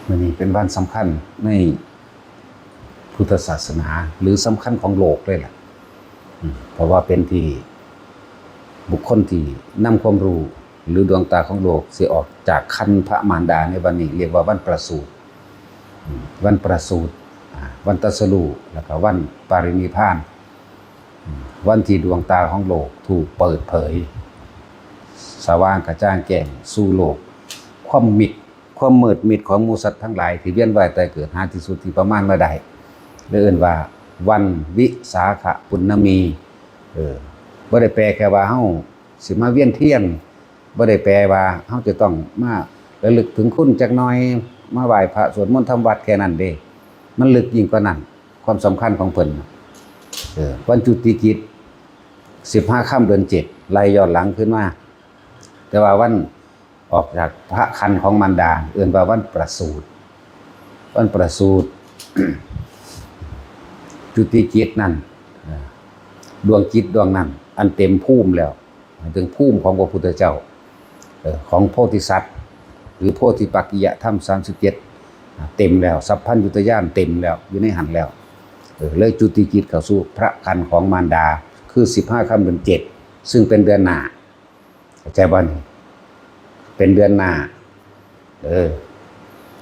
วันนี้เป็นวันสำคัญในพุทธศาสนาหรือสำคัญของโลกเลยแหละเพราะว่าเป็นที่บุคคลที่นำความรู้หรือดวงตาของโลกเสียออกจากคันพระมารดาในวันนี้เรียกว่าวันประสูติวันประสูติวันตรัสรู้แล้วก็วันปรินิพพานวันที่ดวงตาของโลกถูกเปิดเผยสว่างกระจ่างแจ้งสู่โลกความมืดมิดของหมู่สัตว์ทั้งหลายที่เวียนว่ายตายเกิดหาที่สุดที่ประมาณเมื่อใดเรียกว่าวันวิสาขปุณณมีบ่ได้แปลแค่ว่าเฮาสิมาเวียนเทียนบ่ได้แปลว่าเฮาจะต้องมาระลึกถึงคุณจักหน่อยมาไหว้พระสวดมนต์ทำวัดแค่นั้นเด้มันลึกยิ่งกว่านั้นความสำคัญของเพิ่นวันจุติกิจ15ค่ำเดือน7ไล่ย้อนหลังขึ้นมาแต่ว่าวันออกจากพระครรภ์ของมารดาเอื่นว่าวันประสูติวันประสูติ จุติจิตนั่นดวงจิตดวงนั้นอันเต็มภูมิแล้วถึงภูมิของพระพุทธเจ้าของโพธิสัตว์หรือโพธิปักขิยธรรม37เต็มแล้วสัพพัญญุตญาณเต็มแล้วอยู่ในหันแล้วเลยจุติจิตเข้าสู่พระครรภ์ของมารดาคือ15ค่ำเดือน7ซึ่งเป็นเดือนหน้าเข้าใจบ่นี่เป็นเดือนหน้า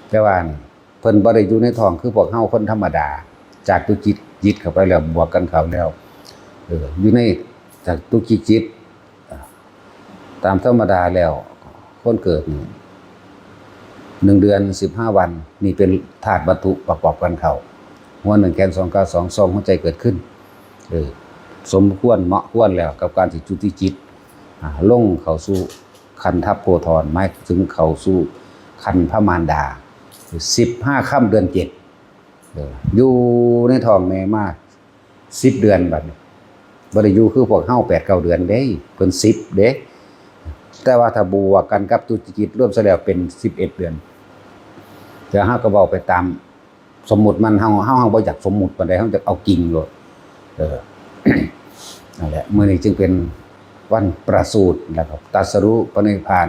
แต่ว่าเพิ่นบ่ได้อยู่ในท้องคือพวกเฮาคนธรรมดาจากตุจิตเข้าไปแล้วบวกกันเข้าแล้วอยู่ในจากตุจิตตามธรรมดาแล้วคนเกิดนี่1เดือน15วันนี่เป็นธาตุวัตถุประกอบกันเข้าหัว1แขน2ขา2ทรงหัวใจเกิดขึ้นสมควรเหมาะควรแล้วกับการที่จุติจิตลงเข้าสู่คันทัพโพธรหมายถึงเข้าสู่คันพระมารดา15ค่ำเดือน7อยู่ในท้องแม่มา10เดือนบัดนี้บ่ได้อยู่คือพวกเฮา8-9เดือนเด้เพิ่น10เด้แต่ว่าถ้าบวกกันกับตุจิตรวมซะแล้วเป็น11เดือนแต่เฮาก็เว้าไปตามสมมุติมันเฮาบ่อยากสมมุติปานใดเฮาจะเอาจริงโลดนั่นแหละมื้อนี้จึงเป็นวันประสูติแล้วก็ตรัสรู้ปรินิพพาน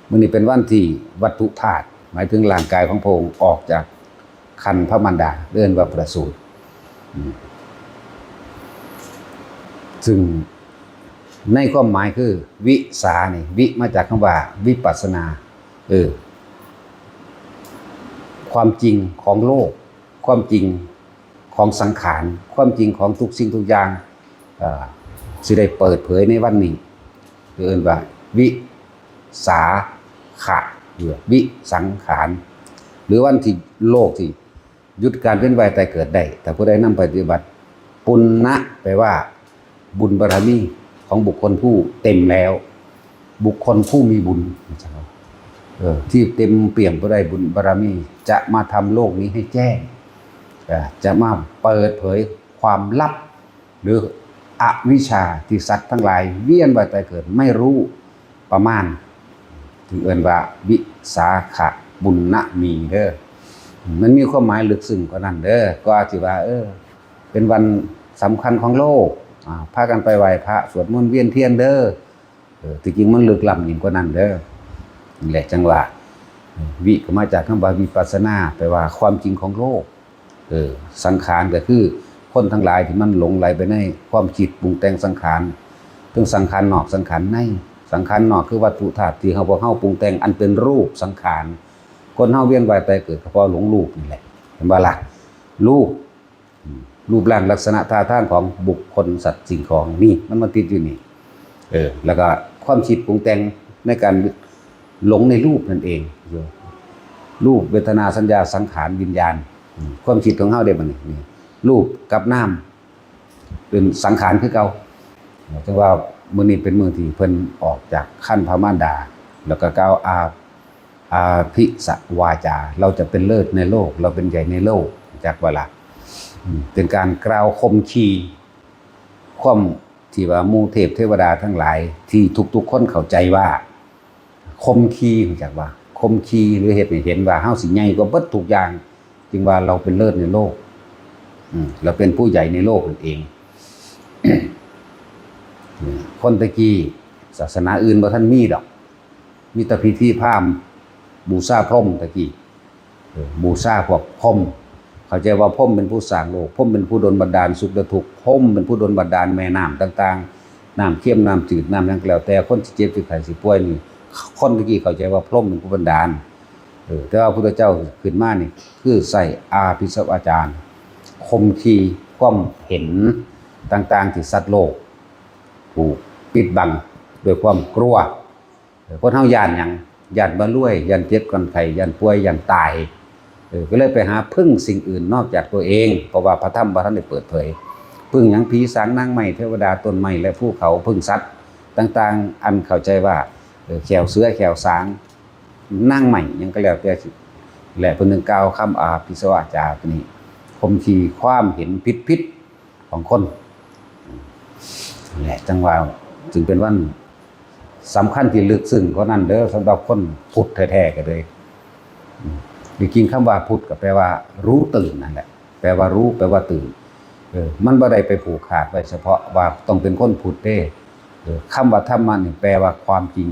มื้อนี้เป็นวันที่วัตถุธาตุหมายถึงร่างกายของพระองค์ออกจากคันพระมารดาเรียกว่าประสูติซึ่งในความหมายคือวิสานี่วิมาจากคำว่าวิปัสสนาความจริงของโลกความจริงของสังขารความจริงของทุกสิ่งทุกอย่างสิได้เปิดเผยในวันนี้เรียกว่าวิสาขะหรือวิสังขารหรือวันที่โลกที่หยุดการเวียนว่ายตายเกิดได้แต่ผู้ใดนำปฏิบัติปุณณะแปลว่าบุญบารมีของบุคคลผู้เต็มแล้วบุคคลผู้มีบุญที่เต็มเปี่ยมไปด้วยบุญบารมีจะมาทำโลกนี้ให้แจ้งจะมาเปิดเผยความลับหรืออวิชชาที่สัตว์ทั้งหลายเวียนว่ายตายเกิดไม่รู้ประมาณถึงเอิ้นว่าวิสาขบุญณมีเด้อมันมีความหมายลึกซึ้งกว่านั้นเด้อก็ที่ว่าเป็นวันสำคัญของโลกพากันไปไหว้พระสวดมนต์เวียนเทียนเด้อที่จริงมันลึกล้ำยิ่งกว่านั้นเด้อนี่แหละจังว่าวิก็มาจากคำว่าวิปัสสนาแปลว่าความจริงของโลกสังขารก็คือคนทั้งหลายที่มันหลงไหลไปในความคิดปรุงแต่งสังขารทั้งสังขารนอกสังขารในสังขารนอกคือวัตถุธาตุที่พวกเฮาปรุงแต่งอันเป็นรูปสังขารคนเฮาเวียนว่ายตายเกิดก็เพราะหลงรูปนี่แหละเห็นบ่ล่ะรูปร่างลักษณะท่าทางของบุคคลสัตว์สิ่งของนี่มันมาติดอยู่นี่แล้วก็ความคิดปรุงแต่งในการหลงในรูปนั่นเองรูปเวทนาสัญญาสังขารวิญญาณความคิดของเฮาได้บัดนี้รูปกับนามเป็นสังขารคือเก่าจังว่ามื้อนี้เป็นมื้อที่เพิ่นออกจากคันพระมารดาแล้วก็กล่าวอาภิสวาจาเราจะเป็นเลิศในโลกเราเป็นใหญ่ในโลกจากว่าล่ะเป็นการกล่าวคมคีความที่ว่าหมู่เทพเทวดาทั้งหลายที่ทุกๆคนเข้าใจว่าคมคีจากว่าคมคีหรือเฮ็ดให้เห็นว่าเฮาสิใหญ่กว่าเบิดทุกอย่างจึงว่าเราเป็นเลิศในโลกเราเป็นผู้ใหญ่ในโลกนั่นเอง คนตะกี้ศาสนาอื่นบ่ทันมีดอกมีแต่พิธีพราหมณ์บูชาพรหมตะกี้ บูชาพวกพรหมเข้าใจว่าพรหมเป็นผู้สร้างโลกพรหมเป็นผู้ดลบันดาลสุขและทุกข์พรหมเป็นผู้ดลบันดาลแม่น้ำต่างๆน้ำเค็มน้ำจืดน้ำหยังก็แล้วแต่คนที่เจ็บที่ไข้สิป่วยนี่คนตะกี้เข้าใจว่าพรหมเป็นผู้บันดาลแต่ว่าพระพุทธเจ้าขึ้นมานี่คือใส่อาภิสวาจารคมขีความเห็นต่างๆที่สัตว์โลกถูกปิดบังด้วยความกลัวคนเฮาย่านหยังย่านบ่รวยย่านเจ็บก่อนไข้ย่านป่วยย่านตายก็เลยไปหาพึ่งสิ่งอื่นนอกจากตัวเองเพราะว่าพระธรรมบ่ทันได้เปิดเผยพึ่งหยังผีสางนางไม้เทวดาต้นไม้และภูเขาพึ่งสัตว์ต่างๆอันเข้าใจว่าแขวเสือแขวสางนางไม้ยังก็แล้วแต่และเพิ่นนึงกล่าวคำอาภิสวาจาตัวนี้คมขีความเห็นผิดของคนแหละจังว่าจึงเป็นวันสำคัญที่ลึกซึ้งกว่านั้นเด้อสำหรับคนพุทธแท้ๆกันเลยจริงๆคำว่าพุทธก็แปลว่ารู้ตื่นนั่นแหละแปลว่ารู้แปลว่าตื่นมันบ่ได้ไปผูกขาดไว้เฉพาะว่าต้องเป็นคนพุทธเด้คำว่าธรรมะนี่แปลว่าความจริง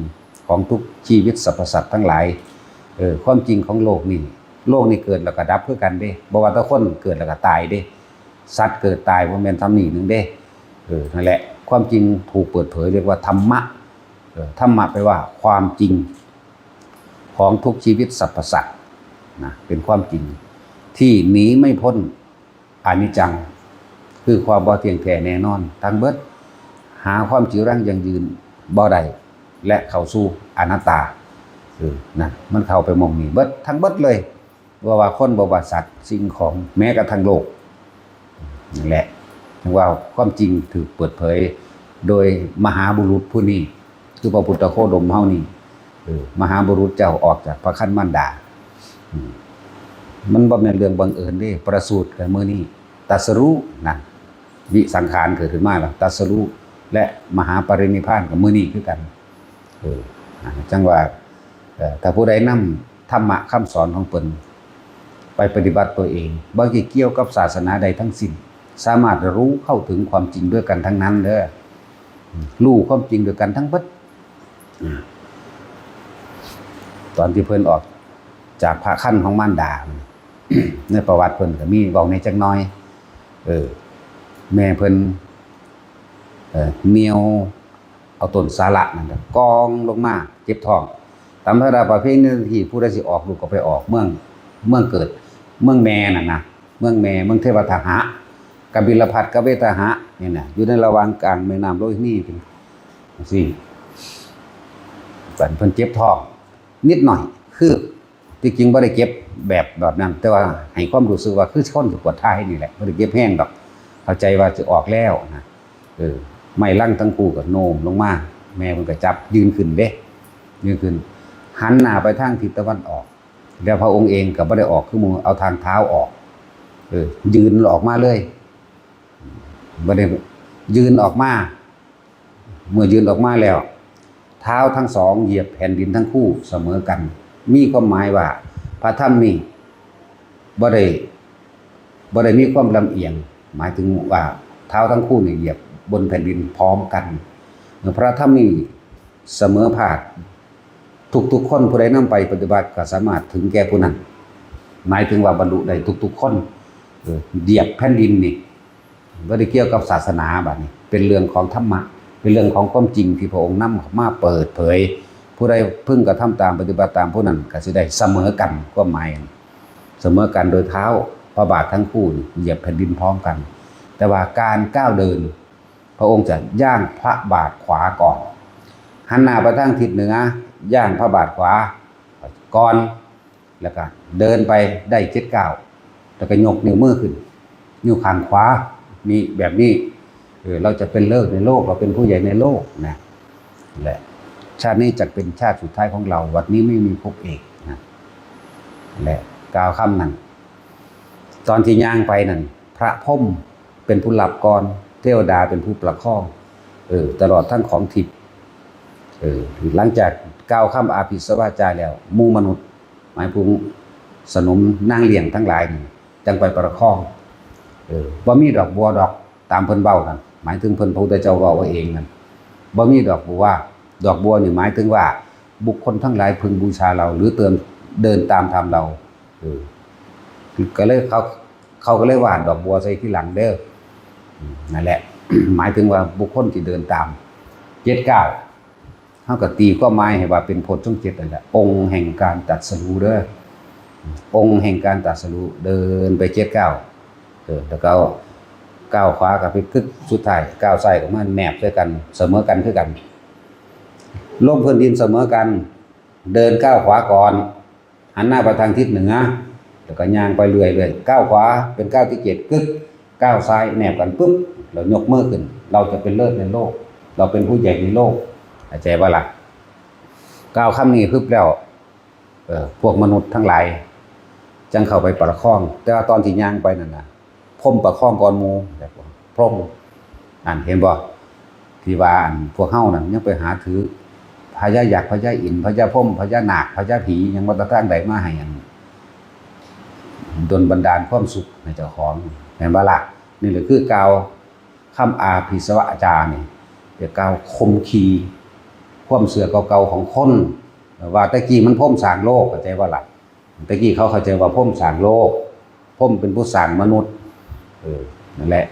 ของทุกชีวิตสรรพสัตว์ทั้งหลายความจริงของโลกนี่เกิดแล้วก็ดับคือกันเด้บ่ว่าแต่คนเกิดแล้วก็ตายเด้สัตว์เกิดตายบ่แม่นทำนี่นึงเด้นั่นแหละความจริงถูกเปิดเผยเรียกว่าธรรมะธรรมะแปลว่าความจริงของทุกชีวิตสรรพสัตว์นะเป็นความจริงที่หนีไม่พ้นอนิจจังคือความบ่เที่ยงแท้แน่นอนทั้งเบิดหาความจีรังยั่งยืนบ่ได้และเข้าสู่อนัตตานะมันเข้าไปมองนี่เบิดทั้งเบิดเลยว่าคนบ่ว่าสัตว์สิ่งของแม้กระทั่งโลกนั่นแหละถึงว่าความจริงถูกเปิดเผยโดยมหาบุรุษผู้นี้คือพระพุทธโคดมเฮานี่มหาบุรุษเจ้าออกจากพระคันมารดามันบ่แม่นเรื่องบังเอิญเด้ประสูติกันมื้อนี้ตรัสรู้นั่นวิสังขารเกิดขึ้นมาแล้วตรัสรู้และมหาปรินิพพานกับมื้อนี้คือกันจังว่าถ้าผู้ใดนำธรรมะคำสอนของเพิ่นไปปฏิบัติตัวเองบ่เกี่ยวกับศาสนาใดทั้งสิ้นสามารถรู้เข้าถึงความจริงด้วยกันทั้งนั้นเด้อรู้ความจริงด้วยกันทั้งเบิดตอนที่เพิ่นออกจากพระคันของมารดา ในประวัติเพิ่นก็มีเว้าในจักหน่อยแม่เพิ่นเหนียวเอาต้นสาระนั่นน่ะกองลงมาเจ็บท้องตามธรรมดาประเพณีที่ผู้ใดสิออกลูกก็ไปออกเมืองเกิดเมืองแม่นั่นนะเมืองแม่เมืองเทวทหะกบิลพัสกเวทหะนี่น่ะอยู่ในระหว่างกลางแม่น้ำโลหิตนี่เป็นจังซี่เพิ่นเจ็บท้องนิดหน่อยคือที่จริงบ่ได้เจ็บแบบนั้นแต่ว่าให้ความรู้สึกว่าคือคนปวดท้ายนี่แหละบ่ได้เจ็บแห้งดอกเข้าใจว่าจะออกแล้วนะไม่ลั่งทั้งคู่ก็โน้มลงมาแม่เพิ่นก็จับยืนขึ้นเด้ยืนขึ้นหันหน้าไปทางทิศตะวันออกแล้วพระองค์เองก็บ่ได้ออกคือหมู่เอาทางเท้าออกยืนออกมาเลยบ่ได้ยืนออกมาเมื่อยืนออกมาแล้วเท้าทั้งสองเหยียบแผ่นดินทั้งคู่เสมอกันมีความหมายว่าพระธรรมนี้บ่ได้มีความลำเอียงหมายถึงว่าเท้าทั้งคู่นี่เหยียบบนแผ่นดินพร้อมกันพระธรรมนี้เสมอภาคทุกคนผู้ใดนำไปปฏิบัติก็สามารถถึงแก่ผู้นั้นหมายถึงว่าบรรลุได้ทุกคนเหยียบแผ่นดินนี่บ่ได้เกี่ยวกับศาสนาบัดนี้เป็นเรื่องของธรรมะเป็นเรื่องของความจริงที่พระองค์นำมาเปิดเผยผู้ใดพึงกระทำตามปฏิบัติตามผู้นั้นก็สิได้เสมอกันความหมายเสมอกันโดยเท้าพระบาททั้งคู่เหยียบแผ่นดินพร้อมกันแต่ว่าการก้าวเดินพระองค์จะย่างพระบาทขวาก่อนหันหน้าไปทางทิศเหนือย่างพระบาทขวาก่อนแล้วก็เดินไปได้7 ก้าวแล้วก็ยกนิ้วมือขึ้นนิ้วข้างขวามีแบบนี้เราจะเป็นเลิศในโลกเราเป็นผู้ใหญ่ในโลกนะแหละชาตินี้จะเป็นชาติสุดท้ายของเราวัดนี้ไม่มีภพเอกนะและกล่าวคำนั้นตอนที่ย่างไปนั่นพระพรหมเป็นผู้หลับก่อนเทวดาเป็นผู้ประคองตลอดทั้งของทิพย์หลังจากกล่าวคำอาภิสวาจาแล้วหมู่มนุษย์หมายถึงสนมนางเลี้ยงทั้งหลายนี่จังไปประคองบ่มีดอกบัวดอกตามเพิ่นเว้านั่นหมายถึงเพิ่นพระพุทธเจ้าเว้าเองนั่นบ่มีดอกบัวดอกบัวนี่หมายถึงว่าบุคคลทั้งหลายพึงบูชาเราหรือเดินตามธรรมเรา ก็เลยเขาก็เลยวาดดอกบัวใส่ที่หลังเด้อนั่นแหละ หมายถึงว่าบุคคลที่เดินตาม79เฮาก็ตีความหมายให้ว่าเป็นโพธิ์ทรง7นั่นแหละองค์แห่งการตรัสรู้เด้อองค์แห่งการตรัสรู้เดินไป79แล้วก็ก้าวขวากับไปกึกสุดท้ายก้าวซ้ายก็มาแนบด้วยกันเสมอกันคือกันลมพื้นดินเสมอกันเดินก้าวขวาก่อนหันหน้าไปทางทิศเหนือแล้วก็ย่างไปเรื่อยๆก้าวขวาเป็นก้าวที่7กึกก้าวซ้ายแนบกันปุ๊บเรายกมือขึ้นเราจะเป็นเลิศในโลกเราเป็นผู้ใหญ่ในโลกเข้าใจบ่ล่ะก้าวคำนี้พึบแล้วพวกมนุษย์ทั้งหลายจังเข้าไปประคองแต่ว่าตอนที่ย่างไปนั่นน่ะพรมประคองก่อนหมู่แบบพรมเห็นบ่ที่ว่าพวกเฮานั่นยังไปหาถือพญายักษ์พญาอินทร์พญาพรหมพญานาคพญาผียังบ่ทางใดมาให้ดลบันดาลความสุขในเจ้าของเห็นบ่ล่ะนี่แหละคือกล่าวคำอาภิสวะอาจารย์นี่จะกล่าวคมคีความเสื่อเก่าๆของคนว่าตะกี้มันพรหมสร้างโลกเข้าใจบ่ล่ะตะกี้เขาเข้าใจว่าพรหมสร้างโลกพรหมเป็นผู้สร้างมนุษย์นั่นแหละ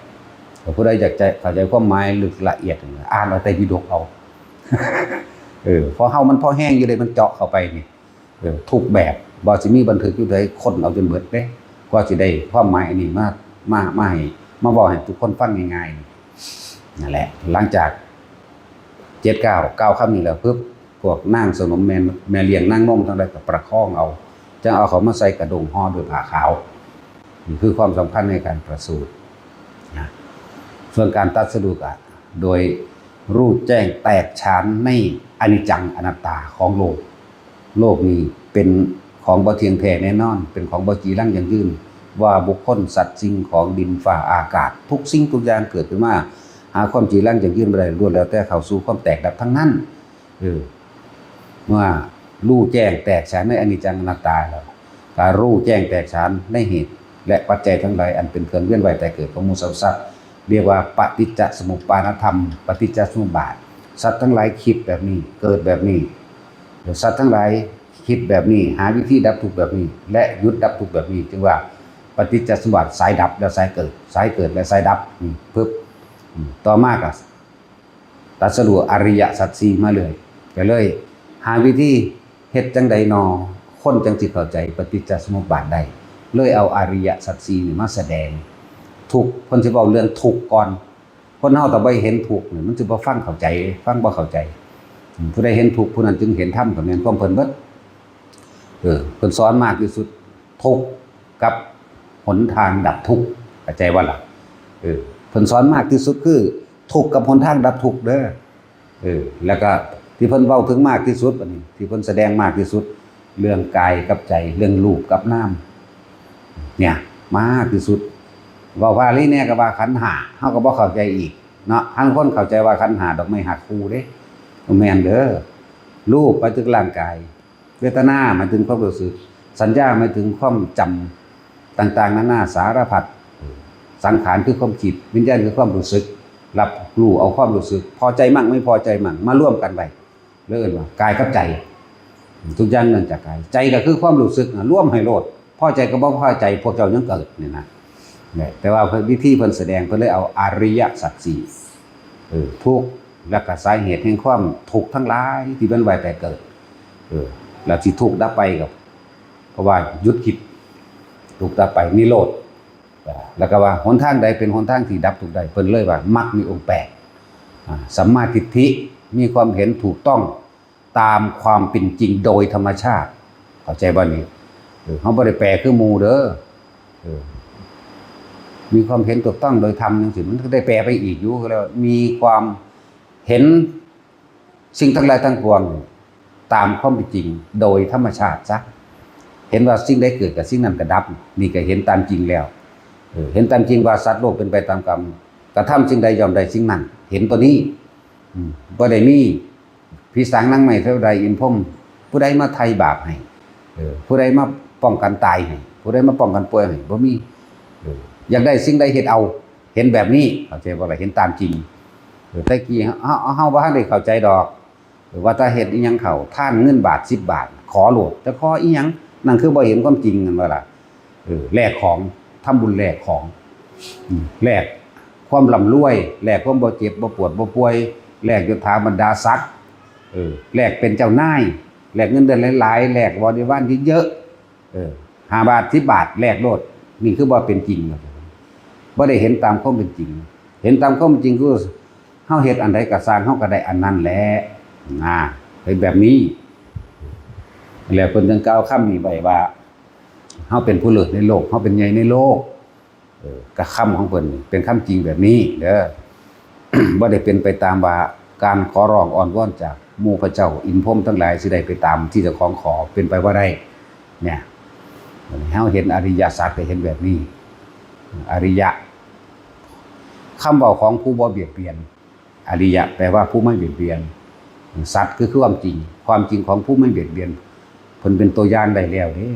ผู้ใดอยากจะเข้าใจความหมายลึกละเอียดอ่านเอาแต่วิดกเอาพอเฮามันพอแห้งอยู่เลยมันเจาะเข้าไปนี่ทุกแบบบ่สิมีบันทึกอยู่เลยคนเอาจนเบิดเด้ก็สิได้ความหมายอันนี้มาให้มาบอกให้ทุกคนฟังง่ายๆนั่นแหละหลังจาก79คำนี้แล้วปึ๊บพวกนางสนมแม่เลี้ยงนางนมทั้งหลายก็ประคองเอาจังเอาเขามาใส่กระดงห่อด้วยผ้าขาวนี่คือความสำคัญในการประสูติส่วนการตรัสรู้โดยรู้แจ้งแตกฉานในอนิจจังอนัตตาของโลกนี้เป็นของบ่เที่ยงแท้แน่นอนเป็นของบ่จีรังยั่งยืนว่าบุคคลสัตว์สิ่งของดินฟ้าอากาศทุกสิ่งทุกอย่างเกิดขึ้นมาหาความจีรังยั่งยืนบ่ได้ล้วนแล้วแต่เข้าสู่ความแตกดับทั้งนั้นเมื่อรู้แจ้งแตกฉานในอนิจจังอนัตตาแล้วการรู้แจ้งแตกฉานในเหตุและปัจจัยทั้งหลายอันเป็นเครื่องเวียนว่ายแต่เกิดของหมู่สรรพสัตว์เรียกว่าปฏิจจสมุปบาทธรรมปฏิจจสมุปบาทสัตว์ทั้งหลายคิดแบบนี้เกิดแบบนี้สัตว์ทั้งหลายคิดแบบนี้หาวิธีดับทุกข์แบบนี้และหยุดดับทุกข์แบบนี้จึงว่าปฏิจจสมุปบาทสายดับแล้วสายเกิดสายเกิดและสายดับนี่ปึ๊บต่อมาก็ตรัสรู้อริยสัจ4มาเลยก็เลยหาวิธีเฮ็ดจังใดนอคนจังสิเข้าใจปฏิจจสมุปบาทได้เลยเอาอริยสัจ4นี่มาแสดงทุกข์เพิ่นสิเว้าเรื่องทุกข์ก่อนคนเฮาถ้าบ่เห็นทุกข์นี่มันสิบ่ฟังเข้าใจฟังบ่เข้าใจผู้ใดเห็นทุกข์ผู้นั้นจึงเห็นธรรมก็แม่นความเพิ่นเบิดเพิ่นสอนมากที่สุดทุกข์กับหนทางดับทุกข์เข้าใจบ่ล่ะเพิ่นสอนมากที่สุดคือทุกข์กับหนทางดับทุกข์เด้อแล้วก็ที่เพิ่นเว้าถึงมากที่สุดอันนี้ที่เพิ่นแสดงมากที่สุดเรื่องกายกับใจเรื่องรูปกับนามเนี่ยมากที่สุดว่าว่าลีเนี่ยก็ว่าขันธ์5เฮาก็บ่เข้าใจอีกเนาะบางคนเข้าใจว่าขันธ์5ดอกไม้หักคู่เด้แม่นเด้อรูปหมายถึงร่างกายเวทนาหมายถึงความรู้สึกสัญญาหมายถึงความจำต่างๆนานาสารพัดสังขารคือความคิดวิญญาณคือความรู้สึกรับรู้เอาความรู้สึกพอใจมั่งไม่พอใจมั่งมาร่วมกันไว้เรียกว่ากายกับใจทุกอย่างเนื่องจากกายใจก็คือความรู้สึกร่วมให้โลดพอใจก็บ่พอใจพวกเจ้ายังเกิดนี่นะแต่ว่าวิธีเพิ่นแสดงเพิ่นเลยเอาอริยสัจ4ทุกข์และก็สาเหตุแห่งความทุกข์ทั้งหลายที่เป็นไว้แต่เกิดแล้วสิทุกข์ดับไปกับเพราะว่าหยุดคิดทุกข์ดับไปนิโรธแล้วก็ว่าหนทางใดเป็นหนทางที่ดับทุกข์ได้เพิ่นเลยว่ามรรคมีองค์8สัมมาทิฏฐิมีความเห็นถูกต้องตามความเป็นจริงโดยธรรมชาติเข้าใจบ่นี่เฮาบ่ได้แปลคือหมู่เด้อมีความเห็นถูกต้องโดยธรรมจังซี่มันก็ได้แปลไปอีกอยู่ก็แล้วมีความเห็นสิ่งทั้งหลายทั้งปวงตามความเป็นจริงโดยธรรมชาติซะเห็นว่าสิ่งใดเกิดกับสิ่งนั้นก็ดับนี่ก็เห็นตามจริงแล้วเห็นตามจริงว่าสัตว์โลกเป็นไปตามกรรมกระทำสิ่งใดย่อมได้สิ่งนั้นเห็นตัวนี้บ่ได้มีผีสางนางไม้เทวดาอินพรหมผู้ใดมาไถ่บาปให้ผู้ใดมาป้องกันตายให้ผู้ใดมาป้องกันป่วยให้บ่มีอยากได้สิ่งใดเฮ็ดเอาเห็นแบบนี้เข้าใจบ่ล่ะเห็นตามจริงแต่กี้เฮาบ่ทันได้เข้าใจดอกว่าถ้าเฮ็ดอีหยังเข้าท่านเงินบาท10 บาทขอโลดจะขออีหยังนั่นคือบ่เห็นความจริงนั่นว่าล่ะ แลกของทำบุญแลกของแลกความร่ำรวยแลกความบ่เจ็บบ่ปวดบ่ป่วยแลกยศถาบรรดาศักดิ์แลกเป็นเจ้านายแลกเงินเดือนหลายๆแลกบริวารเยอะ5 บาท10 บาทแลกโลดนี่คือบ่เป็นจริงบ่ได้เห็นตามความเป็นจริงเห็นตามความเป็นจริงคือเฮาเฮ็ดอันใดก็สร้างเฮาก็ได้อันนั้นแหละเป็นแบบนี้แล้วเพิ่นจึงกล่าวคำนี้ไว้ว่าเฮาเป็นผู้เลิศในโลกเฮาเป็นใหญ่ในโลกก็คำของเพิ่นเป็นคำจริงแบบนี้เด้อ บ่ได้เป็นไปตามว่าการขอร้องอ้อนวอนจากหมู่พระเจ้าอินพรหมทั้งหลายสิได้ไปตามที่เจ้าของขอเป็นไปบ่ได้เนี่ยเฮาเห็นอริยสัจก็เห็นแบบนี้อริยะคำเว้าของผู้บ่เบียดเบียนอริยะแปลว่าผู้ไม่เบียดเบียนสัจคือความจริงของผู้ไม่เบียดเบียนเพิ่นเป็นตัวอย่างได้แล้วเด้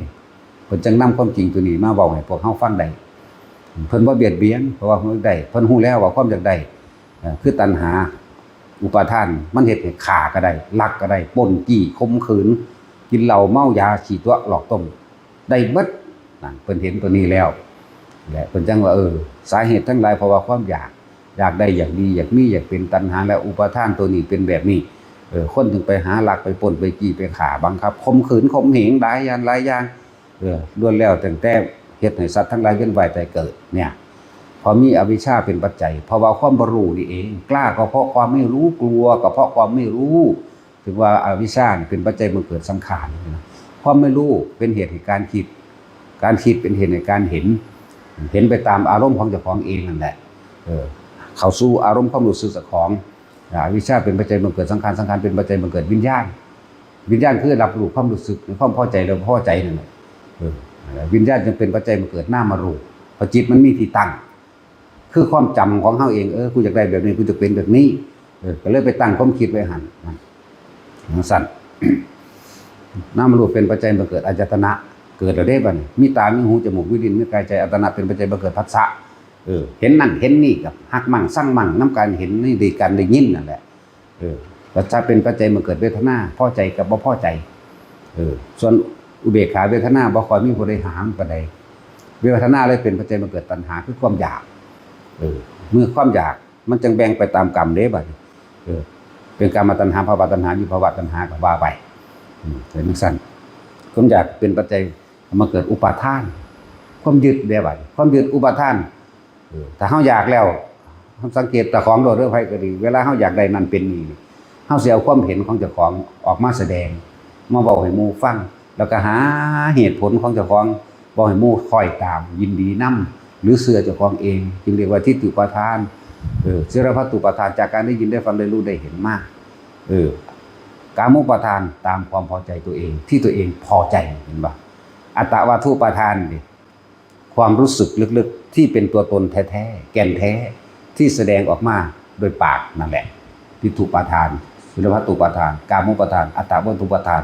เพิ่นจึงนำความจริงตัวนี้มาเว้าให้พวกเฮาฟังได้เพิ่นบ่เบียดเบียนเพราะว่าเพิ่นได้เพิ่นฮู้แล้วว่าความอยากได้คือตัณหาอุปาทานมันเฮ็ดให้ฆ่าก็ได้ลักก็ได้ปล้นจี้ข่มขืนกินเหล้าเมายาฉีดตัวหลอกต้มได้เบิดนั่นเพิ่นเห็นตัวนี้แล้วและเพิ่นจังว่าสาเหตุทั้งหลายเพราะว่าความอยากได้อยากดีอยากมีอยากเป็นตัณหาและอุปาทานตัวนี้เป็นแบบนี้คนถึงไปหาลักไปปล้นไปจี้ไปฆ่าบังคับข่มขืนข่มเหงหลายอย่างล้วนแล้วตั้งแต่เฮ็ดให้สัตว์ทั้งหลายเวียนว่ายตายเกิดเนี่ยพอมีอวิชชาเป็นปัจจัยเพราะว่าความบ่รู้นี่เองกล้าก็เพราะความไม่รู้กลัวก็เพราะความไม่รู้ถึงว่าอวิชชาเป็นปัจจัยมันเกิดสังขารความไม่รู้เป็นเหตุให้การคิดเป็นเหตุให้การเห็นไปตามอารมณ์ของเจ้าของเองนั่นแหละเข้าสู่อารมณ์ความรู้สึกของอวิชชาเป็นปัจจัยมันเกิดสังขารเป็นปัจจัยมันเกิดวิญญาณคือรับรู้ความรู้สึกความพอใจแล้วพอใจนั่นแหละวิญญาณจึงเป็นปัจจัยมันเกิดนามรูปพอจิตมันมีที่ตั้งคือความจำของเฮาเองกูอยากได้แบบนี้กูจะเป็นแบบนี้ก็เลยไปตั้งความคิดไว้หั่นสั่น นามรูปเป็นปัจจัยมันเกิดอายตนะเกิดแล้วได้บัดนี้มีตามีหูจมูกมีลิ้นมีกายใจอายตนะเป็นปัจจัยมันเกิดผัสสะเห็นนั่นเห็นนี่กับฮักมั่งสั่งมั่งน้ำการเห็นนี่ดีกันได้ยินนั่นแหละปัจจัยเป็นปัจจัยมันเกิดเวทนาพอใจกับบ่พอใจส่วนอุเบกขาเวทนาบ่ค่อยมีผู้ใดหามปานใดเวทนาเลยเป็นปัจจัยมันเกิดตัณหาคือความอยากเมื่อความอยากมันจึงแบ่งไปตามกรรมเด้บัดนี้เป็นกรรมตัณหาภวตัณหาวิภวตัณหาก็ว่าไปเป็นจังซั่นความอยากเป็นปัจจัยมาเกิดอุปาทานความยึดเด้บัดความยึดอุปาทานถ้าเฮาอยากแล้วสังเกตแต่ของโดดเรื่องไผก็ดีเวลาเฮาอยากได้นั่นเป็นนี่เฮาสิเอาความเห็นของเจ้าของออกมาแสดงมาเว้าให้หมู่ฟังแล้วก็หาเหตุผลของเจ้าของบ่ให้หมู่คอยตามยินดีนำหรือเชื่อเจ้าของเองจึงเรียกว่าทิฏฐุปาทานเสรพัตตุปาทานจากการได้ยินได้ฟังได้รู้ได้เห็นมากกามุปาทานตามความพอใจตัวเองที่ตัวเองพอใจเห็นบ่อัตตวาทุปาทานดิความรู้สึกลึกๆที่เป็นตัวตนแท้ๆแก่นแท้ที่แสดงออกมาโดยปากนั่นแหละทิฏฐุปาทานเสรพัตตุปาทานกามุปาทานอัตตวาทุปาทาน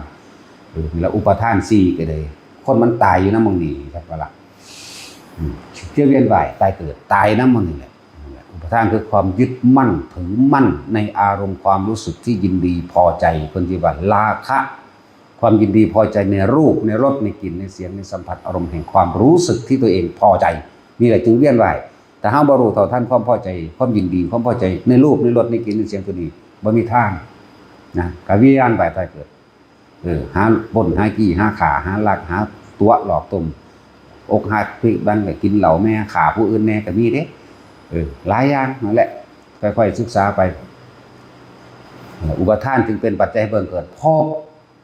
แล้วอุปาทาน4ก็เลยคนมันตายอยู่นำหม้องนี้ครับว่าล่ะเที่ยวเวียนว่ายตายเกิดตายนำหม้องนี้แหละอุปาทานคือความยึดมั่นถือมั่นในอารมณ์ความรู้สึกที่ยินดีพอใจเพิ่นสิว่าราคะความยินดีพอใจในรูปในรสในกลิ่นในเสียงในสัมผัสอารมณ์แห่งความรู้สึกที่ตัวเองพอใจนี่แหละจึงเวียนว่ายแต่เฮาบ่รู้เท่าทันความพอใจความยินดีความพอใจในรูปในรสในกลิ่นในเสียงตัวนี้บ่มีทางนะก็วิญญาณไปตายเกิดหาบ่นหากี้หาขาหาลักหาตัวหลอกต้มอกหักพิบันก็กินเหล้าแม่ขาผู้อื่นแน่ก็มีเด้หลายอย่างนั่นแหละค่อยๆศึกษาไปอุปทานจึงเป็นปัจจัยเบิ่งเกิดเพราะ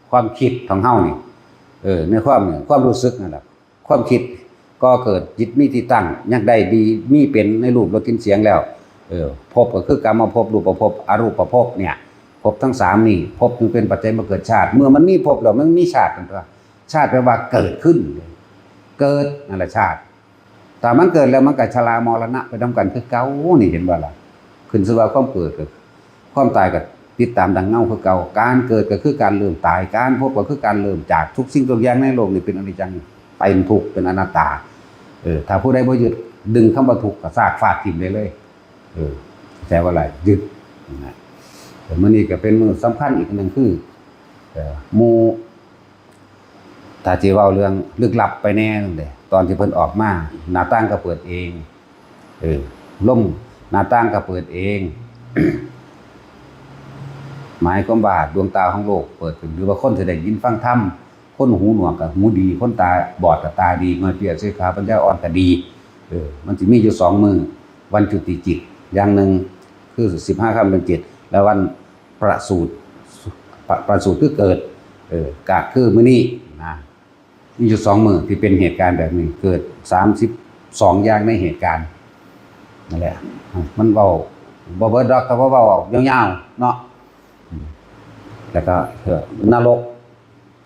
ความคิดของเฮานี่ในความรู้สึกนั่นแหละความคิดก็เกิดจิตมีที่ตั้งอยากได้ดีมีเป็นในรูปรสกลิ่นเสียงแล้วภพก็คือกรรมภพรูปภพอรูปภพเนี่ยภพทั้ง3นี่ภพจึงเป็นปัจจัยมาเกิดชาติเมื่อมันมีภพแล้วมันมีชาติเป็นตัวชาติแปลว่าเกิดขึ้นเกิดนั่นแหละชาติแต่มันเกิดแล้วมันก็ชรามรณะไปนำกันคือเก่านี่เห็นบ่ล่ะขึ้นชื่อว่าความเกิดกับความตายก็ติดตามดังเงาคือเก่าการเกิดก็คือการเริ่มตายการพบก็คือการเริ่มจากทุกสิ่งทุกอย่างในโลกนี่เป็นอนิจจังเป็นทุกข์เป็นอนัตตาถ้าผู้ใดบ่ยึดดึงคำว่าทุกข์ก็ซากฟาดทิ่มได้เลยแปลว่าอะไรยึดนะมื้อนี้ก็เป็นมื้อสำคัญอีกนึงคือหมู่ ถ้าสิเว้าเรื่องลึกลับไปแน่นั่นแหละตอนที่เพิ่นออกมาหน้าต่างก็เปิดเองล่มหน้าต่างก็เปิดเอง หมายความว่าดวงตาของโลกเปิดขึ้นหรือว่าคนสิได้ยินฟังธรรมคนหูหนวกก็หูดีคนตาบอดก็ตาดีเมื่อเปรียบสิขาปัญญาอ่อนก็ดีมันสิมีอยู่2มื้อวันจุติจิตอย่างหนึ่งคือ15ค่ำเดือน7แล้ววันประสูติคือเกิดก็คือมื้อนี้นะมีอยู่2มื้อที่เป็นเหตุการณ์แบบนี้เกิด32อย่างในเหตุการณ์นั่นแหละมันเว้าบ่เบิดดอกก็เว้ายาวๆเนาะแล้วก็นรก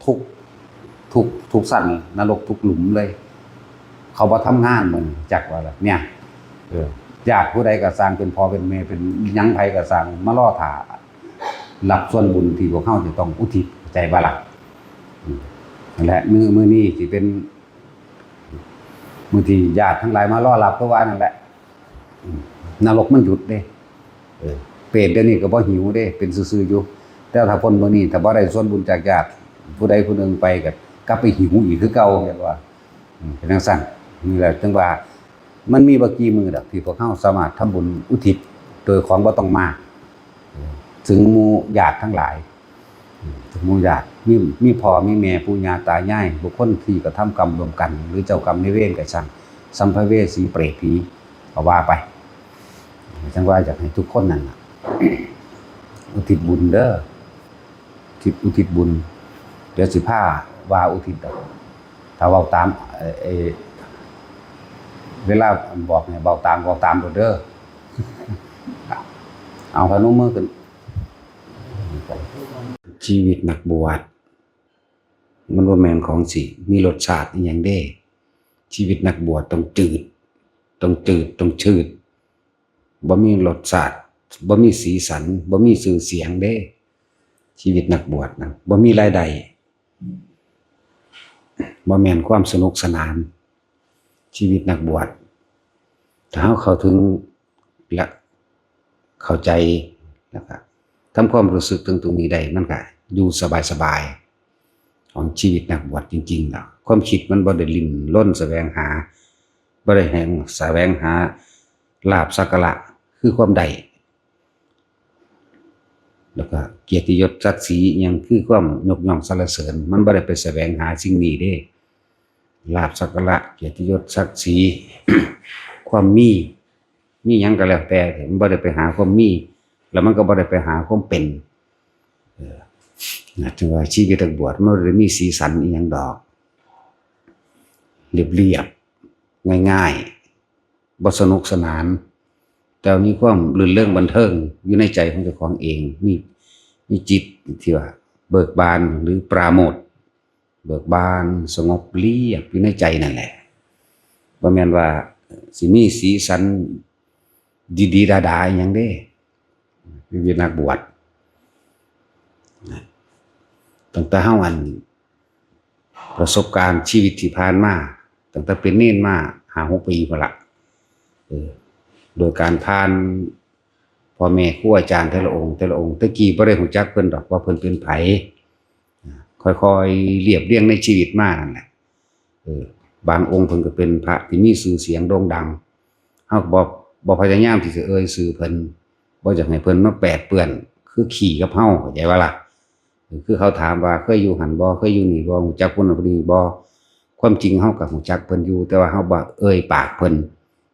ทุกสั่นนรกทุกหลุมเลยเขาบ่ทำงานมันจักว่าล่ะเนี่ยญาติผู้ใดก็สร้างเป็นพ่อเป็นแม่เป็นหยังไผก็สร้างมารอท่ารับส่วนบุญที่พวกเขาจะต้องอุทิศใจบ่ล่ะนั่นแหละมื้อนี้สิเป็นมื้อที่ญาติทั้งหลายมารอรับเพราะว่านั่นแหละนรกมันหยุดเด้เปรตเดี๋ยวนี้ก็บ่หิวเด้เป็นซื่อๆอยู่แต่ถ้าคนมื้อนี้ถ้าบ่ได้ส่วนบุญจากญาติผู้ใดผู้หนึ่งไปก็กลับไปหิวอีกคือเก่าเห็นว่าเป็นจังซั่นนี่แหละจังว่ามันมีบ่กี่มื้อดอกที่พวกเฮาสามารถทำบุญอุทิศโดยของบ่ต้องมากถึงหมู่ญาติทั้งหลายถึงหมู่ญาติมีพ่อมีแม่ปู่ย่าตายายบุคคลที่กระทำกรรมร่วมกันหรือเจ้ากรรมนายเวรก็ช่างสัมภเวสีเปรตผีก็ว่าไปจังว่าอยากให้ทุกคนนั่นน่ะ อุทิศบุญเด้ออุทิศบุญเดี๋ยวสิพาว่าอุทิศดอกถ้าเว้าตามเวลาบอกเนี่ยเว้าตามเด้อ เอาพนมมือขึ้นชีวิตนักบวชมันบ่แม่นของสิมีรสชาติอีหยังเด้ชีวิตนักบวชต้องจืดต้องชืดบ่มีรสชาติบ่มีสีสันบ่มีชื่อเสียงเด้ชีวิตนักบวชนะบ่มีรายได้บ่แม่นความสนุกสนานชีวิตนักบวชถ้าเฮาเข้าถึงและเข้าใจแล้วก็ทำความรู้สึกถึงตรงนี้ได้มันก็อยู่สบายๆของชีวิตนักบวชจริงๆแล้วความคิดมันบ่ได้ลิ้นรนแสวงหาบ่ได้แสวงหาลาภสักการะคือความได้แล้วก็เกียรติยศศักดิ์ศรีอิหยังคือความยกย่องสรรเสริญมันบ่ได้ไปแสวงหาสิ่งนี้เด้ลาภสักการะเกียรติยศศักดิ์ศรี ความมีหยังก็แล้วแต่มันบ่ได้ไปหาความมีแล้วมันก็บ่ได้ไปหาความเป็นถึงว่าชีวิตนักบวชมันบ่ได้มีสีสันอีหยังดอกเรียบๆง่ายๆบ่สนุกสนานแต่มีความรื่นเริงบันเทิงอยู่ในใจของเจ้าของเองมีจิตที่ว่าเบิกบานหรือปราโมทย์เบิกบานสงบเรียบอยู่ในใจนั่นแหละบ่แม่นว่าสิมีสีสันดีๆดาๆอีหยังเด้ชีวิตนักบวชตั้งแต่เฮาประสบการณ์ชีวิตที่ผ่านมาตั้งแต่เป็นเณรมา5-6 ปีพุ่นล่ะโดยการผ่านพ่อแม่ครูอาจารย์แต่ละองค์ตะกี้บ่ได้รู้จักเพิ่นดอกว่าเพิ่นเป็นไผค่อยๆเรียบเรียงในชีวิตมานั่นแหละบางองค์เพิ่นก็เป็นพระที่มีชื่อเสียงโด่งดังเฮาก็บ่พยายามที่จะชื่อเพิ่นบ่อยากให้เพิ่นมาแปดเปื้อนคือขี้กับเฮาเข้าใจว่าล่ะคือเขาถามว่าเคยอยู่หันบ่เคยอยู่นี่บ่รู้จักคนนั้นคนนี้บ่ความจริงเฮาก็รู้จักเพิ่นอยู่แต่ว่าเฮาบ่ปากเพิ่น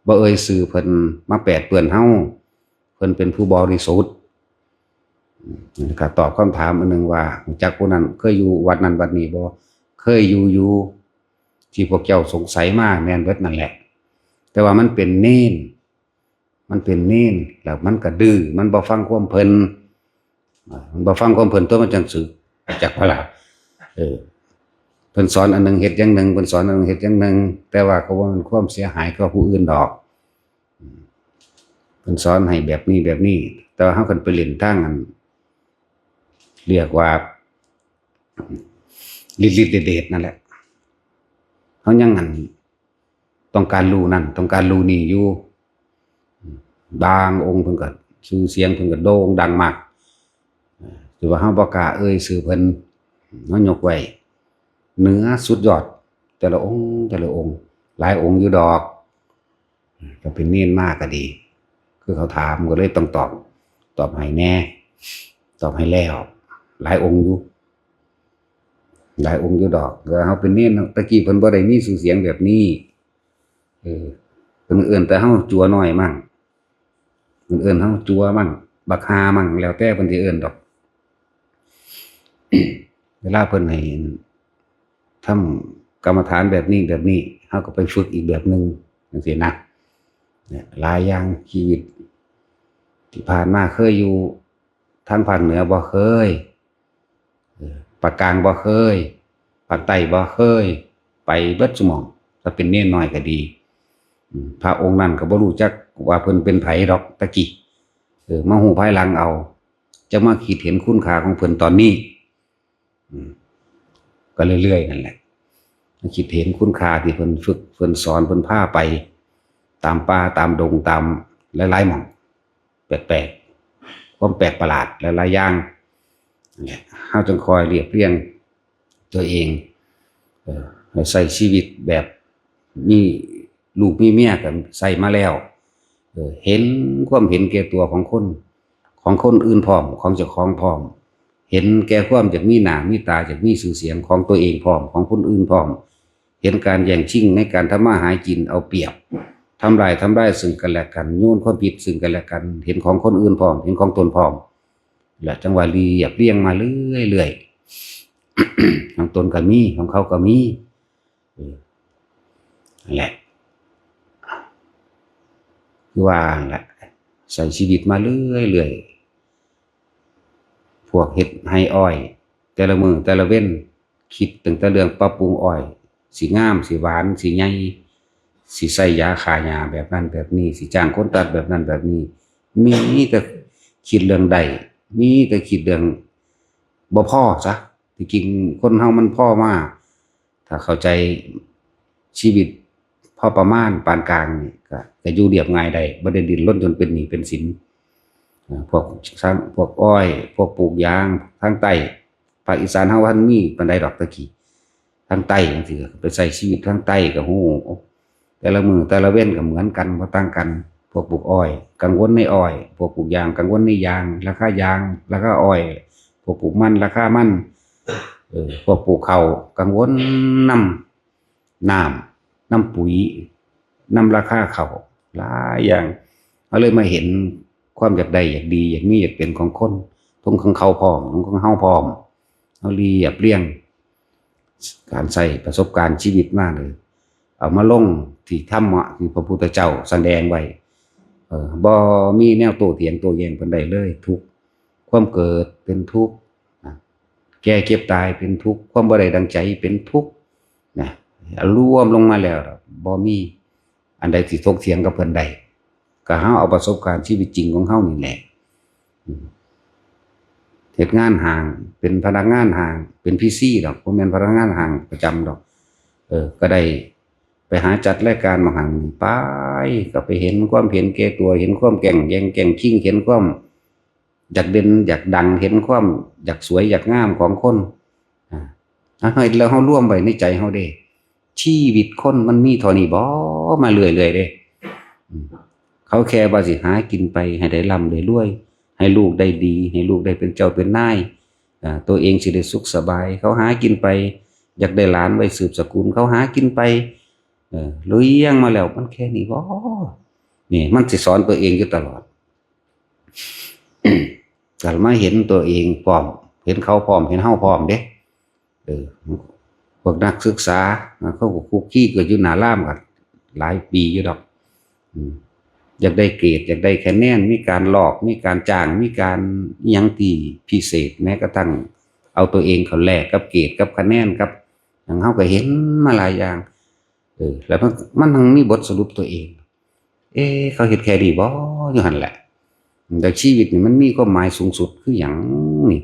บ่ชื่อเพิ่นมาแปดเปื้อนเฮาเพิ่นเป็นผู้บริสุทธิ์ก็ตอบคำถามอันนึงว่ารู้จักผู้นั้นเคยอยู่วัดนั้นวัดนี้บ่เคยอยู่ที่พวกเจ้าสงสัยมาแม่นเบิดนั่นแหละแต่ว่ามันเป็นเณรแล้วมันก็ดื้อมันบ่ฟังความเพิ่นตัวมันจังสึกจักว่าล่ะเพิ่นสอนอันนึงเฮ็ดอย่างนึงเพิ่นสอนอันนึงเฮ็ดอย่างนึงแต่ว่าก็บ่มันความเสียหายกับผู้อื่นดอกเพิ่นสอนให้แบบนี้แต่ว่าเฮาคันไปเล่นทางนั้นเรียกว่าฤทธิ์เดชนั่นแหละเฮายังต้องการรู้นั่นต้องการรู้นี่อยู่บางองค์เพิ่นก็ชื่อเสียงเพิ่นก็โด่งดังมากแต่ว่าเฮาบ่กล้าชื่อเพิ่นเฮายกไว้ เหนือสุดยอดแต่ละองค์แต่ละองค์หลายองค์อยู่ดอกก็เป็นเน้นมากก็ดีคือเขาถามก็เลยต้องตอบให้แน่ตอบให้แล้วหลายองค์อยู่หลายองค์อยู่ดอกก็เขาเป็นเน้นตะกี้เพิ่นบ่ได้มีชื่อเสียงแบบนี้เพิ่นเอิ้นแต่เฮาจัวน้อยมั่งเพิ่นเอิ้นเฮาจัวมั่งบักฮามั่งแล้วแต่เพิ่นสิเอิ้นดอก เวลาเพิ่นให้ทำกรรมฐานแบบนี้เฮาก็ไปฝึกอีกแบบนึงจังซี่นะเนี่ยหลายอย่างชีวิตที่ผ่านมาเคยอยู่ทางภาคเหนือบ่เคยภาคกลางบ่เคยภาคใต้บ่เคยไปเบิดซุหม้องถ้าเป็นเน้นน้อยก็ดีพระองค์นั้นก็บ่รู้จักว่าเพิ่นเป็นไผดอกตะกี้มาฮู้ภายหลังเอาจะมาคิดเห็นคุณค่าของเพิ่นตอนนี้ก็เรื่อยๆนั่นแหละคิดเห็นคุณค่าที่เพิ่นฝึกเพิ่นสอนเพิ่นพาไปตามป่าตามดงตามหลายๆหม่องแปลกๆความแปลกประหลาดหลายๆอย่างนั่นแหละเฮาจึงคอยเรียบเรียงตัวเองให้ใช้ชีวิตแบบมีลูกมีเมียกันใส่มาแล้วเห็นความเห็นแก่ตัวของคนอื่นพร้อมของเจ้าของพร้อมเห็นแก่ความจากมีหน้ามีตาจากมีชื่อเสียงของตัวเองพร้อมของคนอื่นพร้อมเห็นการแย่งชิงในการทำมาหากินเอาเปรียบทำลายซึ่งกันและกันโยนความผิดซึ่งกันและกันเห็นของคนอื่นพร้อมเห็นของตนพร้อมและจังหวะเรียงมาเรื่อยๆของตนก็มีของเขาก็มีนั่นแหละคือว่าแหละใส่ชีวิตมาเรื่อยๆพวกเฮ็ดให้อ้อยแต่ละมือแต่ละเว้นคิดตั้งแต่เรื่องปรับปรุงอ้อยสิงามสิหวานสิใหญ่สิใส่ยาฆ่าหญ้าแบบนั้นแบบนี้สิจ้างคนตัดแบบนั้นแบบนี้มีแต่คิดเรื่องใดมีแต่คิดเรื่องบ่พอซะที่จริงคนเฮามันพอมากถ้าเข้าใจชีวิตพอประมาณปานกลางนี่ก็อยู่เรียบง่ายได้บ่ได้ดิ้นรนจนเป็นหนี้เป็นสินพวกอ้อยพวกปลูกยางทางใต้ภาคอีสานเฮาบ่ทันมีปานใดดอกตะกี้ทางใต้จังซี่ไปใช้ชีวิตทางใต้ก็ฮู้แต่ละมื้อแต่ละเว้นก็เหมือนกันบ่ต่างกันพวกปลูกอ้อยกังวลในอ้อยพวกปลูกยางกังวลในยางราคายางราคาอ้อยพวกปลูกมันราคามันพวกปลูกข้าวกังวลน้ำปุ๋ยน้ำราคาข้าวหลายอย่างเขาเลยมาเห็นความอยากได้อยากดีอยากมีอยากเป็นของคนของเขาพร้อมของเฮาพร้อมเขาเรียงการใช้ประสบการณ์ชีวิตมากเลยเอามาลงที่ธรรมะที่พระพุทธเจ้าแสดงไว้บ่มีแนวโต้เถียงโต้แย้งเพิ่นได้เลยทุกข์ความเกิดเป็นทุกข์แก่เก็บตายเป็นทุกข์ความบ่ได้ดังใจเป็นทุกข์นะรวมลงมาแล้วบ่มีอันใดที่ถกเถียงกับเพิ่นได้ก็เฮาเอาประสบการณ์ชีวิตจริงของเฮานี่แหละเฮ็ดงานห้างเป็นพนักงานห้างเป็น PC ดอกบ่แม่นพนักงานห้างประจำดอกก็ได้ไปหาจัดรายการมาหังไปก็ไปเห็นความเห็นแก่ตัวเห็นความแก่งแย่งแก่งชิงเห็นความอยากเด่นอยากดังเห็นความอยากสวยอยากงามของคนให้แล้วเฮาร่วมไว้ในใจเฮาเด้ชีวิตคนมันมีเท่านี้บ่มาเรื่อยๆเด้เขาแค่ว่าสิหากินไปให้ได้ร่ำได้รวยให้ลูกได้ดีให้ลูกได้เป็นเจ้าเป็นนายตัวเองสิได้สุขสบายเขาหากินไปอยากได้หลานไว้สืบสกุลเขาหากินไปเลี้ยงมาแล้วมันแค่นี้บ่นี่มันสิสอนตัวเองอยู่ตลอดแต่มาเห็นตัวเองพร้อมเห็นเขาพร้อมเห็นเฮาพร้อมเด้พวกนักศึกษาเขาก็คุกกี้ก็อยู่หน้าล่ามกันหลายปีอยู่ดอกอยากได้เกรดอยากได้คะแนนมีการหลอกมีการจ้างมีการอิหยังที่พิเศษแม้กระทั่งเอาตัวเองเขาแลกกับเกรดกับคะแนนกับอย่างเฮาก็เห็นมาหลายอย่างแล้วมันทั้งมีบทสรุปตัวเองเขาเฮ็ดแค่นี้บ่อยู่หั่นแหละแต่ชีวิตนี่มันมีความหมายสูงสุดคือหยังนี่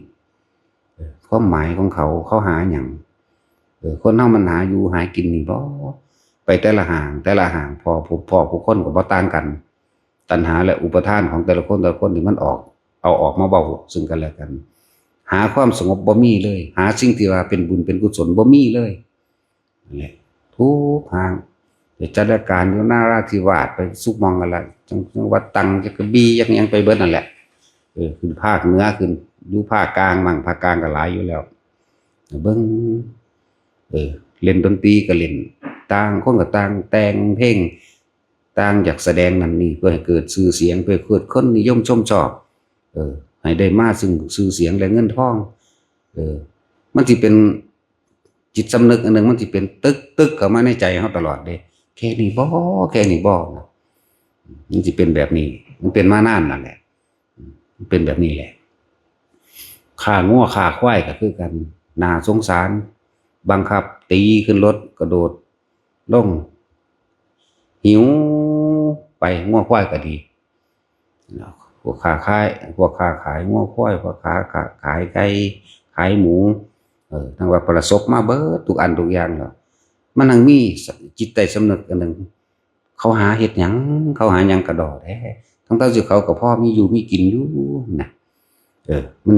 ความหมายของเขาหาหยังคนเฮามันหาอยู่หากินนี่บ่ไปแต่ละห่างพอผู้คนก็บ่ต่างกันตัณหาและอุปทานของแต่ละคนที่มันเอาออกมาเว้าซึ่งกันและกัน หาความสงบบ่มีเลย หาสิ่งที่ว่าเป็นบุญเป็นกุศลบ่มีเลยนั่นแหละทุกทางจัดการอยู่นาราธิวาสไปสุกมองอะไรจังหวัดตรังจะกระบี่ยังไปเบิดนั่นแหละขึ้นภาคเหนือขึ้นอยู่ภาคกลางมั่งภาคกลางก็หลายอยู่แล้วเบิ่งเล่นดนตรีก็เล่นต่างคนก็ต่างแต่งเพลงต่างอยากแสดงนั่นนี่เพื่อให้เกิดชื่อเสียงเพื่อเกิดคนนิยมชมชอบให้ได้มาซึ่งชื่อเสียงและเงินทองมันสิเป็นจิตสำนึกอันหนึ่งมันสิเป็นตึกเข้ามาในใจเฮาตลอดเด้แค่นี้บ่นะมันสิเป็นแบบนี้มันเป็นมานานนั่นแหละมันเป็นแบบนี้แหละฆ่างัวฆ่าควายก็คือกันน่าสงสารบังคับตีขึ้นรถกระโดดลงหิวไปงัวควายก็ดีพวกค้าขายงัวควายพวกค้าขายไก่ขายหมูทั้งว่าประสบมาเบิดทุกอันทุกอย่างแล้วมันยังมีจิตใจสำนึกอันหนึ่งเขาหาเฮ็ดหยังเขาหาหยังกระดอแท้ทั้งที่เขากับพ่อมีอยู่มีกินอยู่นะมั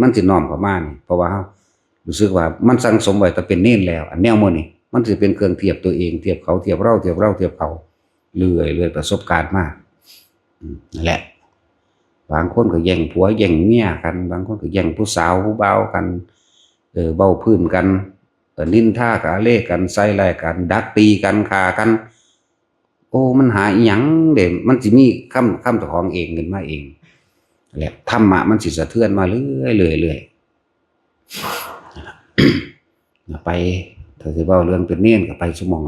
นสิน้อมเข้ามานี่เพราะว่ารู้สึกว่ามันสั่งสมไว้แต่เป็นเน้นแล้วอันแนวมื้อนี้มันสิเป็นเครื่องเทียบตัวเองเทียบเขาเทียบเราเทียบเขาเรื่อยประสบการณ์มากนั่นแหละบางคนก็แย่งผัวแย่งเมียกันบางคนก็แย่งผู้สาวผู้บ่าวกันเบ้าพื้นกันนินทากะเลกันใส่ร้ายกันดักตีกันฆ่ากันโอ้มันหาอีหยังเด้มันสิมีคำเจ้าของเองขึ้นมาเองแหละธรรมะมันสิสะเทือนมาเรื่อยไปถ้าสิเว้าเรื่องเป็นเน้นก็ไปสมอง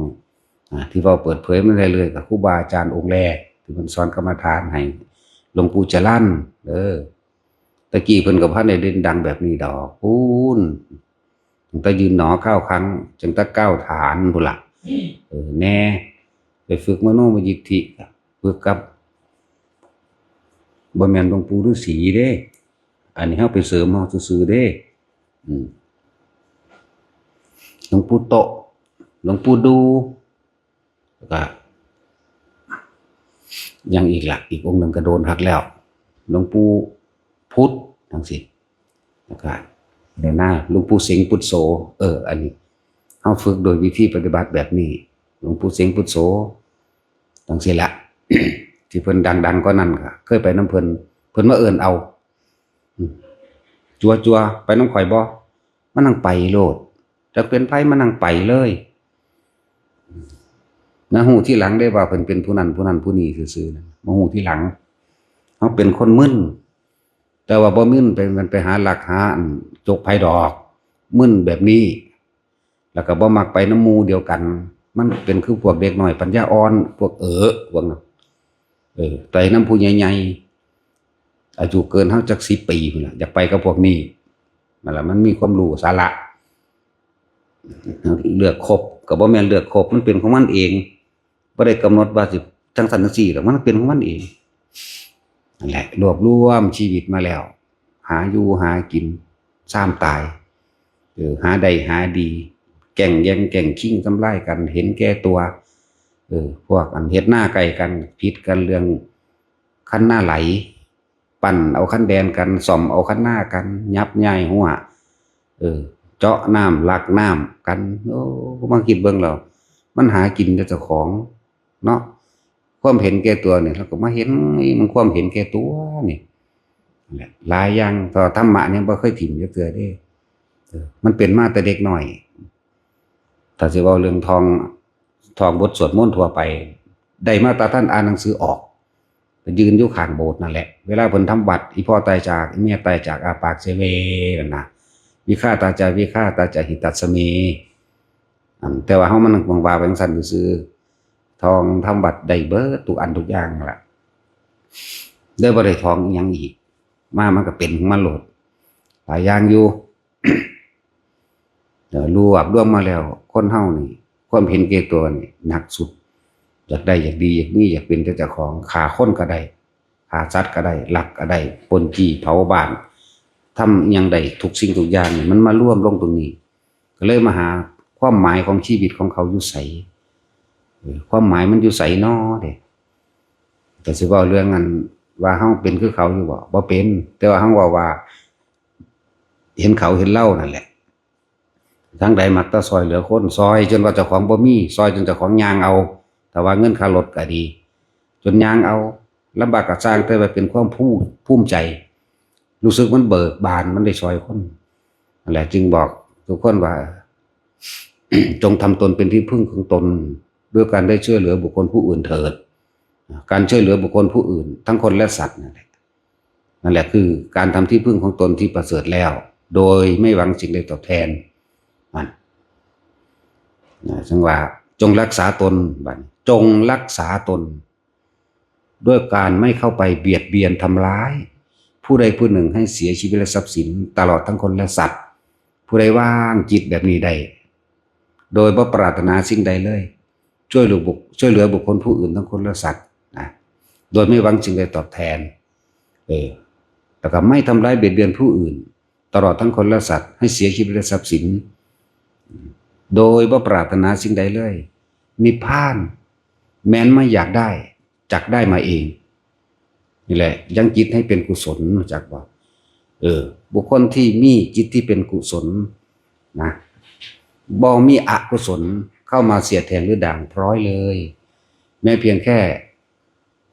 ที่เว้าเปิดเผยมันเรื่อยๆกับครูบาอาจารย์องค์แรกที่เพิ่นสอนกรรมฐานให้หลวงปู่จรัญตะกี้เพิ่นก็บ่ทันได้เด่นดังแบบนี้ดอกพูนตั้งแต่ยืนหนอข้าวครั้งจังแต่ก้าวฐานพุ่นล่ะแน่ไปฝึกมโนมยิทธิฝึกกับบ่แม่นหลวงปู่ฤาษีเด้อันนี้เฮาไปเสริมเฮาซื่อๆเด้หลวงปู่โตหลวงปู่ดูแล้วก็ยังอีกล่ะอีกองค์หนึ่งก็โดนหักแล้วหลวงปู่พุทธจังซี่แล้วก็ในหน้าหลวงปู่เสงปุตโสอันนี้เฮาฝึกโดยวิธีปฏิบัติแบบนี้หลวงปู่เสงปุตโสจังซี่ละ ที่เพิ่นดังๆก็นั่นค่ะเคยไปน้ำเพิ่นมาเอิ้นเอาจัวไปน้ำข่อยบ่มันนั่งไปโลดจักเป็นไผมันนั่งไปเลยนะฮู้ที่หลังได้ว่าเพิ่นเป็นผู้นั้นผู้นี้ซื่อๆนะมาฮู้ที่หลังเฮาเป็นคนมึนแต่ว่าบ่มึนมันไปหาหลักหาจกไผดอกมึนแบบนี้แล้วก็บ่มักไปน้ำหมู่เดียวกันมันเป็นคือพวกเด็กน้อยปัญญาอ่อนพวกพวกนั้นไปน้ำผู้ใหญ่ๆอายุเกินเฮาจัก10 ปีพุ่นล่ะอยากไปกับพวกนี้นั่นล่ะมันมีความรู้สาระเลือกคบก็บ่แม่นเลือกคบมันเป็นของมันเองบ่ได้กำหนดว่าสิจังซั่นจังซี่หรอกมันเป็นของมันเองนั่นแหละรวบรวมชีวิตมาแล้วหาอยู่หากินซ้ำตายหาได้หาดีแก่งแย่งแก่งชิงทำลายกันเห็นแก่ตัวพวกอันเฮ็ดหน้าไก่กันผิดกันเรื่องคันหน้าไหลปั่นเอาคันแดนกันซ่อมเอาคันหน้ากันยับย่ายหัวเจาะน้ำลักน้ำกันมาคิดเบิ่งแล้วมันหากินแต่เจ้าของเนาะความเห็นแก่ตัวเนี่ยแล้วก็มาเห็นมันความเห็นแก่ตัวนี่หลายอย่างต่อธรรมะเนี่ยบ่เคยถิ่มจักเทื่อเด้มันเป็นมาแต่เด็กน้อยถ้าสิเว้าเรื่องทองบทสวดมนต์ทั่วไปได้มาตาท่านอ่านหนังสือออกไปยืนอยู่ข้างโบสถ์นั่นแหละเวลาเพิ่นทำบัตรอีพ่อตายจากอีแม่ตายจากอาปากเสเวนั่นน่ะวิฆาตาจาวิฆาตาจาหิตัสสเมแต่ว่าเฮามันวางว่าไปจังซั่นซื่อทองทำบัตรได้เบิดทุกอันทุกอย่างนั่นล่ะได้บ่ได้ทองอีหยังอีกมันก็เป็นของมันโลดหลายอย่างอยู่ รวบรวมมาแล้วคนเฮานี่ความเห็นแก่ตัวนี่หนักสุดอยากได้อยากดีอยากมีอยากเป็นเจ้าของฆ่าคนก็ได้ฆ่าสัตว์ก็ได้ลักก็ได้ปล้นจี้เผาบ้านทำหยังได้ทุกสิ่งทุกอย่างนี่มันมาร่วมลงตรงนี้ก็เลยมาหาความหมายของชีวิตของเขาอยู่ไสความหมายมันอยู่ไสน้อเด้แต่สิเว้าเรื่องนั้นว่าเฮาเป็นคือเขาอยู่บ่เป็นแต่ว่าเฮาว่า เห็นเขาเห็นเล่านั่นแหละทั้งใดมักแตะซอยเหลือคนซอยจนว่าเจ้าของบ่มีซอยจนเจ้าของยางเอาแต่ว่าเงินค่ารถก็ดีจนยางเอาลำบากก็สร้างแต่ว่าเป็นความภูมิใจรู้สึกมันเบิกบานมันได้ซอยคนนั่นแหละจึงบอกทุกคนว่า จงทำตนเป็นที่พึ่งของตนด้วยการได้ช่วยเหลือบุคคลผู้อื่นเถิดการช่วยเหลือบุคคลผู้อื่นทั้งคนและสัตว์นั่นแหละคือการทำที่พึ่งของตนที่ประเสริฐแล้วโดยไม่หวังสิ่งใดตอบแทนมันจึงว่าจงรักษาตนบัดจงรักษาตนด้วยการไม่เข้าไปเบียดเบียนทำร้ายผู้ใดผู้หนึ่งให้เสียชีวิตและทรัพย์สินตลอดทั้งคนและสัตว์ผู้ใดว่างจิตแบบนี้ได้โดยบ่ปรารถนาสิ่งใดเลยช่วยเหลือบุคคลผู้อื่นทั้งคนและสัตว์นะโดยไม่หวังสิ่งใดตอบแทนแล้วก็ไม่ทำร้ายเบียดเบียนผู้อื่นตลอดทั้งคนและสัตว์ให้เสียชีวิตและทรัพย์สินโดยบ่ปรารถนาสิ่งใดเลยนิพพานแม้นไม่อยากได้จักได้มาเองนี่แหละยังจิตให้เป็นกุศลจักว่าบุคคลที่มีจิตที่เป็นกุศลนะบ่มีอกุศลเข้ามาเสียดแทงหรือด่างพร้อยเลยแม้เพียงแค่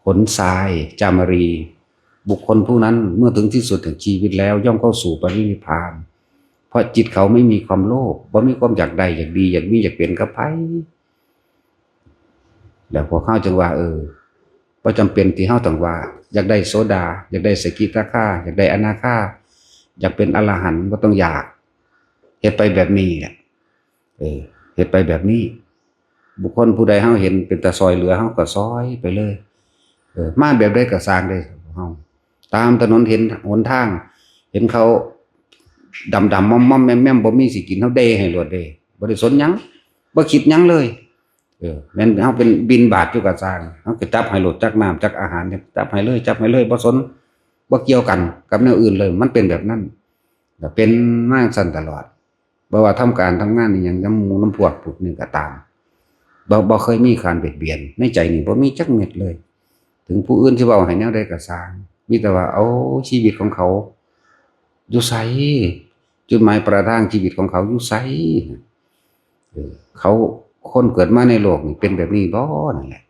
ขนทรายจามรีบุคคลผู้นั้นเมื่อถึงที่สุดแห่งชีวิตแล้วย่อมเข้าสู่ปรินิพพานเพราะจิตเขาไม่มีความโลภบ่มีความอยากได้อยากดีอยากมีอยากเป็นกับไผแล้วพอเข้าจังว่าบ่จำเป็นที่เฮาต้องว่าอยากได้โสดาอยากได้สกิทาคาอยากได้อนาคาอยากเป็นอรหันต์บ่ต้องอยากเฮ็ดไปแบบนี้แหละเฮ็ดไปแบบนี้บุคคลผู้ใดเฮาเห็นเป็นตาซอยเหลือเฮาก็ซอยไปเลยมาแบบใดก็สร้างได้เฮาตามถนนเห็นหนทางเห็นเขาดำๆม่อมๆแม่มๆบ่มีสิกินเฮาเดให้รวดเด้บ่ได้สนหยังบ่คิดหยังเลยแม่นเฮาเป็นบิณฑบาตอยู่ก็สร้างเฮาก็จับให้รวดจักน้ำจักอาหารจับให้เลยบ่สนบ่เกี่ยวกันกับแนวอื่นเลยมันเป็นแบบนั้นก็เป็นมาสั่นตลอดบ่ว่าทำการทำงานอีหยังนำหมู่นำพวกพวกนี้ก็ตามบ่เคยมีการเบียดเบียนในใจนี่บ่มีจักเม็ดเลยถึงผู้อื่นสิเว้าให้แนวใดก็สร้างมีแต่ว่าเอาชีวิตของเขาอยู่ไสจุดหมายปลายทางชีวิตของเขาอยู่ไสเขาคนเกิดมาในโลกนี่เป็นแบบนี้บ่นั่นแหละ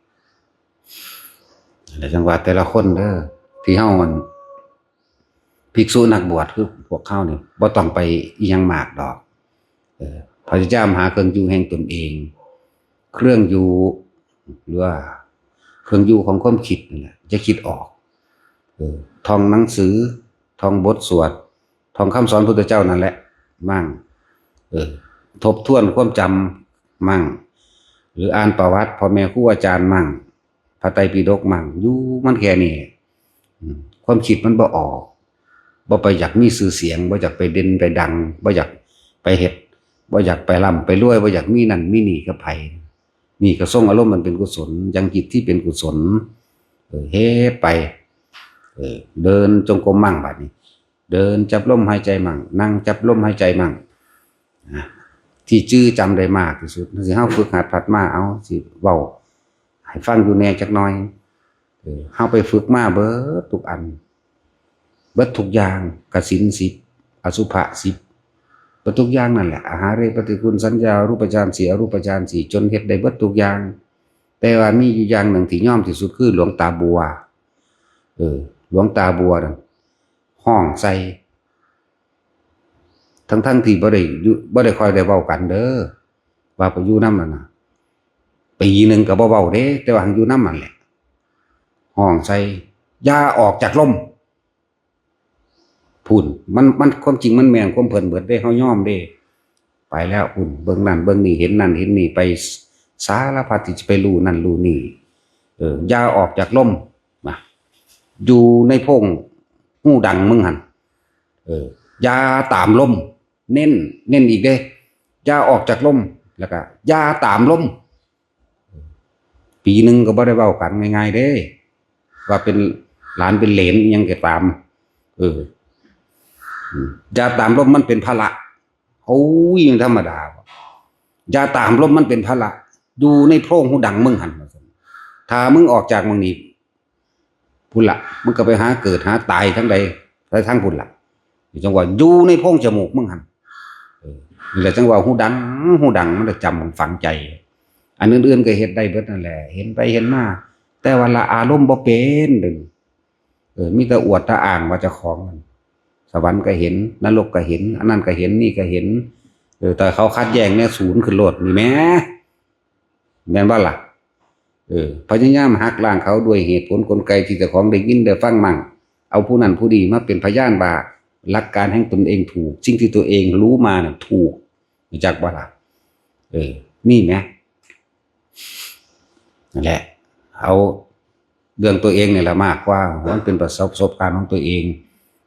แต่จังหวะแต่ละคนเด้อที่เฮามันภิกษุนักบวชคือพวกเขานี่บ่ต้องไปอีหยังมากดอกพยายามหาเครื่องอยู่แห่งตนเองเครื่องอยู่หรือว่าเครื่องอยู่ของความคิดนั่นแหละจะคิดออกท่องหนังสือท่องบทสวดท่องคำสอนพุทธเจ้านั่นแหละมั่งทบทวนความจำมั่งหรืออ่านประวัติพ่อแม่ครูอาจารย์มั่งพระไตรปิฎกมั่งอยู่มันแค่นี้ความคิดมันบ่ออกบ่ไปอยากมีชื่อเสียงบ่อยากไปเด่นไปดังบ่อยากไปเฮ็ดบ่อยากไปร่ำไปรวยบ่อยากมีนั่นมีนี่กับไผนี่ก็ส่งอารมณ์มันเป็นกุศลยังจิตที่เป็นกุศลเฮ็ดไปเดินจงกรมมั่งบัดนี้เดินจับลมหายใจมั่งนั่งจับลมหายใจมั่งที่จื้อจำได้มากที่สุดสิเฮาฝึกหัดพัดมาเอาสิเว้าให้ฟังอยู่แน่จักหน่อยเฮาไปฝึกมาเบิดทุกอันเบิดทุกอย่างกสิณ10อสุภะ10เบิดทุกอย่างนั่นแหละอาหารเรปฏิกูลสัญญารูปฌาน4อรูปฌาน4จนเฮ็ดได้เบิดทุกอย่างแต่ว่ามีอยู่อย่างหนึ่งที่ยอมที่สุดคือหลวงตาบัวหลวงตาบัวนั่นห้องใส่ทั้งที่บ่ได้ค่อยได้เว้ากันเด้อว่าไปอยู่นำนั่นน่ะปีนึงก็บ่เว้าเด้แต่ว่าอยู่นำนั่นแหละห้องใส่อย่าออกจากลมพุ่นมันความจริงมันแม่นความเพิ่นเบิดเด้เฮายอมเด้ไปแล้วพุ่นเบิ่งนั่นเบิ่งนี่เห็นนั่นเห็นนี่ไปสารพัดที่จะไปรู้นั่นรู้นี่อย่าออกจากลมมาอยู่ในโพรงหูดังมึงหั่นอย่าตามลมเน้นอีกเด้อย่าออกจากลมแล้วก็อย่าตามลมปีนึงก็บ่ได้เว้ากันง่ายๆเด้ว่าเป็นหลานเป็นเหลนยังก็ตามอย่าตามลมมันเป็นภาระโอ้ยธรรมดาอย่าตามลมมันเป็นภาระอยู่ในโพรงหูดังมึงหั่นถ้ามึงออกจากมึงนี่พุ่นละมึงก็ไปหาเกิดหาตายทั้งใดทั้งพุ่นละ จังว่าอยู่ในโพรงจมูกมึงหั่นนี่แหละจังว่าหูดังมันจะจำฝังใจอันอื่นๆก็เฮ็ดได้เบิดนั่นแหละเห็นไปเห็นมาแต่ว่าละอารมณ์บ่เป็นดึงมีแต่อวดตะอ่างว่าเจ้าของมันสวรรค์ก็เห็นนรกก็เห็นอันนั้นก็เห็นนี่ก็เห็นแต่เขาคัดแยกเนี่ยศูนย์ขึ้นโลดนี่แม่นบ่ล่ะพยายามหักล้างเขาด้วยเหตุผลกลไกที่เจ้าของได้ยินได้ฟังมั่งเอาผู้นั้นผู้ดีมาเป็นพยานว่าหลักการแห่งตนเองถูกสิ่งที่ตัวเองรู้มาเนี่ยถูกรู้จักบ่ล่ะนี่แหมนั่นแหละเอาเรื่องตัวเองเนี่ยแหละมากกว่ามันเป็นประสบการณ์ของตัวเอง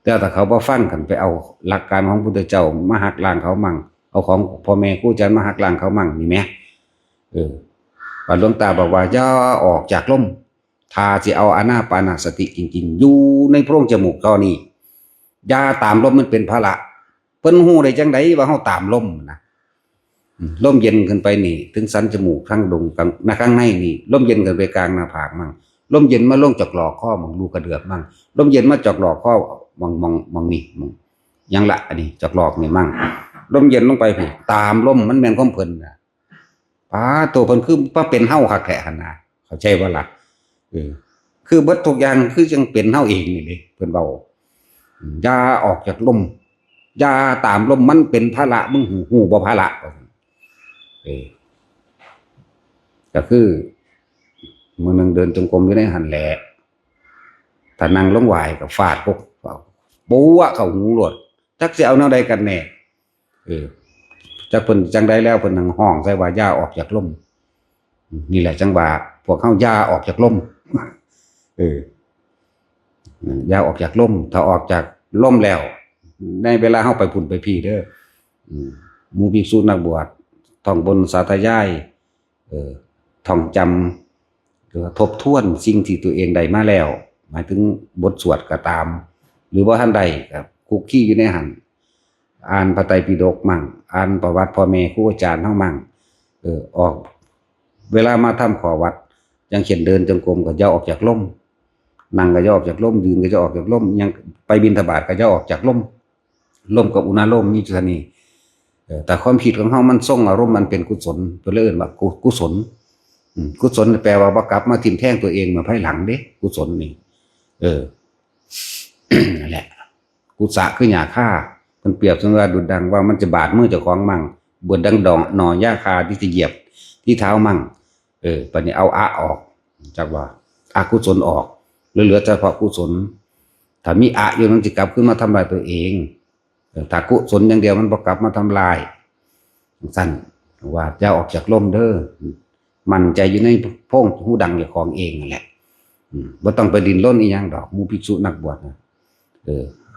แต่ถ้าเขาบ่ฟังกันไปเอาหลักการของพุทธเจ้ามาหักล้างเขามั่งเอาของพ่อแม่ครูอาจารย์มาหักล้างเขามั่งนี่แหมหลวงตาบอกว่าอย่าออกจากลมถ้าสิเอาอานาปานสติจริงๆอยู่ในโพรงจมูกตอนนี้อย่าตามลมมันเป็นภาระเพิ่นฮู้ได้จังไดว่าเฮาตามลมนะลมเย็นขึ้นไปนี่ถึงสันจมูกข้างดงข้างในนี่ลมเย็นขึ้นไปกลางหน้าผากมั่งลมเย็นมาลงจากหลอกข้อมั่งรูกระเดือกมั่งลมเย็นมาจากหลอกข้อมองนี่ยังละอันนี้จากหลอกนี่มั่งลมเย็นลงไปพี่ตามลมมันแม่นของเพิ่นน่ะตัวเพิ่นคือว่าเป็นเฮาคักแท้หั่นน่ะเข้าใจบ่ล่ะคือเบิดทุกอย่างคือจังเป็นเฮาเองนี่เลยเพิ่นเว้าอย่าออกจากลมอย่าตามลมมันเป็นภาระมึงหูบ่ภาระก็คือมื้อนึงเดินจงกรมอยู่ในหั่นแหละถ้านั่งลงไหวก็ฟาดปุ๊บปูวะเข้าหูโลดจักสิเอาแนวใดกันแน่จักเพิ่นจังได๋แล้วเพิ่นนั่งห้องใส่ว่าอย่าออกจากลมนี่แหละจังว่าพวกเฮาอย่าออกจากลมอย่าออกจากลมถ้าออกจากลมแล้วในเวลาเฮาไปพุ่นไปพี่เด้อหมู่ภิกษุนักบวชท่องบนสาธยายท่องจำหรือทบทวนสิ่งที่ตัวเองได้มาแล้วหมายถึงบทสวดก็ตามหรือว่าท่านใดครับคุกกี้อยู่ในหันอ่านพระไตรปิฎกมั่งอ่านประวัติพ่อแม่ครูอาจารย์เฮามั่งออกเวลามาทำขอวัดยังเขียนเดินจงกรมก็อย่าออกจากลมนั่งก็อย่าออกจากลมยืนก็อย่าออกจากลมยังไปบิณฑบาตก็อย่าออกจากลมกับอุณาโลมมีเท่านี้แต่ความคิดของเฮามันส่งอารมณ์มันเป็นกุศลเพิ่นเลยเอิ้นว่ากุศลกุศลแปลว่าบ่กลับมาทิ่มแทงตัวเองมาภายหลังเด้กุศลนี่นั่นแหละกุศะคือหญ้าคาเพิ่นเปรียบเสมือนดุจดังว่ามันจะบาดมือเจ้าของมั่งบวนดังดอกหน่อหญ้าคาที่จะเหยียบที่เท้ามั่งบัดนี้เอาออกจักว่าอกุศลออกเหลือเฉพาะกุศลถ้ามีอยู่มันจะกลับขึ้นมาทำลายตัวเองถ้ากุศลอย่างเดียวมันบ่กลับมาทำลายสั้นว่าจะออกจากลมเด้อมันใจอยู่ในโพรงหูดังเจ้าของเองนั่นแหละบ่ต้องไปดิ้นรนอีหยังดอกหมู่ภิกษุนักบวชนะ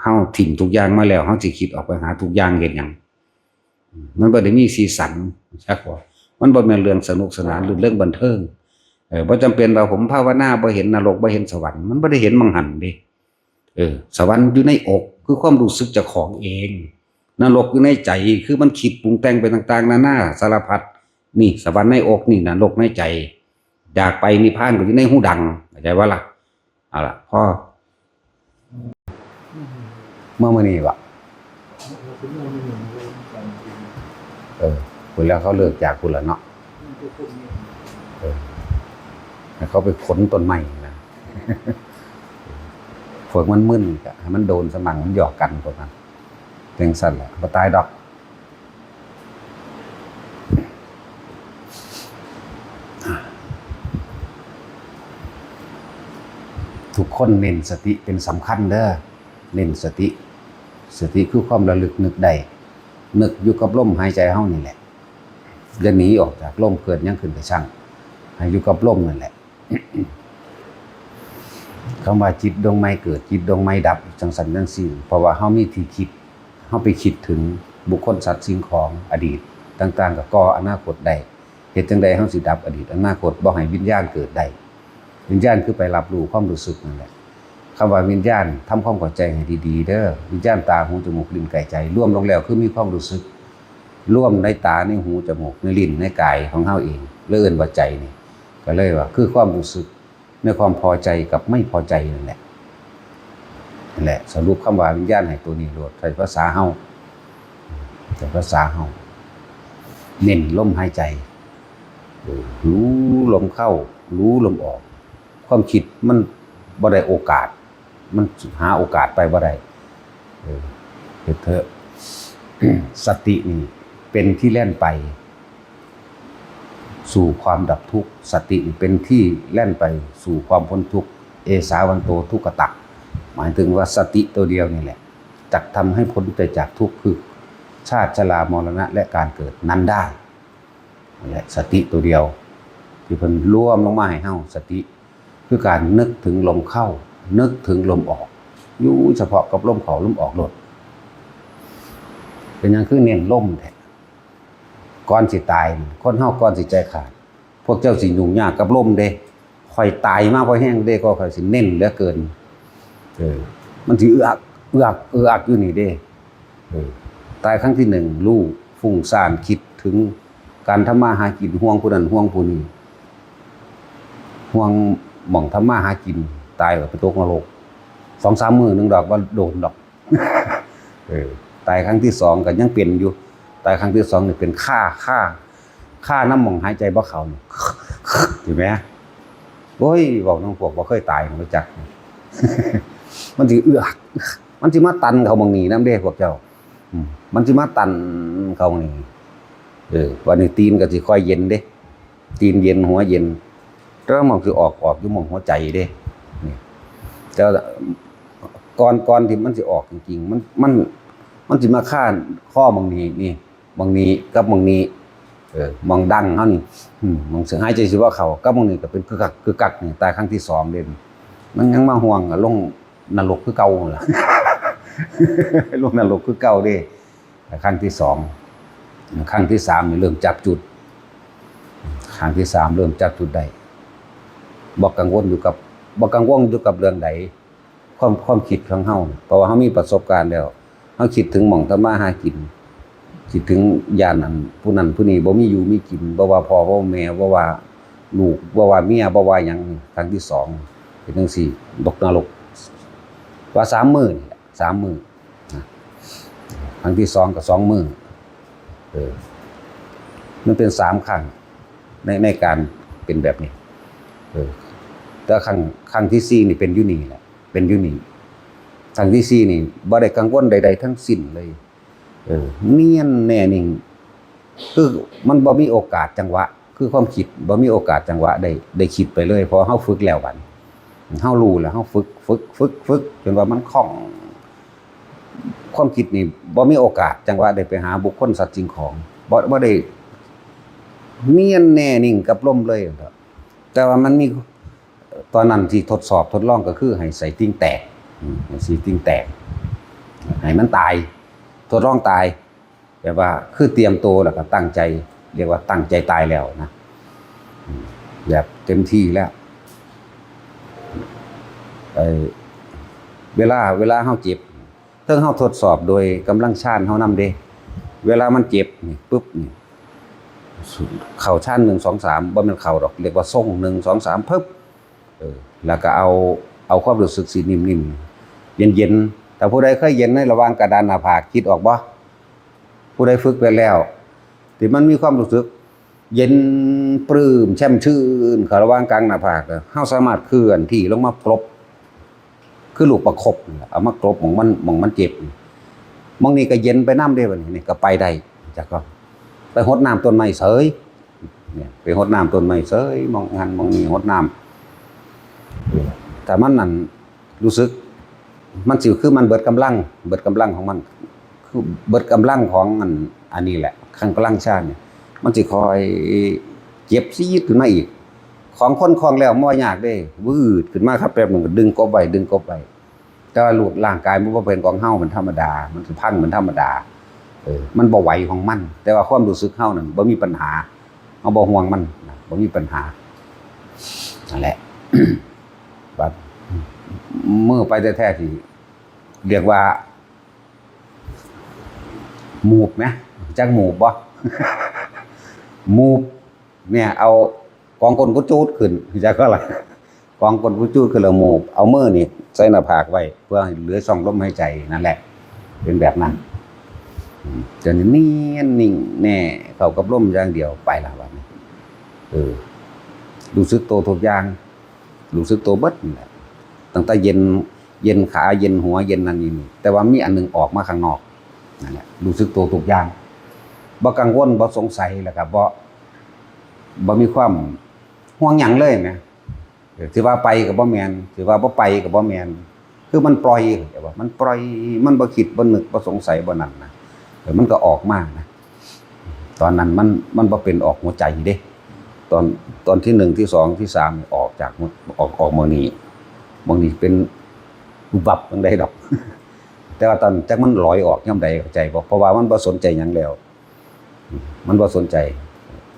เฮาถิ่มทุกอย่างมาแล้วเฮาสิคิดออกไปหาทุกอย่างเฮ็ดหยังมันบ่ได้มีสีสันจักว่ามันบ่แม่นเรื่องสนุกสนานหรือเรื่องบันเทิงบ่จำเป็นว่าผมภาวนาบ่เห็นนรกบ่เห็นสวรรค์มันบ่ได้เห็นมังหันเด้สวรรค์อยู่ในอกคือความรู้สึกเจ้าของเองนรกอยู่ในใจคือมันคิดปรุงแต่งไปต่างๆนานาสารพัดนี่สวรรค์ในอกนี่นรกในใจอยากไปนิพพานก็อยู่ในหูดังเข้าใจว่าล่ะเอาล่ะพ่อเมื่อนี้วะคุณแล้วเขาเลิกจากคุณแล้วเนาะเขาไปขนต้นไม้นะฝนมันมึนกะให้มันโดนสมั่งมันหยอกกันพวกนั้นเป็นสั้นแหละบ่ตายดอกทุกคนเน้นสติเป็นสำคัญเด้อเน้นสติคือความระลึกนึกได้นึกอยู่กับลมหายใจเฮานี่แหละอย่าหนีออกจากลมเกิดยังขึ้นไปช่างให้อยู่กับลมนั่นแหละคำว่าจิตดวงใหม่เกิดจิตดวงใหม่ดับจังสันจังซี่เพราะว่าเฮามีที่คิดเฮาไปคิดถึงบุคคลสัตว์สิ่งของอดีตต่างๆกับก่ออนาคตได้เฮ็ดจังใดเฮาสิดับอดีตอนาคตบ่ให้วิญญาณเกิดได้วิญญาณคือไปรับรู้ความรู้สึกนั่นแหละคำว่าวิญญาณทำความเข้าใจให้ดีๆเด้อวิญญาณตาหูจมูกลิ้นกายใจรวมลงแล้วคือมีความรู้สึกร่วมในตาในหูจมูกในลิ้นในกายของเฮาเองเอิ้นว่าใจนี่ก็เลยว่าคือความรู้สึกในความพอใจกับไม่พอใจนั่นแหละ นั่นแหละสรุปคำว่าวิญญาณให้ตัวนี้โลดใช้ภาษาเฮาใช้ภาษาเฮาเน้นลมหายใจรู้ลมเข้ารู้ลมออกความคิดมันบ่ได้โอกาสมันหาโอกาสไปบ่ได้เถอะ สตินี่เป็นที่แล่นไปสู่ความดับทุกข์สติเป็นที่แล่นไปสู่ความพ้นทุกข์เอสาวันโตทุกขตักหมายถึงว่าสติตัวเดียวนี่แหละจักทำให้พ้นไปจากทุกข์คือชาติชรามรณะและการเกิดนั้นได้นั่นแหละสติตัวเดียวที่เพิ่นรวมลงมาให้เฮาสติคือการนึกถึงลมเข้านึกถึงลมออกอยู่เฉพาะกับลมเข้าลมออกโลดเป็นหยังคือเน้นลมแท้ก่อนสิตายคนเฮาก่อนสิใจขาดพวกเจ้าสิยุ่งยากกับลมเด้ค่อยตายมาพอแห้งเด้ก็ค่อยสิเน้นเหลือเกินมันสิอึกอยู่นี่เด้ตายครั้งที่1รู้ฟุ้งซ่านคิดถึงการทำมาหากินห่วงผู้นั้นห่วงผู้นี้ห่วงหม่องทำมาหากินตายก็ไปตกนรก 2-3 มื้อนึงดอกบ่โดนดอกตายครั้งที่2ก็ยังเป็นอยู่ตายครั้งที่2นี่เป็นค่าน้ำหม่องหายใจบ่เข้าเห็นมั้ยโอ้ยบอกน้องพวกบ่เคยตายรู้จักมันสิมันสิมาตันเข้าหม่องนี้นำเด้พวกเจ้ามันสิมาตันเข้าหม่องนี้วันนี้ตีนก็สิค่อยเย็นเด้ตีนเย็นหัวเย็นแต่ว่ามันคือออกอยู่หม่องหัวใจเด้นี่แต่ก่อนที่มันสิออกจริงๆมันสิมาฆ่าข้อหม่องนี้นี่หม่องนี้กับหม่องนี้หม่องดังเฮานี่หม่องสิหายใจสิว่าเข้ากับหม่องนี้ก็เป็นคือกักนี่ตายครั้งที่2เด้มันยังมาห่วงลงนรกคือเก่าล่ะ ลงนรกคือเก่าเด้ครั้งที่2ครั้งที่3นี่เริ่มจับจุดครั้งที่3เริ่มจับจุดได้บ่กังวลอยู่กับเรื่องใดความคิดของเฮาเพราะว่าเฮามีประสบการณ์แล้วเฮาคิดถึงหม่องทำมาหากินคิดถึงญาตินั้นผู้นั้นผู้นี้บ่มีอยู่มีกินบ่ว่าพ่อบ่ว่าแม่บ่ว่าลูกบ่ว่าเมียบ่ว่าหยังครั้งที่2เป็นจังซี่ตกนรกว่า3มื้อนี่3มื้อครั้งที่2ก็2มื้อมันเป็น3ครั้งในการเป็นแบบนี้แต่ครั้งที่4นี่เป็นอยู่นี่แหละเป็นอยู่นี่ครั้งที่4นี่บ่ได้กังวลใดๆทั้งสิ้นเลยเนียนแน่นิ่งคือมันบ่มีโอกาสจังหวะคือความคิดบ่มีโอกาสจังหวะได้คิดไปเลยเพราะเฮาฝึกแล้วบัดเฮารู้แล้วเฮาฝึกจนว่ามันคล่องความคิดนี่บ่มีโอกาสจังหวะได้ไปหาบุคคลสัตว์สิ่งของบ่ได้เนียนแน่นิ่งกับลมเลยแต่ว่ามันมีตอนนั้นที่ทดลองก็คือให้ใส่ติ่งแตกให้ใส่ติ่งแตกให้มันตายทดลองตายแบบว่าคือเตรียมตัวแล้วก็ตั้งใจเรียกว่าตั้งใจตายแล้วนะแบบเต็มที่แล้วเวลาเฮาเจ็บเทิงเฮาทดสอบโดยกำลังฌานเฮานำเด้เวลามันเจ็บนี่ปึ๊บนี่เข้าฌาน1 2 3บ่แม่นเข้าดอกเรียกว่าทรง1 2 3ปึ๊บแล้วก็เอาความรู้สึกสินิ่มๆเย็นๆแต่ผู้ใดเคยเย็นในระหว่างกระดานหน้าผากคิดออกบ่ผู้ใดฝึกไปแล้วที่มันมีความรู้สึกเย็นปลื้มแช่มชื่นเข้าระหว่างกลางหน้าผากเฮาสามารถเคลื่อนที่ลงมากรบคือลูกประคบเอามากรบหม่องมันเจ็บหม่องนี้ก็เย็นไปน้ำได้บัดนี้นี่ก็ไปได้จักก็ไปรดน้ำต้นไม้เสยเนี่ยไปรดน้ำต้นไม้เสยมองหันมองนี่รดน้ำแต่มันนั่นรู้สึกมันสิคือมันเบิดกำลังของมันคือเบิดกำลังของอันนี้แหละข้างกำลังชาติเนี่ยมันสิคอยเจ็บซีดขึ้นมาอีกของคนคลองแล้วบ่ยากเด้วืดขึ้นมาครับแป๊บนึงก็ดึงกบไว้แต่ว่ารูปร่างกายมันบ่เป็นของเฮามันธรรมดามันสิพังเหมือนธรรมดามันบ่ไหวของมันแต่ว่าความรู้สึกเฮานั่นบ่มีปัญหาเฮาบ่ห่วงมันบ่มีปัญหานั่นแหละ บัดมื้อไปแท้ๆที่เรียกว่าหมูบไหมจักหมูบบ่ หมูบเนี่ยเอากองก้นก็จูดขึ้นจักก็อะไร กองกดผู้จู้คือละโมบเอามือนี่ใส่หน้าผากไว้เพื่อให้เหลือช่องลมหายใจนั่นแหละเป็นแบบนั้นจะเนียนนิ่งแน่เข้ากับลมอย่างเดียวไปละวันนี้รู้สึกตัวทุกอย่างรู้สึกตัวเบิดนั่นแหละตั้งแต่เย็นขาเย็นหัวเย็นนั่นนี่แต่ว่ามีอันนึงออกมาข้างนอกนั่นแหละรู้สึกตัวทุกอย่างบ่กังวลบ่สงสัยแล้วก็บ่มีความห่วงหยังเลยแหมสิว่าไปก็บ่แม่นสิว่าบ่ไปก็บ่แม่นคือมันปล่อยแต่ว่ามันปล่อยมันบ่คิดบ่นึกบ่สงสัยบ่นั่นนะมันก็ออกมานะตอนนั้นมันบ่เป็นออกหัวใจเด้ตอนที่1ที่2ที่3ออกจากออกมื้อนี้เป็นอุบับจังได๋ดอก แต่ว่าตอนจักมันลอยออกยามใดเข้าใจบ่เพราะว่ามันบ่สนใจหยังแล้วมันบ่สนใจ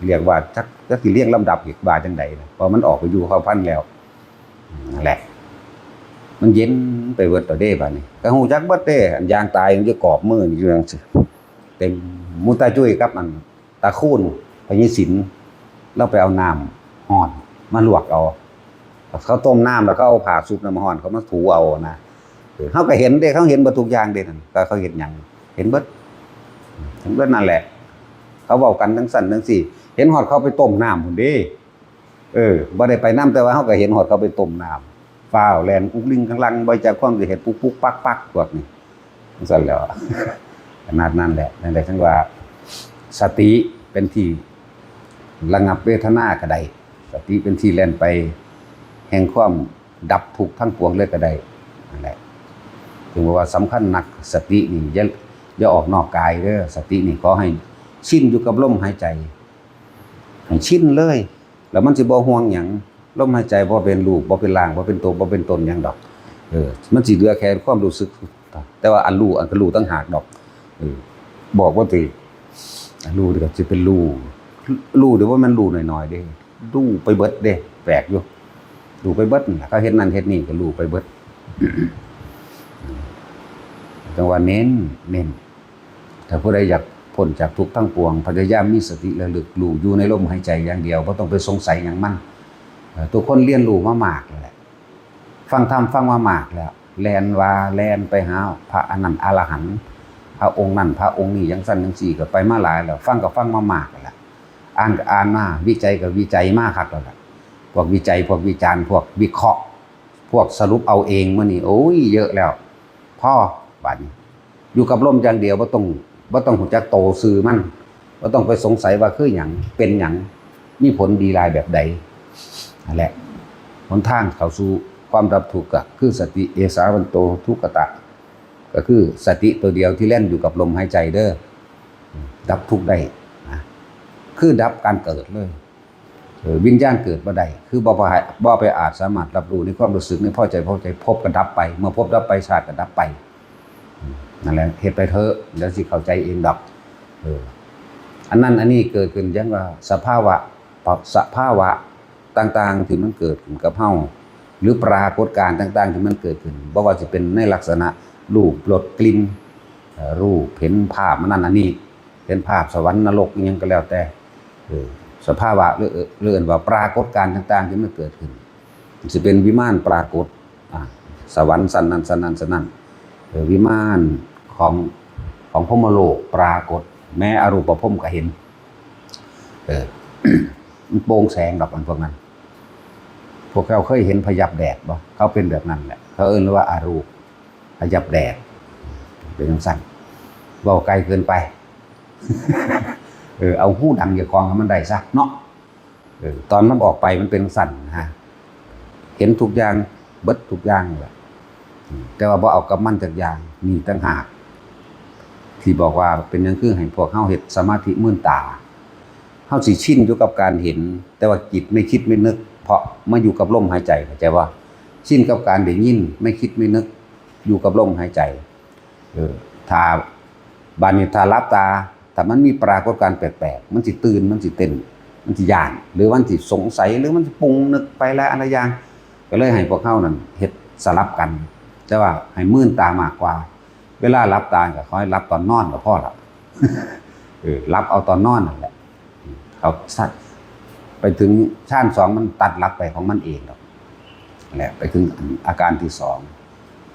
เรียกว่าจักสิเรียงลำดับอีกว่าจังได๋เพราะมันออกไปอยู่เข้าพันแล้วนั่นแหละมันเย็นไปเบิดต่อเด้บัดนี้ก็ฮู้จักเบิดเด้อันยางตายมันจะกรอบมือนี่อยู่จังซี่เต็มมุตาจุ้ยกับอันตาคูนพญศิลป์เราไปเอาน้ำร้อนมาลวกเอาเขาต้มน้ำแล้วก็เอาผ้าซุบน้ำร้อนเขามาถูเอานะเขาก็เห็นเด้เขาเห็นเบิดทุกอย่างเด้นั่นก็เขาเห็นหยังเห็นเบิดนั่นแหละเขาเว้ากันทั้งสั่นทั้งสี่เห็นฮอดเขาไปต้มน้ำพุ่นเด้บ่ได้ไปน้ำแต่ว่าเขาก็เห็นฮอดเขาไปต้มน้ำฟ้าวแล่นอุกลิงข้างหลังบ่จากความสิเฮ็ดปุ๊กๆปักๆพวกนี้จังซั่นแล้วขนาดนั้นแหละนั่นแหละจังว่าสติเป็นที่ระงับเวทนาก็ได้สติเป็นที่แล่นไปแห่งความดับทุกข์ทั้งปวงเลยก็ได้นั่นแหละถึงว่าสำคัญนักสตินี่อย่าออกนอกกายเด้อสตินี่ขอให้ชินอยู่กับลมหายใจให้ชินเลยแล้วมันสิบ่ห่วงหยังลมหายใจบ่เป็นรูปบ่เป็นร่างบ่เป็นตัวบ่เป็นตนหยังดอกมันสิเหลือแค่ความรู้สึกแต่ว่าอันรู้อันก็รู้ต่างหากดอกบอกว่าติรู้นี่ก็สิเป็นรู้เดี๋ยวว่ามันรู้น้อยๆเด้รู้ไปเบิดเด้แปลกอยู่รู้ไปเบิดน่ะเขาเฮ็ดนั่นเฮ็ดนี่ก็รู้ไปเบิด จังว่าเน้นถ้าผู้ใดอยากพ้นจากทุกข์ทั้งปวงพยายามมีสติระลึกรู้อยู่ในลมหายใจอย่างเดียวบ่ต้องไปสงสัยหยังมันทุกคนเรียนรู้มามากแล้วแหละฟังธรรมฟังมามากแล้วแล่นไปหาพระอนันต์อรหันต์พระองค์นั้นพระองค์นี้จังซั่นจังซี่ก็ไปมาหลายแล้วฟังก็ฟังมามากแล้วล่ะอ่านก็อ่านมาวิจัยก็วิจัยมาคักแล้วล่ะพวกวิจัยพวกวิจารณ์พวกวิเคราะห์พวกสรุปเอาเองมื้อนี้โอ้ยเยอะแล้วพ่อบัดนี้อยู่กับลมอย่างเดียวบ่ต้องฮู้จักโตซื่อมันบ่ต้องไปสงสัยว่าคือหยังเป็นหยังมีผลดีหลายแบบใดนั่นแหละหนทางเข้าสู่ความดับทุกข์ก็คือสติเอสาวันโตทุกขตะก็คือสติตัวเดียวที่เล่นอยู่กับลมหายใจเด้อดับทุกข์ได้นะคือดับการเกิดเลยวิญญาณเกิดบ่ได้คือบ่ไปอาจสามารถรับรู้ในความรู้สึกในพอใจพบก็ดับไปเมื่อพบดับไปชาติก็ดับไปนั่นแหละเฮ็ดไปเถอะเดี๋ยวสิเข้าใจเองดอกอันนั้นอันนี้เกิดขึ้นจังว่าสภาวะต่างๆที่มันเกิดขึ้นกับเฮาหรือปรากฏการณ์ต่างๆที่มันเกิดขึ้นบ่ว่าสิเป็นในลักษณะรูปรสกลิ่นรูปเห็นภาพมันนั่นอันนี้เห็นภาพสวรรค์นรกอีหยังก็แล้วแต่สภาวะเรื่องว่าปรากฏการณ์ต่างๆที่มันเกิดขึ้นสิเป็นวิมานปรากฏสวรรค์สันนั้นวิมานของพรหมโลกปรากฏแม้อรูปภพก็เห็นมันโปร่งแสงดอกมันพวกนั้นพวกเขาเคยเห็นพยับแดดบ่เขาเป็นแบบนั้นแหละเขาเอิ้นว่าอารูปพยับแดดเป็นจังซั่นเว้าไกลเกินไป เอาหู้ดังอย่าคองให้มันได้ซะเนาะตอนมันออกไปมันเป็นสั่นฮะเห็นทุกอย่างเบิดทุกอย่างแหละแต่ว่าบ่เอากับมันจักอย่างมีต่างหากที่บอกว่าเป็นหยังคือให้พวกเฮาเฮ็ดสมาธิมื่นตาเฮาสิชินอยู่กับการเห็นแต่ว่าจิตไม่คิดไม่นึกเพราะมาอยู่กับลมหายใจเข้าใจว่าชินกับการได้ยินไม่คิดไม่นึกอยู่กับลมหายใจถ้าบาดนี้ถ้าหลับตาถ้ามันมีปรากฏการณ์แปลกๆมันสิตื่นมันสิเต้นมันสิย่านหรือมันสิสงสัยหรือมันสิปรุงนึกไปแล้วอะไรอย่างก็เลยให้พวกเฮานั่นเฮ็ดสลับกันแต่ว่าให้มื่นตามากกว่าเวลาหลับตาก็ขอให้หลับตอนนอนก็พอละหลับเอาตอนนอนนั่นแหละเขาสัตว์ไปถึงชั้น2มันตัดหลับไปของมันเองดอก แหละไปถึงอาการที่สอง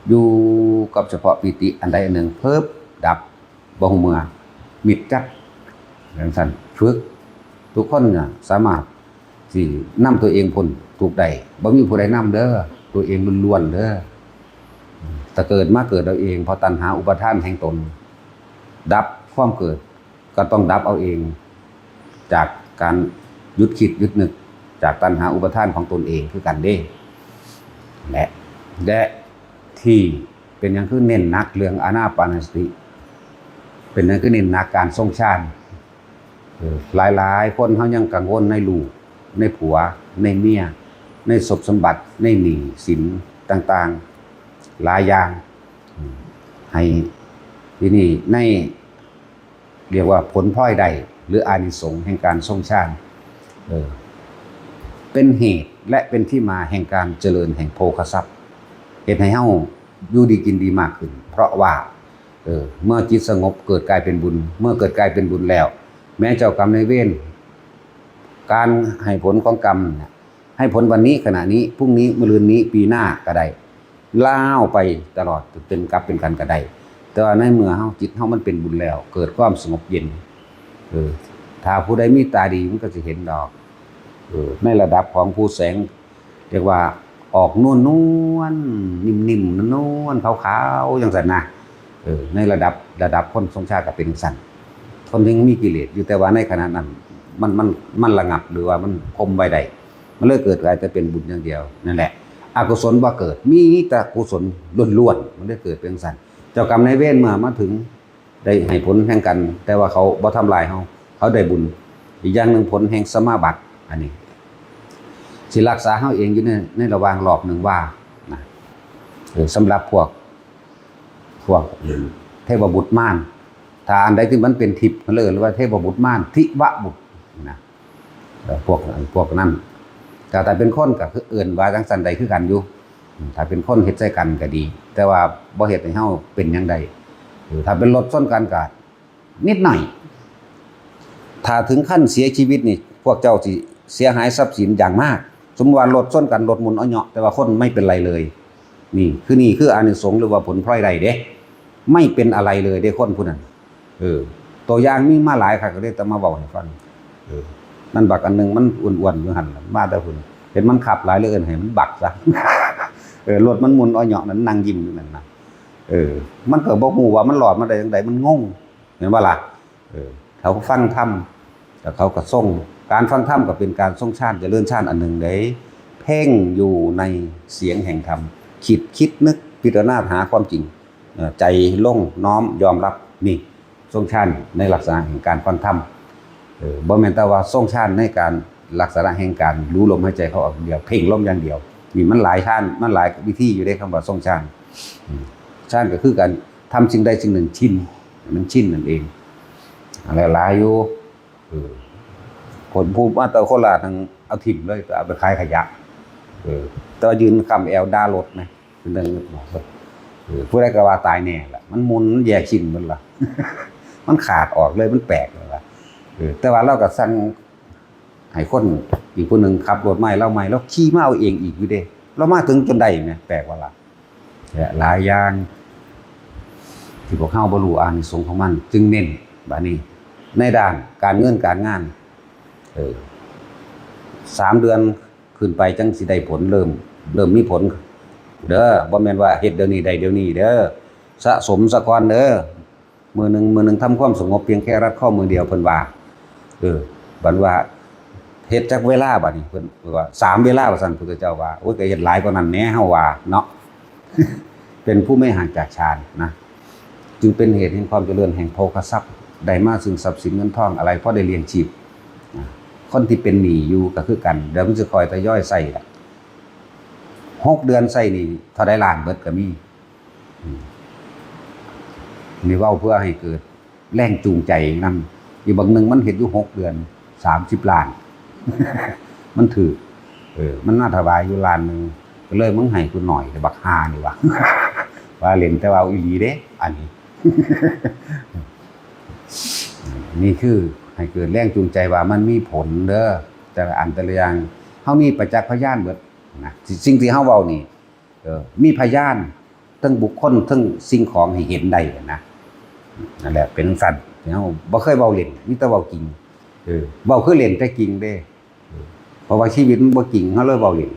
อยู่กับเฉพาะปิติอันใดอันหนึ่งเพิ่มดับบ่ฮู้เมื่อมิดจัดอย่างนั้นฝึกทุกคนน่ะสามารถสินำตัวเองพ้นทุกข์ได้บ่มีผู้ใดนำเด้อตัวเองล้วนๆเด้อแต่เกิดมาเกิดเอาเองเพราะตัณหาอุปาทานแห่งตนดับความเกิดก็ต้องดับเอาเองจากการหยุดคิดหยุดนึกจากตัณหาอุปาทานของตนเองคือกันเด้และที่เป็นอย่างคือเน้นหนักเรื่องอานาปานสติเป็นอย่างคือเน้นหนักการทรงฌานหลายคนเขายังกังวลในลูกในผัวในเมียในทรัพย์สมบัติในหนี้สินต่างๆหลายอย่างให้ที่นี่ในเรียกว่าผลพลอยใดหรืออานิสงส์แห่งการทรงฌานเป็นเหตุและเป็นที่มาแห่งการเจริญแห่งโภคทรัพย์เหตุให้เฮาอยู่ดีกินดีมากขึ้นเพราะว่าเมื่อจิตสงบเกิดกลายเป็นบุญเมื่อเกิดกลายเป็นบุญแล้วแม้เจ้ากรรมนายเวรการให้ผลของกรรมให้ผลวันนี้ขณะนี้พรุ่งนี้มะรืนนี้ปีหน้าก็ได้ล่าวไปตลอดเป็นกรรมเป็นกันก็ได้แต่ว่าในเมื่อเฮาจิตเฮามันเป็นบุญแล้วเกิดความสงบเย็นถ้าผู้ใดมีตาดีมันก็จะเห็นดอกในระดับของผู้แสงเรียกว่าออกนวลนิ่มๆนวลขาวๆอย่างนั้นนะในระดับคนทรงชาติก็เป็นสั่นคนยังมีกิเลสอยู่แต่ว่าในขณะนั้นมันระงับหรือว่ามันคมไว้ได้มันเลยเกิดกลายแต่เป็นบุญอย่างเดียวนั่นแหละอกุศลบ่เกิดมีแต่กุศลล้วนๆมันได้เกิดเป็นสั่นเจ้ากรรมนายเวรมาถึงได้ให้ผลแห่งกันแต่ว่าเขาบ่ทำลายเขาได้บุญอีกอย่างหนึ่งผลแห่งสมาบัติอันนี้สิรักษาเฮาเองอยู่ในระหว่างรอบหนึ่งว่านะสำหรับพวกเทพบุตรม่านถ้าอันใดที่มันเป็นทิพย์มันเลยหรือว่าเทพบุตรม่านทิวะบุตรนะพวกนั้นแต่เป็นคนก็คือเอื่นว่าจังสันใดคือกันอยู่ถ้าเป็นคนเฮ็ดใจกันก็ดี แต่ว่าบ่เฮ็ดให้เฮาเป็นอย่างใดถ้าเป็นรถชนกันก็นิดหน่อยถ้าถึงขั้นเสียชีวิตนี่พวกเจ้าสิเสียหายทรัพย์สินอย่างมากสมมุติว่ารถชนกันรถหมุนเอาเหาะแต่ว่าคนไม่เป็นไรเลยนี่คืออานิสงส์หรือว่าผลพลอยใดเด้ไม่เป็นอะไรเลยเด้คนผู้นั้นตัวอย่างมีมาหลายค่ะก็ได้แต่มาเว้าให้ฟังนั่นบักอันนึงมันอ้วนๆอยู่หั่นมาแต่พุ่นเห็นมันขับหลายเหลือเกินให้มันบักซะรถมันหมุนเอาเหาะนั้นนั่งยิ้มอยู่นั่นน่ะมันก็บ่ฮู้ว่ามันหลอดมาได้จังไดมันงงเห็นบ่ล่ะเขาฟังธรรมแล้วเขาก็ทรงการฟังธรรมก็เป็นการทรงฌานเจริญฌานอันหนึ่งได้เพ่งอยู่ในเสียงแห่งธรรมคิดนึกพิจารณาหาความจริงใจลงน้อมยอมรับนี่ทรงฌานในลักษณะแห่งการฟังธรรมบ่แม่นแต่ว่าทรงฌานในการลักษณะแห่งการรู้ลมหายใจเข้าออกเดียวเพ่งลมอย่างเดียวนี่มันหลายฌานมันหลายวิธีอยู่ในคำว่าทรงฌานฌานก็คือการทำสิ่งใดสิ่งหนึ่งชินมันชินนั่นเองอะไรหลายอยู่ผลภูมิมาแต่โคราชทางเอาถิ่มเลยเอาไปขายขยะแต่ว่ายืนคำแอลด่ารถไหมเป็นเรื่องผู้ใดก็ว่าตายแน่แหละมันมุนแยกชิ้นมันละมันขาดออกเลยมันแปลกเลยละแต่ว่าเราก็สั่งให้คนอีกคนหนึ่งขับรถใหม่เราใหม่แล้วขี่มาเอาเองอีกอยู่เด้เรามาถึงจนได้ไหมแปลกว่าละหลายอย่างที่พวกเข้าบรรลุอานิสงส์ของมันจึงเน้นแบบนี้ในด้านการเงินการงาน3 เดือนขึ้นไปจังสิได้ผลเริ่มมีผลเด้อบ่แม่นว่าเฮ็ดเดี๋ยวนี้ได้เดี๋ยวนี้เด้อสะสมซะก่อนเด้อมื้อหนึงทำความสงบเพียงแค่รัดข้อมือเดียวเพิ่นว่าบัดว่าเฮ็ดจักเวลาบัดนี้เพิ่นว่า3 เวลาว่าซั่นพุทธเจ้าว่าโอ้ยก็เฮ็ดหลายกว่านั้นแหน่เฮาว่าเนาะ เป็นผู้ไม่ห่างจากฌานนะจึงเป็นเหตุแห่งความเจริญแห่งโภคทรัพย์ได้มาซึ่งทรัพย์สินเงินทองอะไรเพราะได้เลี้ยงชีพคนที่เป็นหนี้อยู่ก็คือกันเดี๋ยวมันจะคอยทยอยใส่ละ6 เดือนใส่นี่เท่าได้ล้านเบิดก็มีนี่เว้าเพื่อให้เกิดแรงจูงใจนำอยู่บางนึงมันเฮ็ดอยู่6 เดือน30 ล้าน มันถือมันน่าถวายอยู่ล้านนึงก็เลยมึงให้กูหน่อยแต่บักฮานี่ว่ะ ว่าเล่นแต่ว่าอีหลีเด้อันนี้ นี่คือให้เกิดแรงจูงใจว่ามันมีผลเด้อแต่ละอันแต่ละอย่างเฮามีประจักษ์พยานเบิด นะสิ่งที่เฮาเว้านี่มีพยานทั้งบุคคลทั้งสิ่งของให้เห็นได้นะนั่นแหละเป็นจังซั่นเฮาบ่เคยเว้าเล่นมีแต่เว้าจริงเว้าคือเล่นแต่จริงเด้เพราะว่าชีวิตมันบ่จริงเฮาเลยเว้าเล่น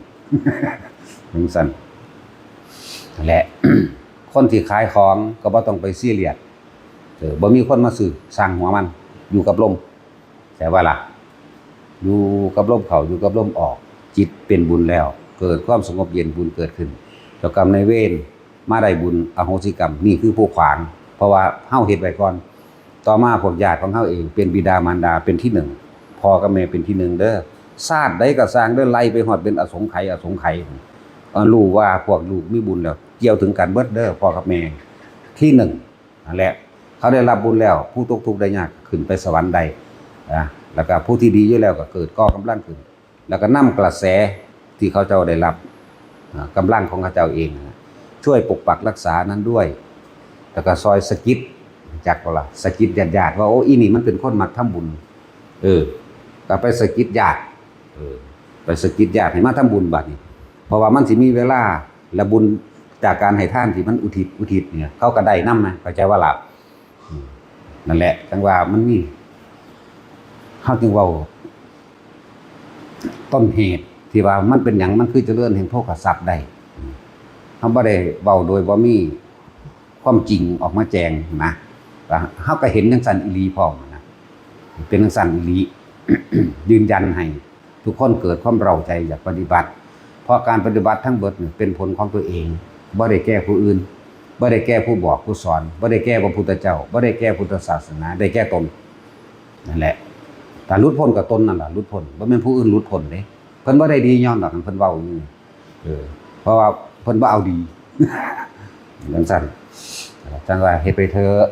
จังซั่นนั่นแหละ คนที่ขายของก็บ่ต้องไปซีเรียสบ่มีคนมาซื้อสร้างหัวมันอยู่กับลมแต่ว่าล่ะอยู่กับลมเข้าอยู่กับลมออกจิตเป็นบุญแล้วเกิดความสงบเย็นบุญเกิดขึ้นเจ้ากรรมนายเวรมาได้บุญอโหสิกรรมนี่คือผู้ขวางเพราะว่าเฮาเฮ็ดไว้ก่อนต่อมาพวกญาติของเฮาเองเป็นบิดามารดาเป็นที่หนึ่งพ่อกับแม่เป็นที่หนึ่งเด้อชาติใดก็สร้างเด้อไล่ไปฮอดเป็นอสงไขยรู้ว่าพวกลูกมีบุญแล้วเกี่ยวถึงกันเบิดเด้อพ่อกับแม่ที่หนึ่งนั่นแหละเขาได้รับบุญแล้วผู้ตกทุกข์ได้ยากขึ้นไปสวรรค์ใดแล้วก็ผู้ที่ดีอยู่แล้วก็เกิดก่อกำลังขึ้นแล้วก็นำกระแสที่เขาเจ้าได้รับกำลังของเขาเจ้าเองช่วยปกปักรักษานั้นด้วยแล้วก็ซอยสกิดจักบ่ล่ะสกิดญาติว่าโอ้อีนี่มันเป็นคนมักทำบุญก็ไปสกิดญาติไปสกิดญาติให้มาทำบุญบัดนี้เพราะว่ามันสิมีเวลาและบุญจากการให้ทานที่มันอุทิศเนี่ยเขาก็ได้นำนะเข้าใจว่าล่ะนั่นแหละจังว่ามันมีเฮาจึงเว้าต้นเหตุที่ว่ามันเป็นหยังมันคือเจริญแห่งโภคทรัพย์ได้เฮาบ่ได้เว้าโดยบ่มีความจริงออกมาแจงนะเฮาก็เห็นจังซั่นอีหลีพร้อมนะเป็นจังซั่นอีหลี ยืนยันให้ทุกคนเกิดความเร้าใจอยากปฏิบัติเพราะการปฏิบัติทั้งเบิดเป็นผลของตัวเองบ่ได้แก้ผู้อื่นบ่ได้แก้ผู้บอกผู้สอนบ่ได้แก้พระพุทธเจ้าบ่ได้แก้พุทธศาสนาได้แก้ตนนั่นแหละถ้าหลุดพ้นกับตนนั่นล่ะหลุดพ้นบ่แม่นผู้อื่นหลุดพ้นเด้เพิ่นบ่ได้ดีย้อนดอกเพิ่นเว้าอยู่เพราะว่าเพิ่นบ่เอาดีจังซั่นจังว่าเฮ็ดไปเถอะ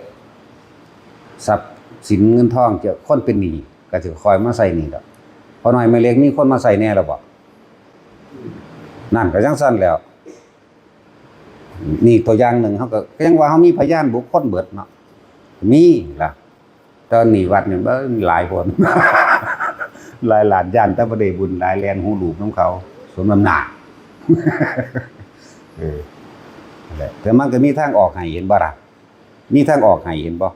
ทรัพย์สินเงินทองจะคนเป็นหนี้ก็สิคอยมาใส่หนี้ดอกพอน้อยไม่เล็กมีคนมาใส่แน่แล้วบ่นั่นก็จังซั่นแล้วนี่ตัวอย่างหนึ่งเขาก็ยังว่าเขามีพยานบุคคลเบิดเนาะมีล่ะตอนนี้วัดเนี่ยหลายคน หลายหลานย่านแต่บ่ได้บุญหลายแลนหูลูกน้ำเขาสมน้ำหน้า นั่นแหละแต่มันก็มีทางออกให้เห็นบ่ล่ะมีทางออกให้เห็นบ่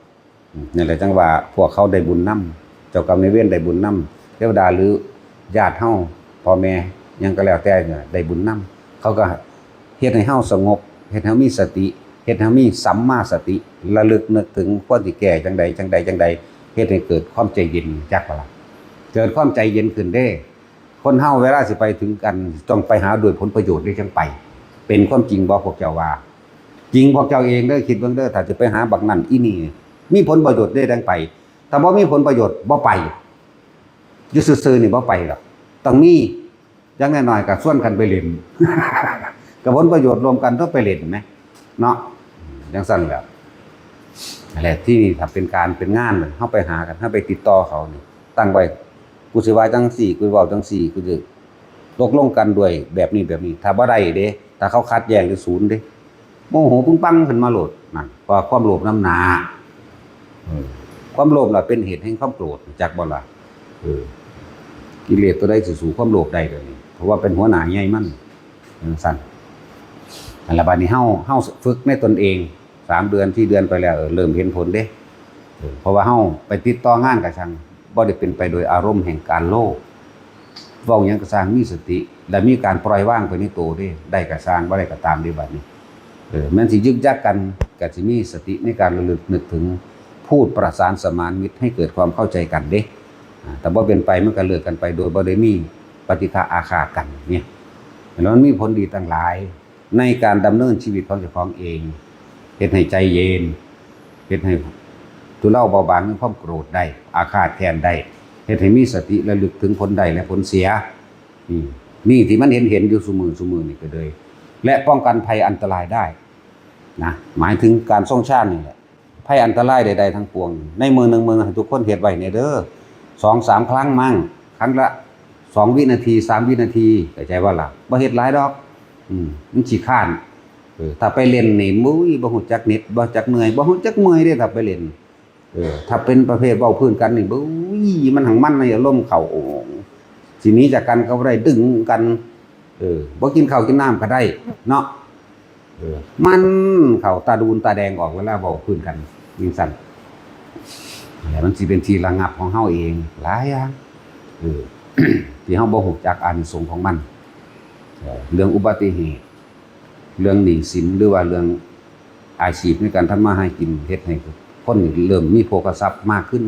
นี่แหละจังว่าพวกเขาได้บุญนำเจ้ากรรมนายเวรได้บุญนำเทวดาหรือญาติเฮาพ่อแม่ยังก็แล้วแต่เนี่ยได้บุญนำเขาก็เฮ็ดให้เฮาสงบเฮ็ดให้มีสติเฮ็ดให้มีสัมมาสติระลึกนึกถึงคนที่แก่จังใดเฮ็ดให้เกิดความใจเย็นจักว่าล่ะเกิดความใจเย็นขึ้นเด้คนเฮาเวลาสิไปถึงกันต้องไปหาด้วยผลประโยชน์ได้จังไปเป็นความจริงบ่พวกเจ้าว่าจริงพวกเจ้าเองเด้อคิดเบิ่งเด้อถ้าจะไปหาบักนั่นอีนี่มีผลประโยชน์ได้ดังไปถ้าบ่มีผลประโยชน์บ่ไปอยู่ซื่อๆนี่บ่ไปหรอกต้องมีอย่างน้อยๆก็ส่วนกันไปเล่น กับผลประโยชน์รวมกันต้องไปเล่นไหมเนาะจังซั่นแหละนั่นแหละที่นี่ถ้าเป็นการเป็นงานเฮาไปหากันเฮาไปติดต่อเขานี่ตั้งไว้กูสิว่าจังซี่กูเว้าจังซี่กูจะตกลงกันด้วยแบบนี้ถ้าบ่ได้เด้ถ้าเขาขัดแย้งหรือศูนย์เด้โมโหปึ้งปังขึ้นมาโลดนั่นเพราะความโลภนำหน้าความโลภล่ะเป็นเหตุแห่งความโกรธจักบ่ล่ะกิเลสตัวใดสิสู้ความโลภได้เด้อนี่เพราะว่าเป็นหัวหน้าใหญ่มันจังซั่นอันละบัดนี้เฮาฝึกในตนเอง3 เดือน4 เดือนไปแล้วเริ่มเห็นผลเด้เพราะว่าเฮาไปติดต่องานกับช่างบ่ได้เป็นไปโดยอารมณ์แห่งการโลภเว้าหยังก็สร้างมีสติและมีการปล่อยวางไปในตัวเด้ได้ก็สร้างบ่ได้ก็ตามเด้บัดนี้แม้นสิยึกยักกันก็สิมีสติในการระลึกนึกถึงพูดประสานสมานมิตรให้เกิดความเข้าใจกันเด้แต่บ่เป็นไปมันก็เลิกกันไปโดยบ่ได้มีปฏิฆาอาฆาตกันเนี่ยแล้วมันมีผลดีต่างหลายในการดำเนินชีวิตของเจ้าของเองเฮ็ดให้ใจเย็นเฮ็ดให้ทุเลาเบาบางในความโกรธได้อาฆาตแค้นได้เฮ็ดให้มีสติระลึกถึงผลได้และผลเสียนี่ที่มันเห็นอยู่ซุมื้อนี่ก็เลยและป้องกันภัยอันตรายได้นะหมายถึงการทรงชาตินี่แหละภัยอันตรายใดๆทั้งปวงในเมืองให้ทุกคนเฮ็ดไว้เนี่ยเด้อ 2-3 ครั้งมั่งครั้งละ2 วินาที3 วินาทีเข้าใจว่าล่ะบ่เฮ็ดหลายดอกมันขี้คร้านถ้าไปเล่นนี่มุ้ยบ่ฮู้จักเน็ตบ่จักเหนื่อยบ่ฮู้จักเมื่อยเด้ถ้าไปเล่นถ้าเป็นประเภทเว้าพื้นกันนี่บุ้ยมันหังมันในอารมณ์เข้าสิหนีจากกันก็บ่ได้ดึงกัน บ่กินข้าวกินน้ำก็ได้เนาะมันเข้าตาดูนตาแดงออกเวลาเว้าพื้นกันจังซั่นแล้วมันสิเป็นที่ระงับของเฮาเองหลายอย่างที่เฮาบ่ฮู้จักอานิสงส์ของมันเรื่องอุบัติเหตุเรื่องหนี้สินหรือว่าเรื่องอาชีพในการทำมาหากินเฮ็ดให้คนเริ่มมีโภคทรัพย์มากขึ้น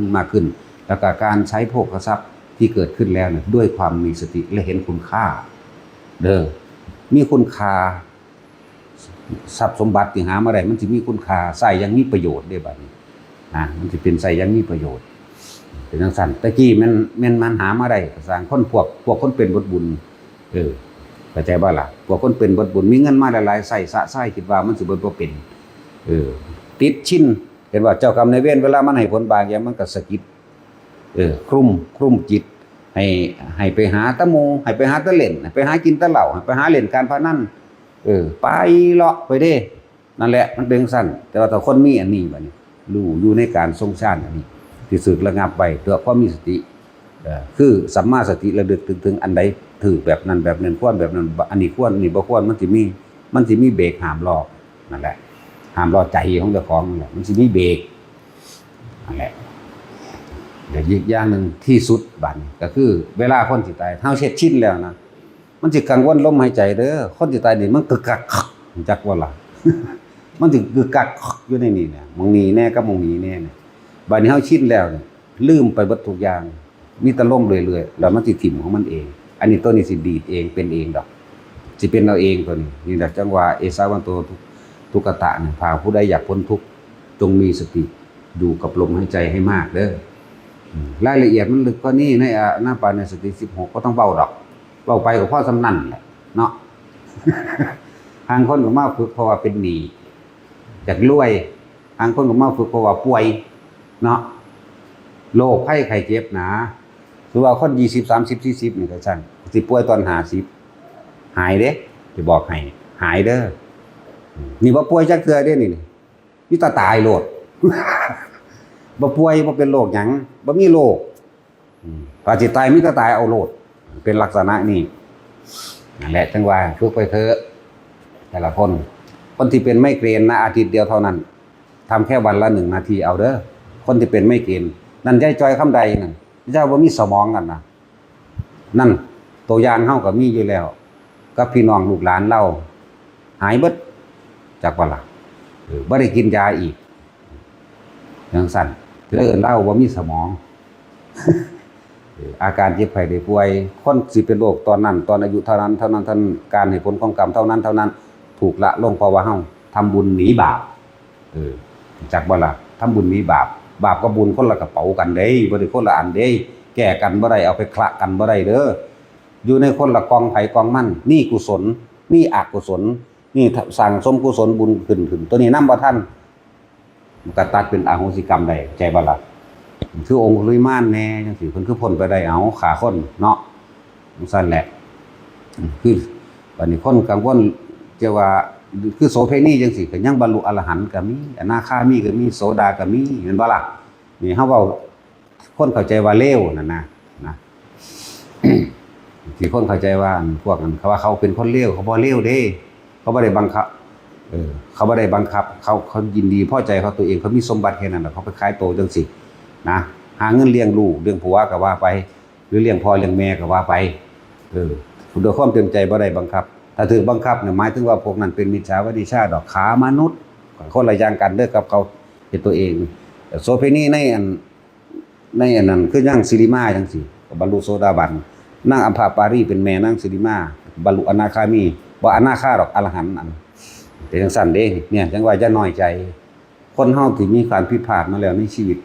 แล้วก็การใช้โภคทรัพย์ที่เกิดขึ้นแล้วเนี่ยด้วยความมีสติและเห็นคุณค่ามีคุณค่าทรัพย์สมบัติที่หามาได้มันสิมีคุณค่าใช้อย่างมีประโยชน์ได้บัดนี้มันสิเป็นใช้อย่างมีประโยชน์เป็นจังซั่นตะกี้มันหามาได้ก็สร้างคนพวกคนเป็นบทบุญเข้าใจบ่ล่ะพวกคนเป็นบทบุญมีเงินมาหลายๆใช้สะใช้คิดว่ามันสิเบิดบ่เป็นติดชินเห็นว่าเจ้ากรรมนายเวรเวลามันให้ผลบางอย่างมันก็สะกิดครุ่มจิตให้ไปหาตะโมให้ไปหาตะเล่นให้ไปหากินตะเหล้าให้ไปหาเล่นการพนันไปเลาะไปเด้นั่นแหละมันเป็นสั้นแต่ว่าถ้าคนมีอันนี้บัดนี้รู้อยู่ในการทรงฌานอันนี้ที่สึกระงับไว้ด้วยความมีสติคือสัมมาสติระลึกถึงอันใดถือแบบนั้นควรแบบนั้นอันนี้ควรนี่บ่ควรมันสิมีเบรกห้ามล้อนั่นแหละห้ามล้อใจของเจ้าของนั่นแหละมันสิมีเบรกนั่นแหละเดี๋ยวอีกอย่างนึงที่สุดบัดนี้ก็คือเวลาคนสิตายเฮาเช็ดชินแล้วนะมันสิกังวลลมหายใจเด้อคนสิตายนี่มันกึกกักจักว่าล่ะ มันสิกึกกักอยู่ในนี่เนี่ยมองนี้แน่กับมองนี้แน่เนี่ยบัดนี้เฮาชินแล้วเนี่ยลืมไปเบิดทุกอย่างมีแต่ลมเรื่อยๆแล้วมันสิถิ่มของมันเองอันนี้ตัวนี้สิดีดเองเป็นเองดอกสิเป็นเราเองตัวนี้นี่แหละจังว่าเอสาวันโตทุกขตะเนี่ยพาผู้ใดอยากพ้นทุกข์จงมีสติดูกับลมหายใจให้มากเด้อรายละเอียดมันลึกกว่านี้ในหน้าปานสติ16ก็ต้องเว้าดอกเว้าไปก็พอสำนั่นแหละเนาะ ทางคนก็มาฝึกเพราะว่าเป็นหนี้อยากรวยทางคนก็มาฝึกเพราะว่าป่วยเนาะโรคไข้ไข้เจ็บหนาคือว่าคน20 30 40นี่ก็ซั่นสิป่วยตอน50หายเด้สิบอกให้หายเด้อนี่บ่ป่วยจักเทื่อเด้นี่มีแต่ตายโลด บ่ป่วยบ่เป็นโรคหยังบ่มีโรคถ้าสิตายมีแต่ตายเอาโลดเป็นลักษณะนี้นั่นแหละจังว่าฝึกไปเถอะแต่ละคนที่เป็นไมเกรนนะอาทิตย์เดียวเท่านั้นทำแค่วันละ1 นาทีเอาเด้อคนที่เป็นไมเกรนนั่นยายจอยคำใดนั่นเจ้าบ่มีสมองกันนะนั่นตัวอย่างเฮาก็มีอยู่แล้วกับพี่น้องลูกหลานเราหายเบิดจากว่าล่ะบ่ได้กินยาอีกจังซั่นเอิ้นเล่าบ่มีสมอง อาการเจ็บไข้ได้ป่วยคนสิเป็นโรคตอนนั้นตอนอายุเท่านั้นการให้ผลของกรรมเท่านั้นถูกละลงเพราะว่าเฮาทำบุญหนีบาปจักบ่ล่ะทำบุญหนีบาปกับบุญคนละกระเป๋ากันเด้บ่ได้คนละอันเด้แก้กันบ่ได้เอาไปคละกันบ่ได้เด้ออยู่ในคนละกองไผกองมันนี่กุศลนี่อกุศลนี่สั่งสมกุศลบุญขึ้นตัวนี้นำบ่ทันมันก็ตัดเป็นอโหสิกรรมได้ใจบ่ล่ะคือองค์ลุยม่านแน่จังซี่เพิ่นคือพ้นไปได้เอาขาคนเนาะจังซั่นแหละคือบัดนี้คนกังวลจะว่าคือโสเภณีจังซี่ก็ยังบรรลุอรหันต์ก็มีอนาคามีก็มีโสดาก็มีเห็นบ่ล่ะนี่เฮาเว้าคนเข้าใจว่าเลวนั่นนะ ที่คนเข้าใจว่าพวกนั้นเขาว่าเขาเป็นคนเลวเขาบ่เลวเด้เขาบ่ได้บังคับเขาบ่ได้บังคับเขายินดีพอใจเขาตัวเองเขามีสมบัติแค่นั้นน่ะเขาไปขายโตจังซี่นะหาเงินเลี้ยงลูกเลี้ยงผัวก็ว่าไปหรือเลี้ยงพ่อเลี้ยงแม่ก็ว่าไปโดยความเต็มใจบ่ได้บังคับถ้าถูกบังคับเนี่ยหมายถึงว่าพวกนั้นเป็นมิจฉาวดิชาดอกขามนุษย์คนละอย่างกันเด้อกับเขาเฮ็ดตัวเองโสเภณีในอันนั้นคือยังสิริมาจังซี่บรรลุโสดาบันนางอัมพาปารีเป็นแม่นางสิริมาบรรลุอนาคามีบ่อนาคาดอกอรหันต์อันเป็นจังซั่นเด้เนี่ยจังว่าอย่าน้อยใจคนเฮาที่มีการผิดพลาดมาแล้วในชีวิต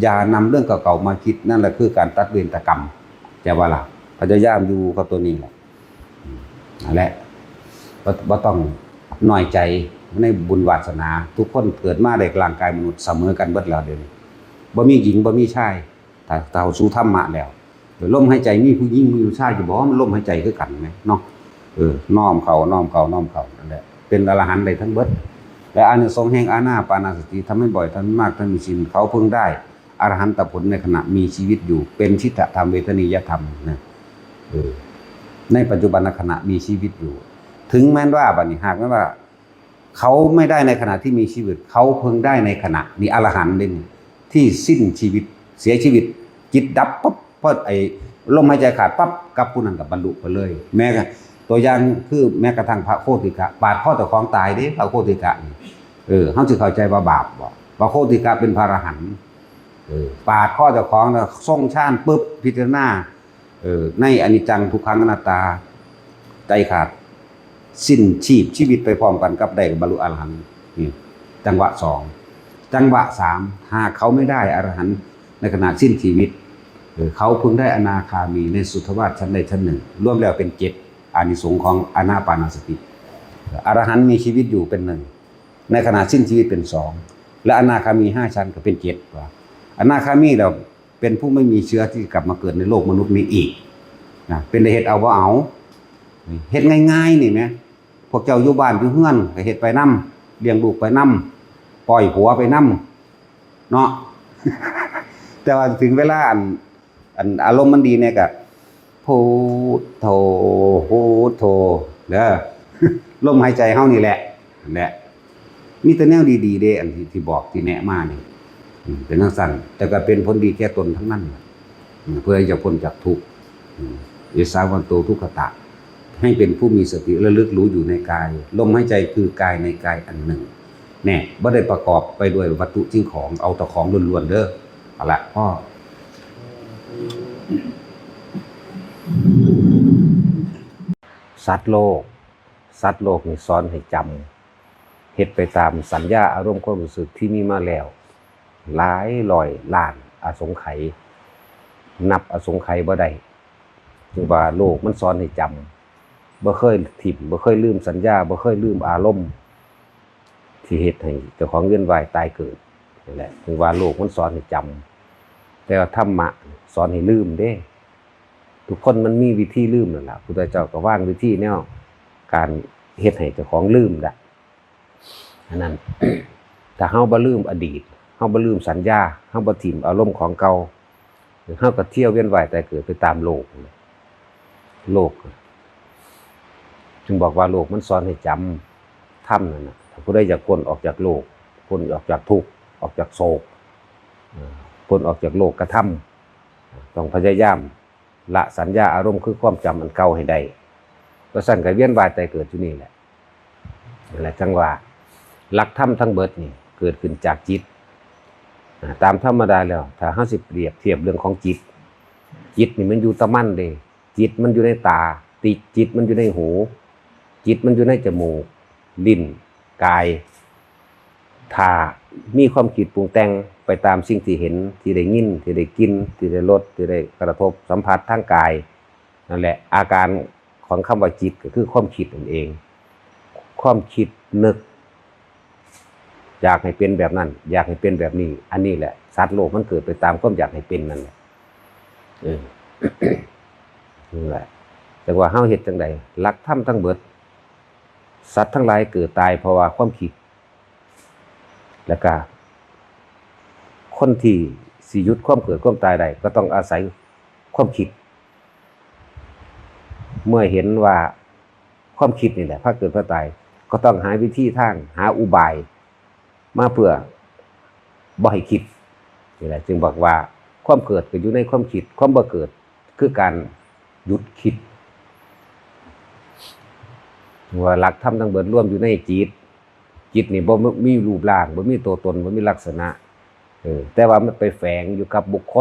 อย่านำเรื่องเก่าๆมาคิดนั่นแหละคือการตัดเวรตกรรมแต่ว่าล่ะพยายามอยู่กับตัวนี้แหละนั่นแหละบ่ต้องน้อยใจในบุญวาสนาทุกคนเกิดมาได้ร่างกายมนุษย์เสมอกันเบิดแล้วเดี๋ยวนี้บ่มีหญิงบ่มีชายถ้าเข้าสู่ธรรมะแล้วลมหายใจมีผู้หญิงมีผู้ชายอยู่บ่มันลมหายใจคือกันมั้ยเนาะน้อมเข้านั่นแหละเป็นอรหันต์ได้ทั้งเบิดและอานิสงส์แห่งอานาปานสติทำให้บ่อยทำมากทำมีศีลเขาพึงได้อรหันตผลในขณะมีชีวิตอยู่เป็นชิตธรรมเวทนิยธรรมนะ ในปัจจุบันขณะมีชีวิตอยู่ถึงแม้ว่าบัดนี้หากแม้ว่าเขาไม่ได้ในขณะที่มีชีวิตเขาเพิ่งได้ในขณะนี้อรหันต์เป็นที่สิ้นชีวิตเสียชีวิตจิตดับปั๊บพอไอ้ลมหายใจขาดปั๊บกับผู้นั้นกับบรรลุไปเลยแม้ตัวอย่างคือแม้กระทั่งพระโคติกะปาดข้อต่อของตายเด้พระโคติกะเฮาสิเข้าใจว่าบาปบ่พระโคติกะเป็นพระอรหันต์ปาดข้อต่อของแล้วทรงฌานปึ๊บพิจารณาในอนิจจังทุกขังอนัตตาใจขาดสิ้นชีวิตไปพร้อมกันกับได้บรรลุอรหันต์นี่จังหวะ2จังหวะ3หากเขาไม่ได้อรหันต์ในขณะสิ้นชีวิตเขาเพิ่งได้อนาคามีในสุทธวาสชั้นใดชั้นหนึ่งรวมแล้วเป็น7อานิสงส์ของอานาปานสติอรหันต์มีชีวิตอยู่เป็น1ในขณะสิ้นชีวิตเป็น2และอนาคามี5ชั้นก็เป็น7ว่าอนาคามีเราเป็นผู้ไม่มีเชื้อที่กลับมาเกิดในโลกมนุษย์นี้อีกนะเป็นได้เฮ็ดเอาบ่เอาเฮ็ดง่ายๆนี่แหมพวกเจ้าอยู่บ้านอยู่เฮือนก็เฮ็ดไปนำเลี้ยงลูกไปนำปล่อยผัวไปนำเนาะ แต่ว่าถึงเวลาอันอารมณ์มันดีเนี่ยก็พุทโธพุทโธเด้อ ลมหายใจเฮานี่แหละนั่นแหละมีแต่แนวดีๆเด้อันที่บอกที่แนะมานี่เป็นจังซั่นแต่ก็เป็นผลดีแก่ตนทั้งนั้นเพื่อจะพ้นจากทุกข์เอสาวันโตทุกขตะให้เป็นผู้มีสติระลึกรู้อยู่ในกายลมหายใจคือกายในกายอันหนึ่งแน่บ่ได้ประกอบไปด้วยวัตถุสิ่งของเอาแต่ของล้วนๆเด้อเอาละพ่อสัตว์โลกนี่สอนให้จำเฮ็ดไปตามสัญญาอารมณ์ความรู้สึกที่มีมาแล้วหลายร้อยล้านอสงไขยนับอสงไขยบ่ได้จึงว่าโลกมันสอนให้จำบ่เคยถิ่มบ่เคยลืมสัญญาบ่เคยลืมอารมณ์ที่เฮ็ดให้เจ้าของเวียนว่ายตายเกิดนี่แหละจึงว่าโลกมันสอนให้จำแต่ว่าธรรมะสอนให้ลืมเด้ทุกคนมันมีวิธีลืมนั่นแหละพุทธเจ้าก็วางวิธีแนวการเฮ็ดให้เจ้าของลืมได้อันนั้น ถ้าเฮาบ่ลืมอดีตเฮาบ่ลืมสัญญาเฮาบ่ถิ่มอารมณ์ของเก่าหรือเฮาก็เที่ยวเวียนว่ายตายเกิดไปตามโลกจึงบอกว่าโลกมันสอนให้จำธรรมนั่นน่ะถ้าผู้ใดอยากพ้นออกจากโลกพ้นออกจากทุกข์ออกจากโศกพ้นออกจากโลกกระทำต้องพยายามละสัญญาอารมณ์คือความจำอันเก่าให้ได้ก็สั่นก็เวียนว่ายตายเกิดอยู่นี่แหละนั่นแหละจังว่าหลักธรรมทั้งเบิดนี่เกิดขึ้นจากจิตตามธรรมดาแล้วถ้าเฮาสิเปรียบเทียบเรื่องของจิตนี่มันอยู่ตะมั่นเด้จิตมันอยู่ในตาจิตมันอยู่ในหูจิตมันอยู่ในจมูกลิ้นกายถ้ามีความคิดปรุงแต่งไปตามสิ่งที่เห็นที่ได้ยินที่ได้กินที่ได้รสที่ได้กระทบสัมผัสทางกายนั่นแหละอาการของคำว่าจิตก็คือความคิดนั่นเองความคิดนึกอยากให้เป็นแบบนั้นอยากให้เป็นแบบนี้อันนี้แหละสัตว์โลกมันเกิดไปตามความอยากให้เป็นนั่นแหละนี่แหละแต่ว่าเฮาเฮ็ดจังได๋หลักธรรมทั้งเบิดสัตว์ทั้งหลายเกิดตายเพราะว่าความคิดแล้วก็คนที่สิหยุดความเกิดความตายได้ก็ต้องอาศัยความคิดเมื่อเห็นว่าความคิดนี่แหละพาเกิดพาตายก็ต้องหาวิธีทางหาอุบายมาเพื่อบ่ให้คิดนี่แหละจึงบอกว่าความเกิดก็อยู่ในความคิดความบ่เกิดคือการหยุดคิดว่าหลักธรรมทั้งเบิดรวมอยู่ในจิตนี่บ่มีรูปร่างบ่มีตัวตนบ่มีลักษณะแต่ว่ามันไปแฝงอยู่กับบุคค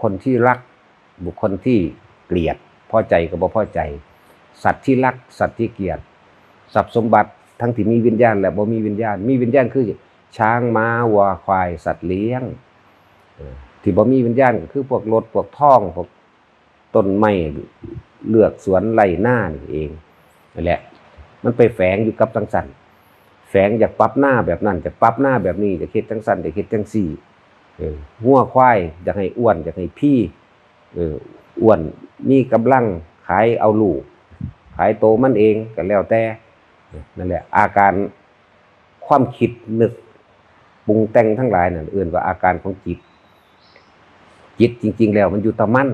ลที่รักบุคคลที่เกลียดพอใจกับบ่พอใจสัตว์ที่รักสัตว์ที่เกลียดทรัพย์สมบัติทั้งที่มีวิญญาณและบ่มีวิญญาณมีวิญญาณคือช้างม้าวัวควายสัตว์เลี้ยงที่บ่มีวิญญาณก็คือพวกรถพวกท่องพวกต้นไม้เลือกสวนไร่นานี่เองนั่นแหละมันไปแฝงอยู่กับจังซั่นแฝงอยากปรับหน้าแบบนั้นจะปรับหน้าแบบนี้จะคิดจังซั่นจะคิดจังซี่งัวควายอยากให้อ้วนอยากให้พี่อ้วนมีกำลังขายเอาลูกขายโตมันเองก็แล้วแต่นั่นแหละอาการความคิดนึกปรุงแต่งทั้งหลายนั่นว่าอาการของจิตจริงๆแล้วมันอยู่ตะมั่น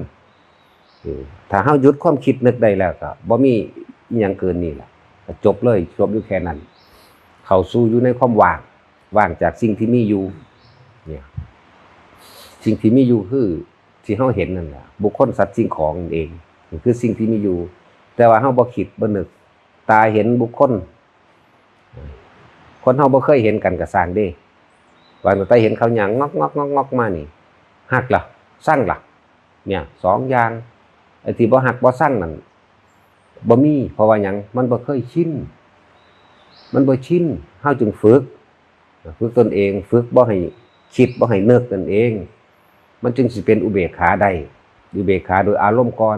ถ้าเฮาหยุดความคิดนึกได้แล้วก็บ่มีอีหยังเกินนี่ล่ะก็จบเลยจบอยู่แค่นั้นเข้าสู่อยู่ในความว่างจากสิ่งที่มีอยู่เนี่ยสิ่งที่มีอยู่คือที่เฮาเห็นนั่นแหละบุคคลสัตว์สิ่งของนั่นเองนี่คือสิ่งที่มีอยู่แต่ว่าเฮาบ่คิดบ่นึกตาเห็นบุคคลคนเฮาบ่เคยเห็นกันก็สร้างเด้ว่าตาเห็นเขาหยังงอกๆๆๆมานี่ฮักล่ะสร้างล่ะเนี่ย2อย่างไอ้ที่บ่ฮักบ่สร้างนั่นบ่มีเพราะว่าหยังมันบ่เคยชินมันบ่ชินเฮาจึงฝึกตนเองฝึกบ่ให้คิดบ่ให้นึกตนเองมันจึงสิเป็นอุเบกขาได้อุเบกขาโดยอารมณ์ก่อน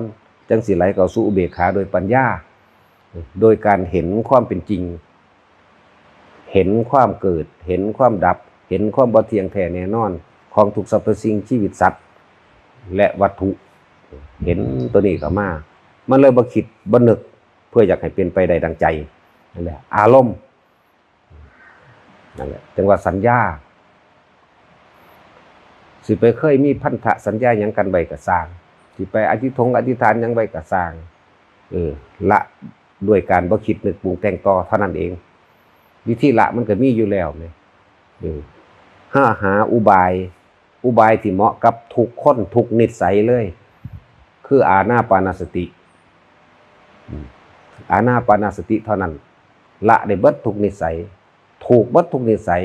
จังสิไหลเข้าสู่อุเบกขาโดยปัญญาโดยการเห็นความเป็นจริงเห็นความเกิดเห็นความดับเห็นความบ่เที่ยงแท้แน่นอนของทุกสรรพสิ่งชีวิตสัตว์และวัตถุเห็นตัวนี้เข้ามามันเลยบ่คิดบ่นึกเพื่ออยากให้เป็นไปได้ดังใจนั่นแหละอารมณ์นั่นแหละจังว่าสัญญาสิไปเคยมีพันธะสัญญาหยังกันไว้ก็สร้างสิไปอธิษฐานหยังไว้ก็สร้างละด้วยการบ่คิดนึกปรุงแต่งต่อเท่านั้นเองวิธีละมันก็มีอยู่แล้วเนี่ยหาอุบายที่เหมาะกับทุกคนทุกนิสัยเลยคืออานาปานสติอานาปานสติเท่านั้นละได้เบิดทุกนิสัยถูกเบิดทุกนิสัย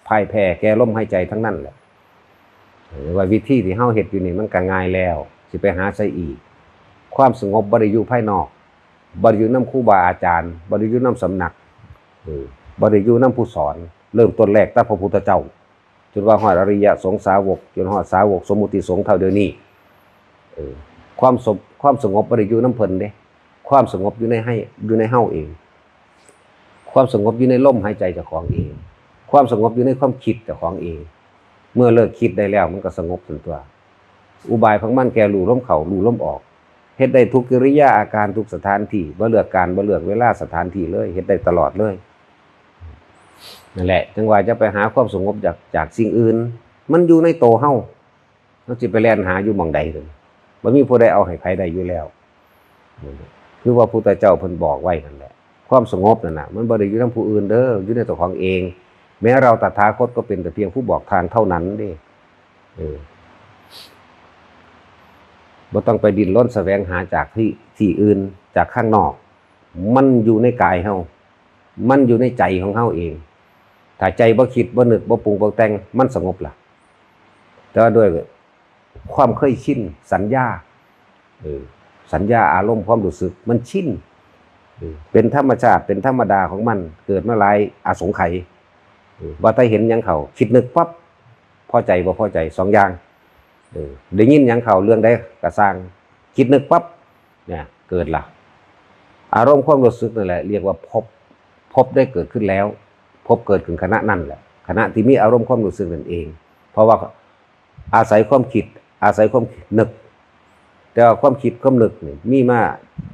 พ่ายแพ้แก่ลมหายใจทั้งนั้นแหละว่าวิธีที่เฮาเฮ็ดอยู่นี่มันก็ง่ายแล้วสิไปหาใส่อีกความสงบบ่ได้อยู่ภายนอกบ่ได้อยู่นำครูบาอาจารย์บ่ได้อยู่นำสำนักบ่ได้อยู่นำผู้สอนเริ่มต้นแรกตั้งพระพุทธเจ้าจนว่าฮอดอริยสงสาวกจนฮอดสาวกสมมุติสงฆ์เท่าเดี๋ยวนี้ความสงบบ่ได้อยู่นำเพิ่นเด้ความสงบอยู่ในเฮาเองความสงบอยู่ในลมหายใจเจ้าของเองความสงบอยู่ในความคิดเจ้าของเองเมื่อเลิกคิดได้แล้วมันก็สงบส่วนตัวอุบายของมันแก่รู้ลมเข้ารู้ลมออกเฮ็ดได้ทุกกิริยาอาการทุกสถานที่บ่เลือกการบ่เลือกเวลาสถานที่เลยเฮ็ดได้ตลอดเลยนั่นแหละจังว่าจะไปหาความสงบจากสิ่งอื่นมันอยู่ในโตเฮาสิไปแล่นหาอยู่หม่องใดเลยบ่มีผู้ใดเอาให้ไผได้อยู่แล้วคือว่าพุทธเจ้าเพิ่นบอกไว้นั่นแหละความสงบนั่นน่ะมันบ่ได้อยู่นำผู้อื่นเด้ออยู่ในตัวของเองแม้เราตถาคตก็เป็นแต่เพียงผู้บอกทางเท่านั้นเด้บ่ต้องไปดิ้นรนแสวงหาจากที่อื่นจากข้างนอกมันอยู่ในกายเฮามันอยู่ในใจของเฮาเองถ้าใจบ่คิดบ่นึกบ่ปรุงบ่แต่งมันสงบล่ะแต่ว่าด้วยความเคยชินสัญญาสัญญาอารมณ์ความรู้สึกมันชินเป็นธรรมชาติเป็นธรรมดาของมันเกิดมาหลายอสงไขยว่าถ้าเห็นหยังเขาคิดนึกปั๊บพอใจบ่พอใจ2อย่างได้ยินหยังเขาเรื่องใดก็สร้างคิดนึกปั๊บเนี่ยเกิดล่ะอารมณ์ความรู้สึกนั่นแหละเรียกว่าพบได้เกิดขึ้นแล้วพบเกิดขึ้นขณะนั้นแหละขณะที่มีอารมณ์ความรู้สึกนั่นเองเพราะว่าอาศัยความคิดอาศัยความนึกแต่ว่าความคิดความนึกนี่มีมา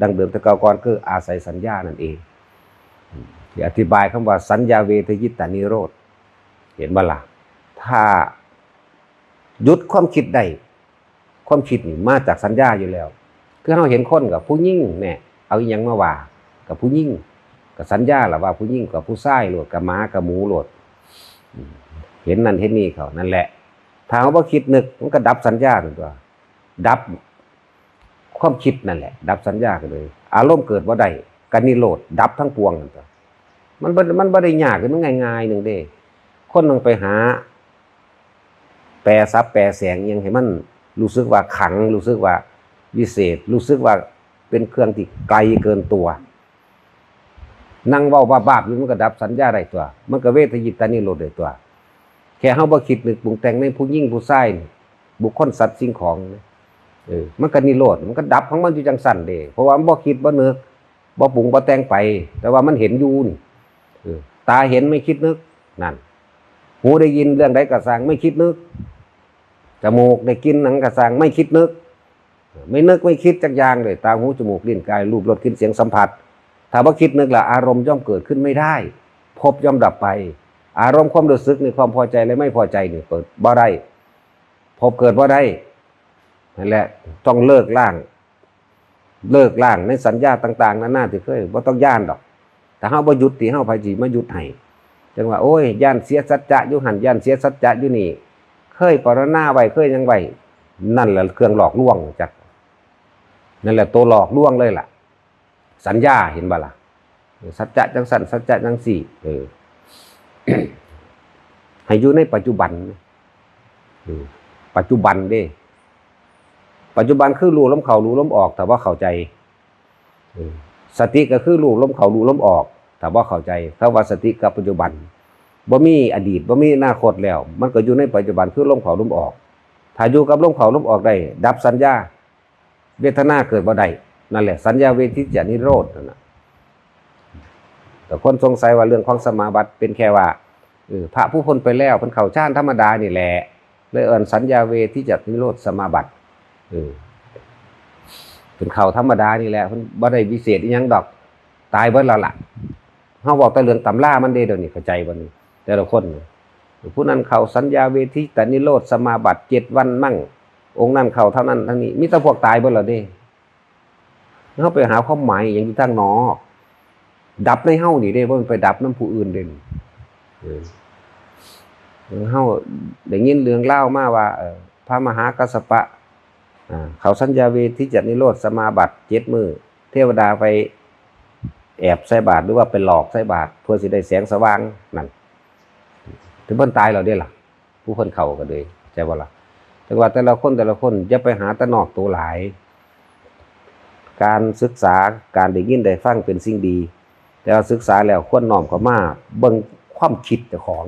ดังเดิมแต่เก่าก่อนคืออาศัยสัญญานั่นเองที่อธิบายคำว่าสัญญาเวทยิตานิโรธเห็นบ่ล่ะถ้าหยุดความคิดได้ความคิดนี่มาจากสัญญาอยู่แล้วคือเราเห็นคนกับผู้หญิงเนี่ยเอาอีหยังมาว่ากับผู้หญิงกับสัญญาล่ะว่าผู้หญิงกับผู้ชายโลดกับหมากับหมูโลดเห็นนั่นเห็นนี่เขานั่นแหละถ้าเราบ่คิดนึกมันก็ดับสัญญาตัวดับความคิดนั่นแหละดับสัญญากันเลยอารมณ์เกิดบ่ได้ก็นิโรธดับทั้งปวงนั่นตัวมันบ่ได้ยากคือมันง่ายๆนึงเด้คนนึงไปหาแปรทรัพย์แปรแสงยังให้มันรู้สึกว่าขังรู้สึกว่าวิเศษรู้สึกว่าเป็นเครื่องที่ไกลเกินตัวนั่งเว้าบ้าๆอยู่มันก็ดับสัญญาได้ตัวมันก็เวทยิตานิโรธได้ตัวแค่เฮาบ่คิดนึกปรุงแต่งในผู้หญิงผู้ชายบุคคลสัตว์สิ่งของมันก็นิโรธมันก็ดับของมันอยู่จังซั่นเด้เพราะว่ามันบ่คิดบ่นึกบ่ปรุงบ่แต่งไปแต่ว่ามันเห็นอยู่นี่ตาเห็นไม่คิดนึกนั่นหูได้ยินเรื่องใดก็สร้างไม่คิดนึกจมูกได้กินหนังก็สร้างไม่คิดนึกไม่นึกไม่คิดจักอย่างเลยตาหูจมูกลิ้นกายรูปรสกลิ่นเสียงสัมผัสถ้าบ่คิดนึกล่ะอารมณ์ย่อมเกิดขึ้นไม่ได้พบย่อมดับไปอารมณ์ความรู้สึกในความพอใจและไม่พอใจนี่เปิดบ่ได้พบเกิดบ่ได้นั่นแหละต้องเลิกล้าง เลิกล้างในสัญญาต่างๆนานาที่เคยบ่ต้องย่านดอกแต่เฮาบ่หยุดที่เฮาไผสิมาหยุดให้จังว่าโอ้ยย่านเสียสัจจะอยู่หั่นย่านเสียสัจจะอยู่นี่เคยปรารถนาไว้เคยหยังไว้นั่นแหละเครื่องหลอกลวงจักนั่นแหละตัวหลอกลวงเลยล่ะสัญญาเห็นบ่ล่ะสัจจะจังสั่นสัจจะจังสี่ให้อยู่ในปัจจุบันปัจจุบันเด้ปัจจุบันคือรู้ลมเข้ารู้ลมออกแต่ว่าเข้าใจสติก็คือรู้ลมเข้ารู้ลมออกแต่ว่าเข้าใจถ้าว่าสติกับปัจจุบันบ่มีอดีตบ่มีอนาคตแล้วมันก็อยู่ในปัจจุบันคือลมเข้าลมออกถ้าอยู่กับลมเข้าลมออกได้ดับสัญญาเวทนาเกิดบ่ได้นั่นแหละสัญญาเวทิจานิโรธนั่นน่ะแต่คนสงสัยว่าเรื่องของสมาบัติเป็นแค่ว่าพระผู้พ้นไปแล้วเพิ่นเข้าฌานธรรมดานี่แหละเลยเอิ้นสัญญาเวทิจานิโรธสมาบัติเป็นเข้าธรรมดานี่แหละเพิ่นบ่ได้พิเศษอีหยังดอกตายเบิดแล้วล่ะเฮาบอกแต่เรื่องตำรามันเด้เดี๋ยวนี้เข้าใจบ่นี่แต่ละคนผู้นั้นเข้าสัญญาเวทิจานิโรธสมาบัติ7วันมั่งองค์นั้นเข้าเท่านั้นทั้งนี้มีแต่พวกตายเบิดแล้วเด้เฮาไปหาความหมายอย่างอยู่ทางนอกดับในเฮานี่เด้บ่มันไปดับนำผู้อื่นเด้เฮาได้ยินเรื่องเล่ามาว่าพระมหากัสสปะเขาสัญญาเวทิจานิโรธสมาบัติ7มื้อเทวดาไปแอบใส่บาตรหรือว่าไปหลอกใส่บาตรเพื่อสิได้แสงสว่างนั่นถึงเพิ่นตายแล้วเด้ล่ะผู้เพิ่นเข้าก็เลยใช่บ่ล่ะแต่ว่าแต่ละคนอย่าไปหาตะนอกตัวหลายการศึกษาการได้ยินได้ฟังเป็นสิ่งดีแต่ว่าศึกษาแล้วควรน้อมเข้ามาเบิ่งความคิดเจ้าของ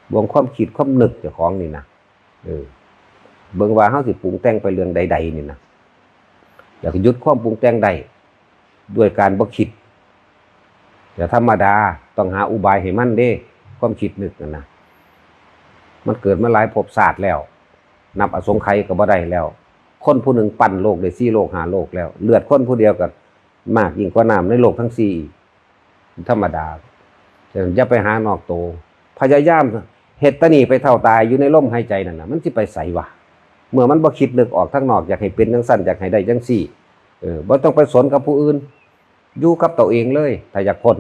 เบิ่งความคิดความนึกเจ้าของนี่นะเบิ่งว่าเฮาสิปรุงแต่งไปเรื่องใดๆนี่นะอยากหยุดความปรุงแต่งได้ด้วยการบ่คิดแต่ธรรมดาต้องหาอุบายให้มันเด้ความคิดนึกนั่นนะมันเกิดมาหลายภพชาติแล้วนับอสงไขยก็บ่ได้แล้วคนผู้หนึ่งปั้นโลกได้4โลก5โลกแล้วเลือดคนผู้เดียวก็มากยิ่งกว่าน้ำในโลกทั้ง4ธรรมดาอย่าไปหานอกโตพยายามเฮ็ดตะนี่ไปเท่าตายอยู่ในลมหายใจนั่นน่ะมันสิไปไสวะเมื่อมันบ่คิดนึกออกทางนอกอยากให้เป็นจังซั่นอยากให้ได้จังซี่บ่ต้องไปสนกับผู้อื่นอยู่กับตัวเองเลยถ้าอยากพ้น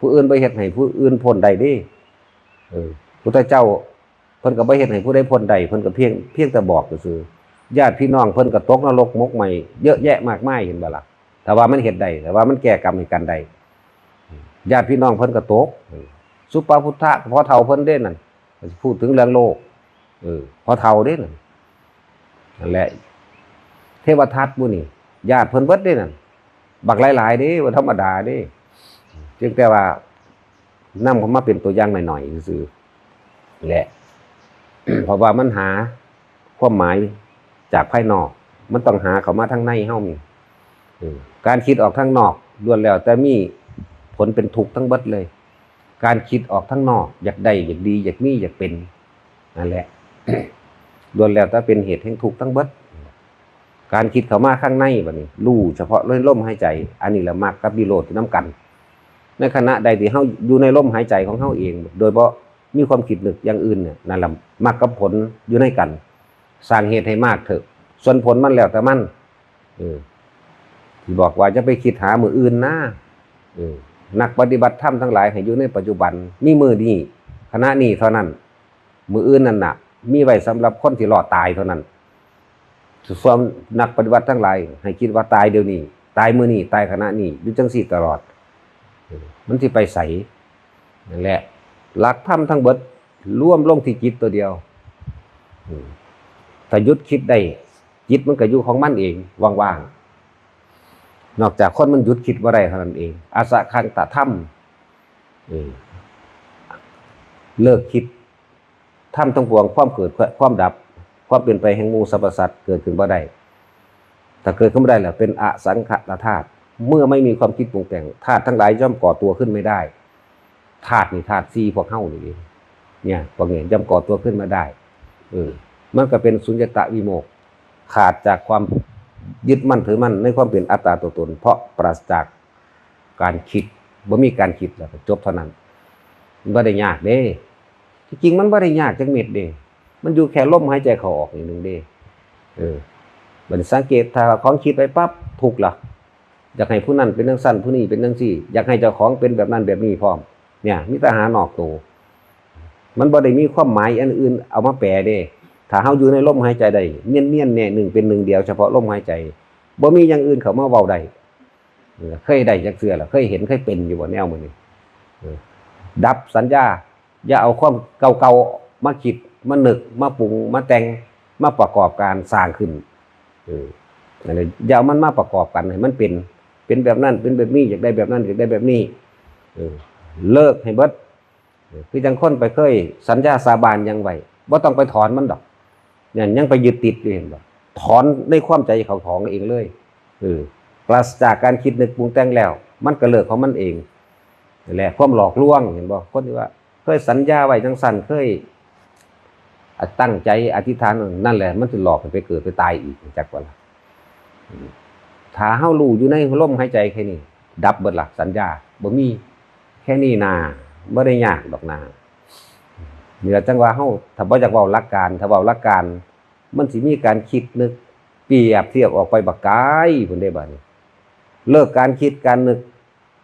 ผู้อื่นบ่เฮ็ดให้ผู้อื่นพ้นได้เด้พุทธเจ้าเพิ่นก็บ่เฮ็ดให้ผู้ใดพ้นได้เพิ่นก็เพียงแต่บอกซื่อญาติพี่น้องเพิ่นก็ตกนรกมกใหม่เยอะแยะมากมายเห็นบ่ล่ะแต่ว่ามันเฮ็ดได้แต่ว่ามันแก้กรรมให้กันได้ญาติพี่น้องเพิ่นก็ตกสุปาพุทธะพอเฒ่าเพิ่นเด้นั่นพูดถึงเรื่องโลกพอเฒ่าเด้นั่นแหละเทวทัตผู้นี่ญาติเพิ่นเบิดเด้นั่นบักหลายๆเด้บ่ธรรมดาเด้จึงแต่ว่านำเข้ามาเป็นตัวอย่างหน่อยๆซื่อๆแหละ เพราะว่ามันหาความหมายจากภายนอกมันต้องหาเข้ามาทางในเฮามีการคิดออกทางนอกล้วนแล้วแต่มีผลเป็นทุกข์ทั้งเบิดเลยการคิดออกทางนอกอยากได้อยากดีอยากมีอยากเป็นนั่นแหละ ล้วนแล้วแต่เป็นเหตุแห่งทุกข์ทั้งเบิดการคิดเข้ามาข้างในบัดนี้รู้เฉพาะลมหายใจอันนี้แหละมรรคกับนิโรธที่นำกันในขณะใดที่เฮาอยู่ในลมหายใจของเฮาเองโดยบ่มีความคิดนึกอย่างอื่นเนี่ยนั่นแหละมรรคกับผลอยู่ในกันสร้างเหตุให้มากเถอะส่วนผลมันแล้วแต่มันที่บอกว่าจะไปคิดหามื้ออื่นนะนักปฏิบัติธรรมทั้งหลายให้อยู่ในปัจจุบันมีมื้อนี้ขณะนี้เท่านั้นมื้ออื่นนั่นน่ะมีไว้สำหรับคนที่รอดตายเท่านั้นส่วนนักปฏิบัติทั้งหลายให้คิดว่าตายเดี๋ยวนี้ตายมื้อนี้ตายขณะนี้อยู่จังซี่ตลอดมันสิไปไสนั่นแหละหลักธรรมทั้งเบิดรวมลงที่จิตตัวเดียวถ้าหยุดคิดได้จิตมันก็อยู่ของมันเองว่างๆนอกจากคนมันหยุดคิดบ่ได้เท่านั้นเองอาสะคันตะธรรมเลิกคิดธรรมทั้งปวงความเกิดความดับความเปลี่ยนไปแห่งหมู่สรรพสัตว์เกิดขึ้นบ่ได้ถ้าเกิดขึ้นบ่ได้แล้วเป็นอสังขตธาตุเมื่อไม่มีความคิดปรุงแต่งธาตุทั้งหลายย่อมก่อตัวขึ้นไม่ได้ธาตุนี่ธาตุ4พวกเฮานี่เองเนี่ยพวกนี้ย่อมก่อตัวขึ้นมาได้มันก็เป็นสุญญตวิโมกข์ขาดจากความยึดมั่นถือมั่นในความเป็นอัตตาตัวตนเพราะปราศจากการคิดบ่มีการคิดแล้วจบเท่านั้นมันบ่ได้ยากเด้ที่จริงมันบ่ได้ยากจักเม็ดเด้มันอยู่แค่ลมหายใจเข้าออกนี่นึงเด้ บัดสังเกตถ้าของคิดไปปั๊บถูกล่ะอยากให้ผู้นั้นเป็นจังซั่นผู้นี้เป็นจังซี่อยากให้เจ้าของเป็นแบบนั้นแบบนี้พร้อมเนี่ยมีแต่หานอกตัวมันบ่ได้มีความหมายอันอื่นเอามาแปลเด้ถ้าเฮาอยู่ในลมหายใจได้เนียนๆแน่หนึ่งเป็นหนึ่งเดียวเฉพาะลมหายใจบ่มีอย่างอื่นเข้ามาเว้าได้เคยได้จักเทื่อล่ะเคยเห็นเคยเป็นอยู่บ่แนวมื้อนี้ดับสัญญาอย่าเอาความเก่าๆมาคิดมานึกมาปรุงมาแต่งมาประกอบการสร้างขึ้นนั่นแหละอย่าเอามันมาประกอบกันให้มันเป็นแบบนั้นเป็นแบบนี้อยากได้แบบนั้นอยากได้แบบนี้เลิกให้เบิดคือจังคนไปเคยสัญญาสาบานยังไว้บ่ต้องไปถอนมันดอกเนี่ยยังไปยึดติดอยู่เห็นบ่ถอนในความใจเขาของเองเลยปราศจากการคิดนึกปรุงแต่งแล้วมันก็เลิกของมันเองนั่นแหละความหลอกลวงเห็นบ่คนที่ว่าเคยสัญญาไว้จังซั่นเคยตั้งใจอธิษฐานนั่นแหละมันสิหลอกให้ไปเกิดไปตายอีกจักว่าล่ะถ้าเฮารู้อยู่ในลมหายใจแค่นี้ดับเบิดหลักสัญญาบ่มีแค่นี้นาบ่ได้ยากดอกนาเหนือจังว่าเฮาถ้าบ่อยากเว้าหลักการถ้าเว้าหลักการมันสิมีการคิดนึกเปรียบเทียบออกไปบักไกลพุ่นได้บัดนี้เลิกการคิดการนึก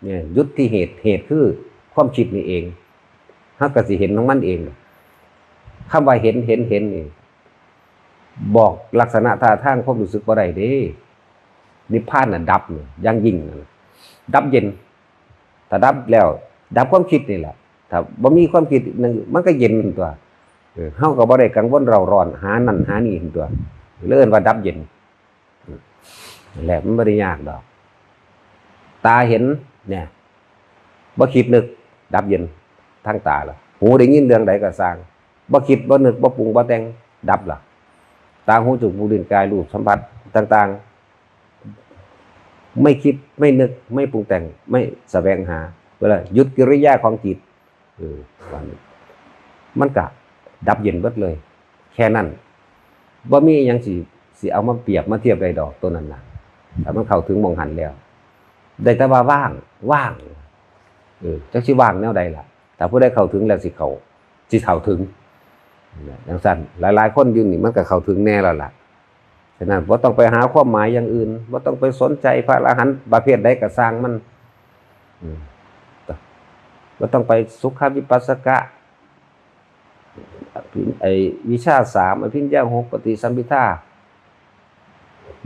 เนี่ยยุดที่เหตุคือความคิดนี่เองเฮาก็สิเห็นของมันเองคำว่าเห็นนี่บอกลักษณะท่าทางความรู้สึกบ่ได้เด้นิพพานน่ะดับอย่างยิ่งดับเย็นถ้าดับแล้วดับความคิดนี่แหละถ้าบ่มีความคิดนึงมันก็เย็นตัวเฮาก็บ่ได้กังวลเร่าร้อนหานั่นหานี่ตัวเอิ้นว่าดับเย็นนั่นแหละมันบ่ได้ยากดอกตาเห็นเนี่ยบ่คิดนึกดับเย็นทางตาล่ะหูได้ยินเรื่องใดก็สร้างบ่คิดบ่นึกบ่ปรุงบ่แต่งดับล่ะตาหูจมูกลิ้นกายรูปสัมผัสต่างๆไม่คิดไม่นึกไม่ปรุงแต่งไม่แสวงหาเวลาหยุดกิริยาของจิตมันก็ดับเย็นเบิดเลยแค่นั้นบ่มีหยังสิเอามาเปรียบมาเทียบได้ดอกตัวนั้นน่ะถ้ามันเข้าถึงมองหันแล้วได้แต่ว่าว่างจักสิว่างแนวใดล่ะถ้าผู้ใดเข้าถึงแล้วสิเข้าถึงอย่างนั้นหลายๆคนอยู่นี่มันก็เข้าถึงแน่แล้วล่ะฉะนั้นบ่ต้องไปหาความหมายอย่างอื่นบ่ต้องไปสนใจพระอรหันต์ประเภทใดก็สร้างมันบ่ต้องไปสุขวิปัสสกะวิชา3อภิญญา6ปฏิสัมภิทา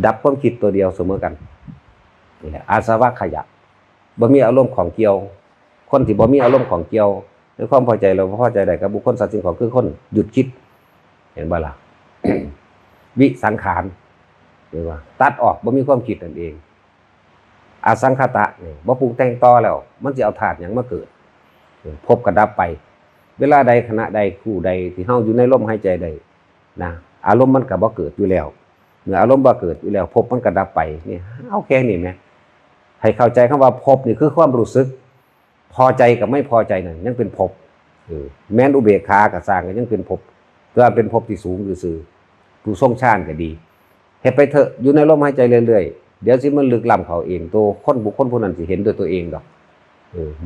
ดับความคิดตัวเดียวเสมอกันนี่แหละอาสวะขยะบ่มีอารมณ์ของเกี่ยวคนที่บ่มีอารมณ์ของเกี่ยวในความพอใจเราพอใจได้กับบุคคลสัตว์สิ่งของคือคนหยุดคิดเห็นบ่ล่ะ วิสังขารเรียกว่าตัดออกบ่มีความคิดนั่นเองอสังขตะนี่บ่ปรุงแต่งต่อแล้วมันสิเอาธาตุหยังมาเกิดพบกับดับไปเวลาใดขณะใดคู่ใดที่เฮาอยู่ในลมหายใจใดนะอารมณ์มันก็บ่เกิดอยู่แล้วเมื่ออารมณ์บ่เกิดอยู่แล้วพบมันก็ดับไปนี่เอาแค่นี้แหมให้เข้าใจคำว่าพบนี่คือความรู้สึกพอใจกับไม่พอใจนั่นยังเป็นภพแม้นอุเบกขาก็สร้างก็ยังเป็นภพก็เป็นภพที่สูงซื่อผู้ทรงฌานก็ดีเฮ็ดไปเถอะอยู่ในลมหายใจเรื่อยๆเดี๋ยวสิมันลึกล้ำเขาเองตัวคนบุคคลผู้นั้นสิเห็นด้วยตัวเองดอก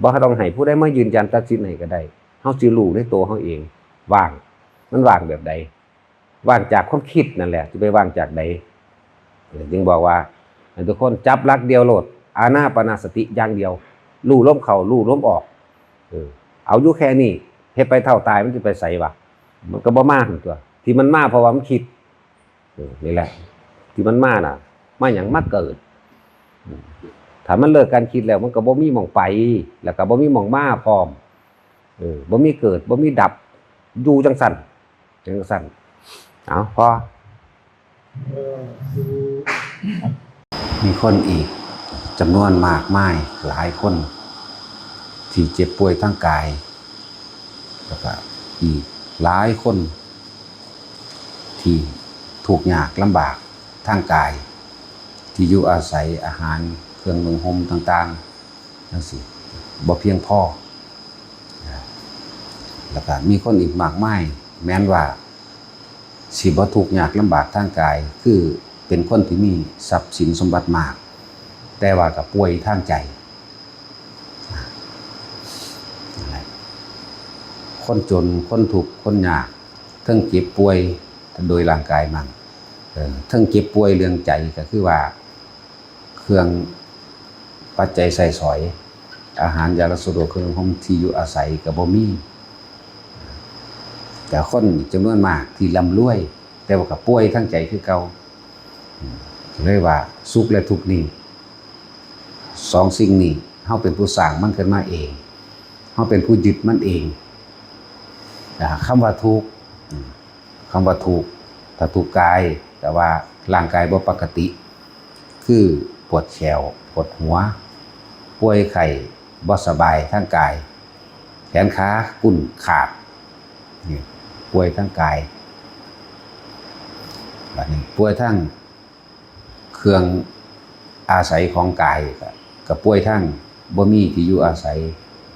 บ่ต้องให้ผู้ใดมายืนยันตัดสินให้ก็ได้เฮาสิรู้ในตัวเฮาเองว่างมันว่างแบบใดว่างจากความคิดนั่นแหละสิไปว่างจากใดจึงบอกว่าให้ทุกคนจับหลักเดียวโลดอานาปานสติอย่างเดียวรู้ลมเข้ารู้ลมออกเอาอยู่แค่นี้เฮ็ดไปเท่าตายมันสิไปไสวะมันก็บ่มาตัวที่มันมาเพราะว่ามันคิดนี่แหละที่มันมาน่ะมาหยังมาเกิดถ้ามันเลิกการคิดแล้วมันก็บ่มีหม้องไปแล้วก็บ่มีหม้องมาพร้อมบ่มีเกิดบ่มีดับอยู่จังซั่นเอาพอมีคนอีกจำนวนมากมายหลายคนที่เจ็บป่วยทางกายแล้วก็อีกหลายคนที่ทุกข์ยากลำบากทางกายที่อยู่อาศัยอาหารเครื่องนุ่งห่มต่างๆจังซี่บ่เพียงพอแล้วก็มีคนอีกมากมายแม้นว่าสิบ่ทุกข์ยากลำบากทางกายคือเป็นคนที่มีทรัพย์สินสมบัติมากแต่ว่าก็ป่วยทางใจคนจนคนทุกข์คนยากทั้งเจ็บป่วยโดยร่างกายมัน ทั้งเจ็บป่วยเรื่องใจก็คือว่าเครื่องปัจจัยใส่สอยอาหารยาละสะดวกเครื่องห่มที่อยู่อาศัยก็บ่มีแต่คนจำนวนมากที่ร่ำรวยแต่ว่าก็ป่วยทั้งใจคือเก่าเลยว่าสุขและทุกข์นี่สองสิ่งนี้เฮาเป็นผู้สร้างมันขึ้นมาเองเฮาเป็นผู้ยึดมันเองคำว่าทุกข์ถ้าทุกข์กายแต่ว่าร่างกายบ่ปกติคือปวดแขวปวดหัวป่วยไข้บ่สบายทางกายแขนขากุ่นขาดนี่ป่วยทางกายบัดนี้ป่วยทางเครื่องอาศัยของกายก็ป่วยทางบ่มีที่อยู่อาศัย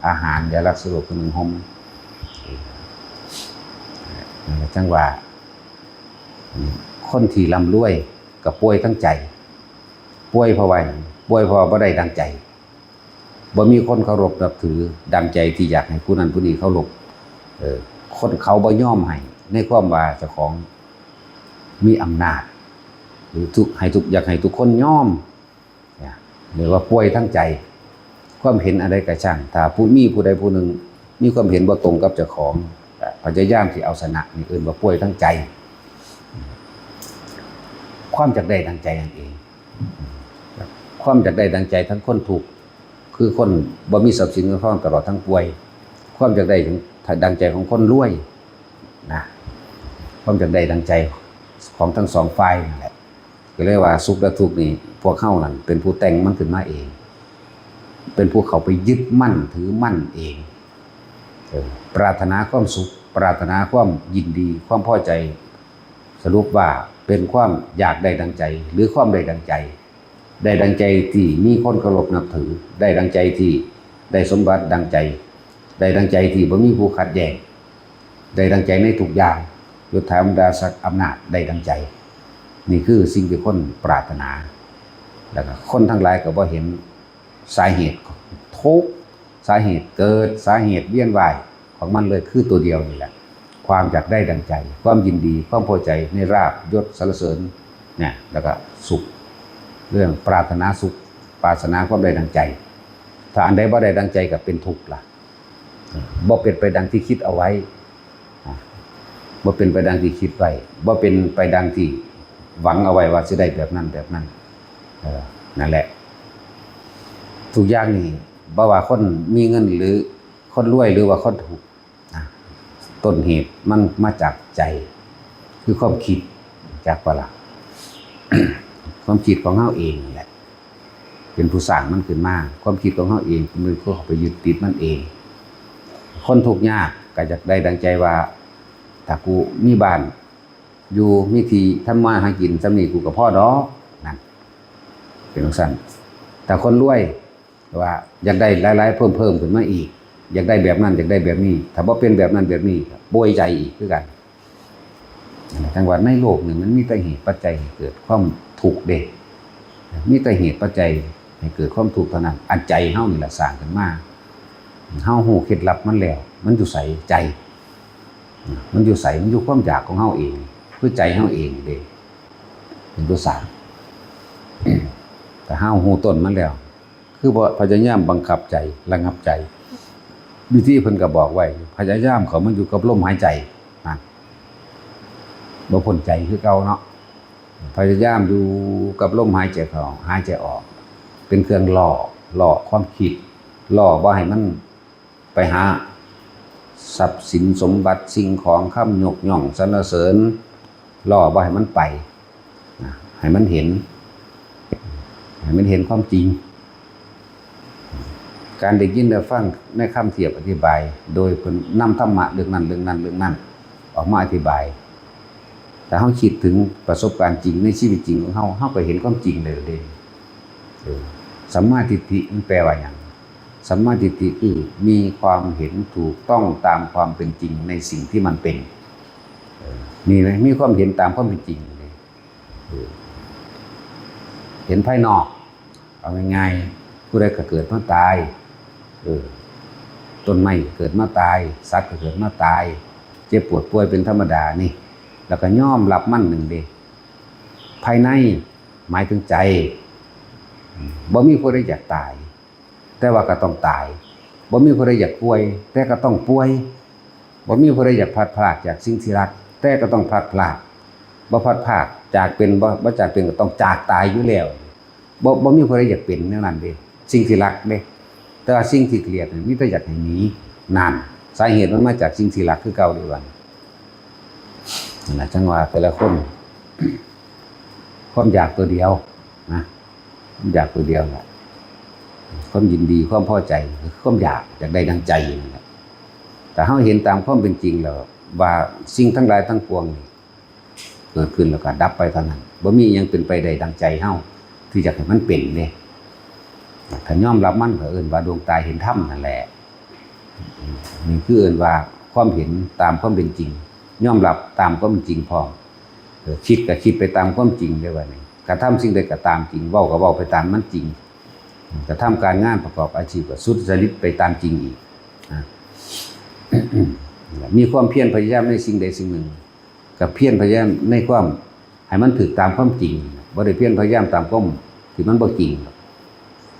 อาหารยารักษาโรคเครื่องห่มจังว่าคนที่ร่ำรวยก็ป่วยทั้งใจป่วยเพราะว่าป่วยเพราะบ่ได้ดังใจบ่มีคนเคารพนับถือดังใจที่อยากให้ผู้นั้นผู้นี้เคารพคนเขาบ่ยอมให้ในความว่าเจ้าของมีอำนาจหรืออยากให้ทุกคนยอมเรียกว่าป่วยทั้งใจความเห็นอะไรก็ช่างถ้าผู้ใดผู้หนึ่งมีความเห็นบ่ตรงกับเจ้าของพยายามที่เอาชนะนี่เอิ้นว่าป่วยทั้งใจความจากได้ดังใจนั่นเองความจากได้ดังใจทั้งคนถูกคือคนบ่มีทรัพย์สินเงินทองตลอดทั้งป่วยความจากได้ดังใจของคนรวยนะความจากได้ดังใจของทั้งสองฝ่ายนั่นแหละก็เรียกว่าสุขและทุกข์นี่พวกเขานั่นเป็นผู้แต่งมันขึ้นมาเองเป็นผู้เขาไปยึดมั่นถือมั่นเองปรารถนาความสุขปรารถนาความยินดีความพอใจสรุปว่าเป็นความอยากได้ดังใจหรือความได้ดังใจได้ดังใจที่มีคนเคารพนับถือได้ดังใจที่ได้สมบัติดังใจได้ดังใจที่บ่มีผู้ขัดแย้งได้ดังใจในทุกอย่างยศถาบรรดาศักดิ์อำนาจได้ดังใจนี่คือสิ่งที่คนปรารถนาแล้วก็คนทั้งหลายก็บ่เห็นสาเหตุทุกข์สาเหตุเกิดสาเหตุเวียนว่ายของมันเลยคือตัวเดียวนี่แหละความอยากได้ดังใจความยินดีความพอใจในราบยศสรรเสริญเนี่ยแล้วก็สุขเรื่องปรารถนาสุขปรารถนาความได้ดังใจถ้าอันใดบ่ได้ดังใจก็เป็นทุกข์ล่ะบ่เป็นไปดังที่คิดเอาไว้บ่เป็นไปดังที่คิดไว้บ่เป็นไปดังที่หวังเอาไว้ว่าจะได้แบบนั้นนั่นแหละทุกอย่างนี่บ่ว่าคนมีเงินหรือคนรวยหรือว่าคนถูกต้นเหตุมันมาจากใจคือความคิดจากปะล่ะ ความคิดของเฮาเองแหละเป็นผู้สร้างมันขึ้นมาความคิดของเฮาเองมันก็ไปยึดติดมันเองคนทุกข์ยากก็อยากได้ดังใจว่าถ้ากูมีบ้านอยู่มีที่ทำมาหากินสำนี้กูก็พอดอกนั่นเป็นจังซั่นแต่คนรวยว่าอยากได้หลายๆเพิ่มขึ้นมาอีกอยากได้แบบนั้นอยากได้แบบนี้ถ้าบ่เป็นแบบนั้นแบบนี้ป่วยใจอีกคือกันจังหวัดในโลกนี่มันมีแต่เหตุปัจจัยให้เกิดความทุกข์เด้มีแต่เหตุปัจจัยให้เกิดความทุกข์เท่านั้นอันใจเฮานี่แหละสร้างขึ้นมาเฮาฮู้เคล็ดลับมันแล้วมันอยู่ไสใจมันอยู่ไสมันอยู่ความอยากของเฮาเองคือใจเฮาเองเด้เป็นตัวสร้างแต่เฮาฮู้ต้นมันแล้วคือบ่พยายามบังคับใจระงับใจวิธีเพิ่นก็บอกไว้พยายามเขามันอยู่กับลมหายใจนั่นบ่พ้นใจคือเก่าเนาะพยายามอยู่กับลมหายใจเข้าหายใจออกเป็นเครื่องหล่อความคิดหล่อบ่ให้มันไปหาทรัพย์สินสมบัติสิ่งของคำยกย่องสรรเสริญหล่อบ่ให้มันไปให้มันเห็นความจริงการได้ยินได้ฟังในคำเทียบอธิบายโดยเพิ่นนำธรรมะเรื่องนั้นออกมาอธิบายแต่เฮาคิดถึงประสบการณ์จริงในชีวิตจริงของเฮาก็เห็นความจริงเลยเด้สัมมาทิฏฐิมันแปลว่าหยังสัมมาทิฏฐิคือมีความเห็นถูกต้องตามความเป็นจริงในสิ่งที่มันเป็นนี่เลยมีความเห็นตามความเป็นจริงเลยเห็นภายนอกเอาง่ายๆผู้ใดก็เกิดมาตายต้นไม้เกิดมาตายสัตว์ก็เกิดมาตายเจ็บปวดป่วยเป็นธรรมดานี่แล้วก็ยอมรับมันหนึ่งเด้ ภายในหมายถึงใจบ่มีผู้ใดอยากตายแต่ว่าก็ต้องตายบ่มีผู้ใดอยากป่วยแต่ก็ต้องป่วยบ่มีผู้ใดอยากพลัดพรากจากสิ่งที่รักแต่ก็ต้องพลัดพรากบ่พลัดพรากจากเป็นบ่จากเป็นก็ต้องจากตายอยู่แล้วบ่มีผู้ใดอยากเป็นแนวนั้นเด้สิ่งที่รักเด้แต่ว่าสิ่งที่เกลียดมีแต่อยากให้หนีนั่นสาเหตุมันมาจากสิ่งที่รักคือเก่าด้วยกันนั่นแหละจังว่าแต่ละคนความอยากตัวเดียวนะความอยากตัวเดียวแหละความยินดีความพอใจความอยากได้ดังใจนั่นแหละแต่เฮาเห็นตามความเป็นจริงแล้วว่าสิ่งทั้งหลายทั้งปวงเกิดขึ้นแล้วก็ดับไปเท่านั้นบ่มีหยังเป็นไปได้ดังใจเฮาที่จะให้มันเป็นเด้ถ้ายอมรับมันก็เอิ้นว่าดวงตาเห็นธรรมนั่นแหละนี่คือเอิ้นว่าความเห็นตามความเป็นจริงยอมรับตามความจริงพร้อมคิดก็คิดไปตามความจริงได้ว่านี่กระทำสิ่งใดก็ตามจริงเว้าก็เว้าไปตามมันจริงกระทำการงานประกอบอาชีพก็สุจริตไปตามจริงอีกมีความเพียรพยายามในสิ่งใดสิ่งหนึ่งกับเพียรพยายามในความให้มันถูกตามความจริงบ่ได้เพียรพยายามตามความที่มันบ่จริง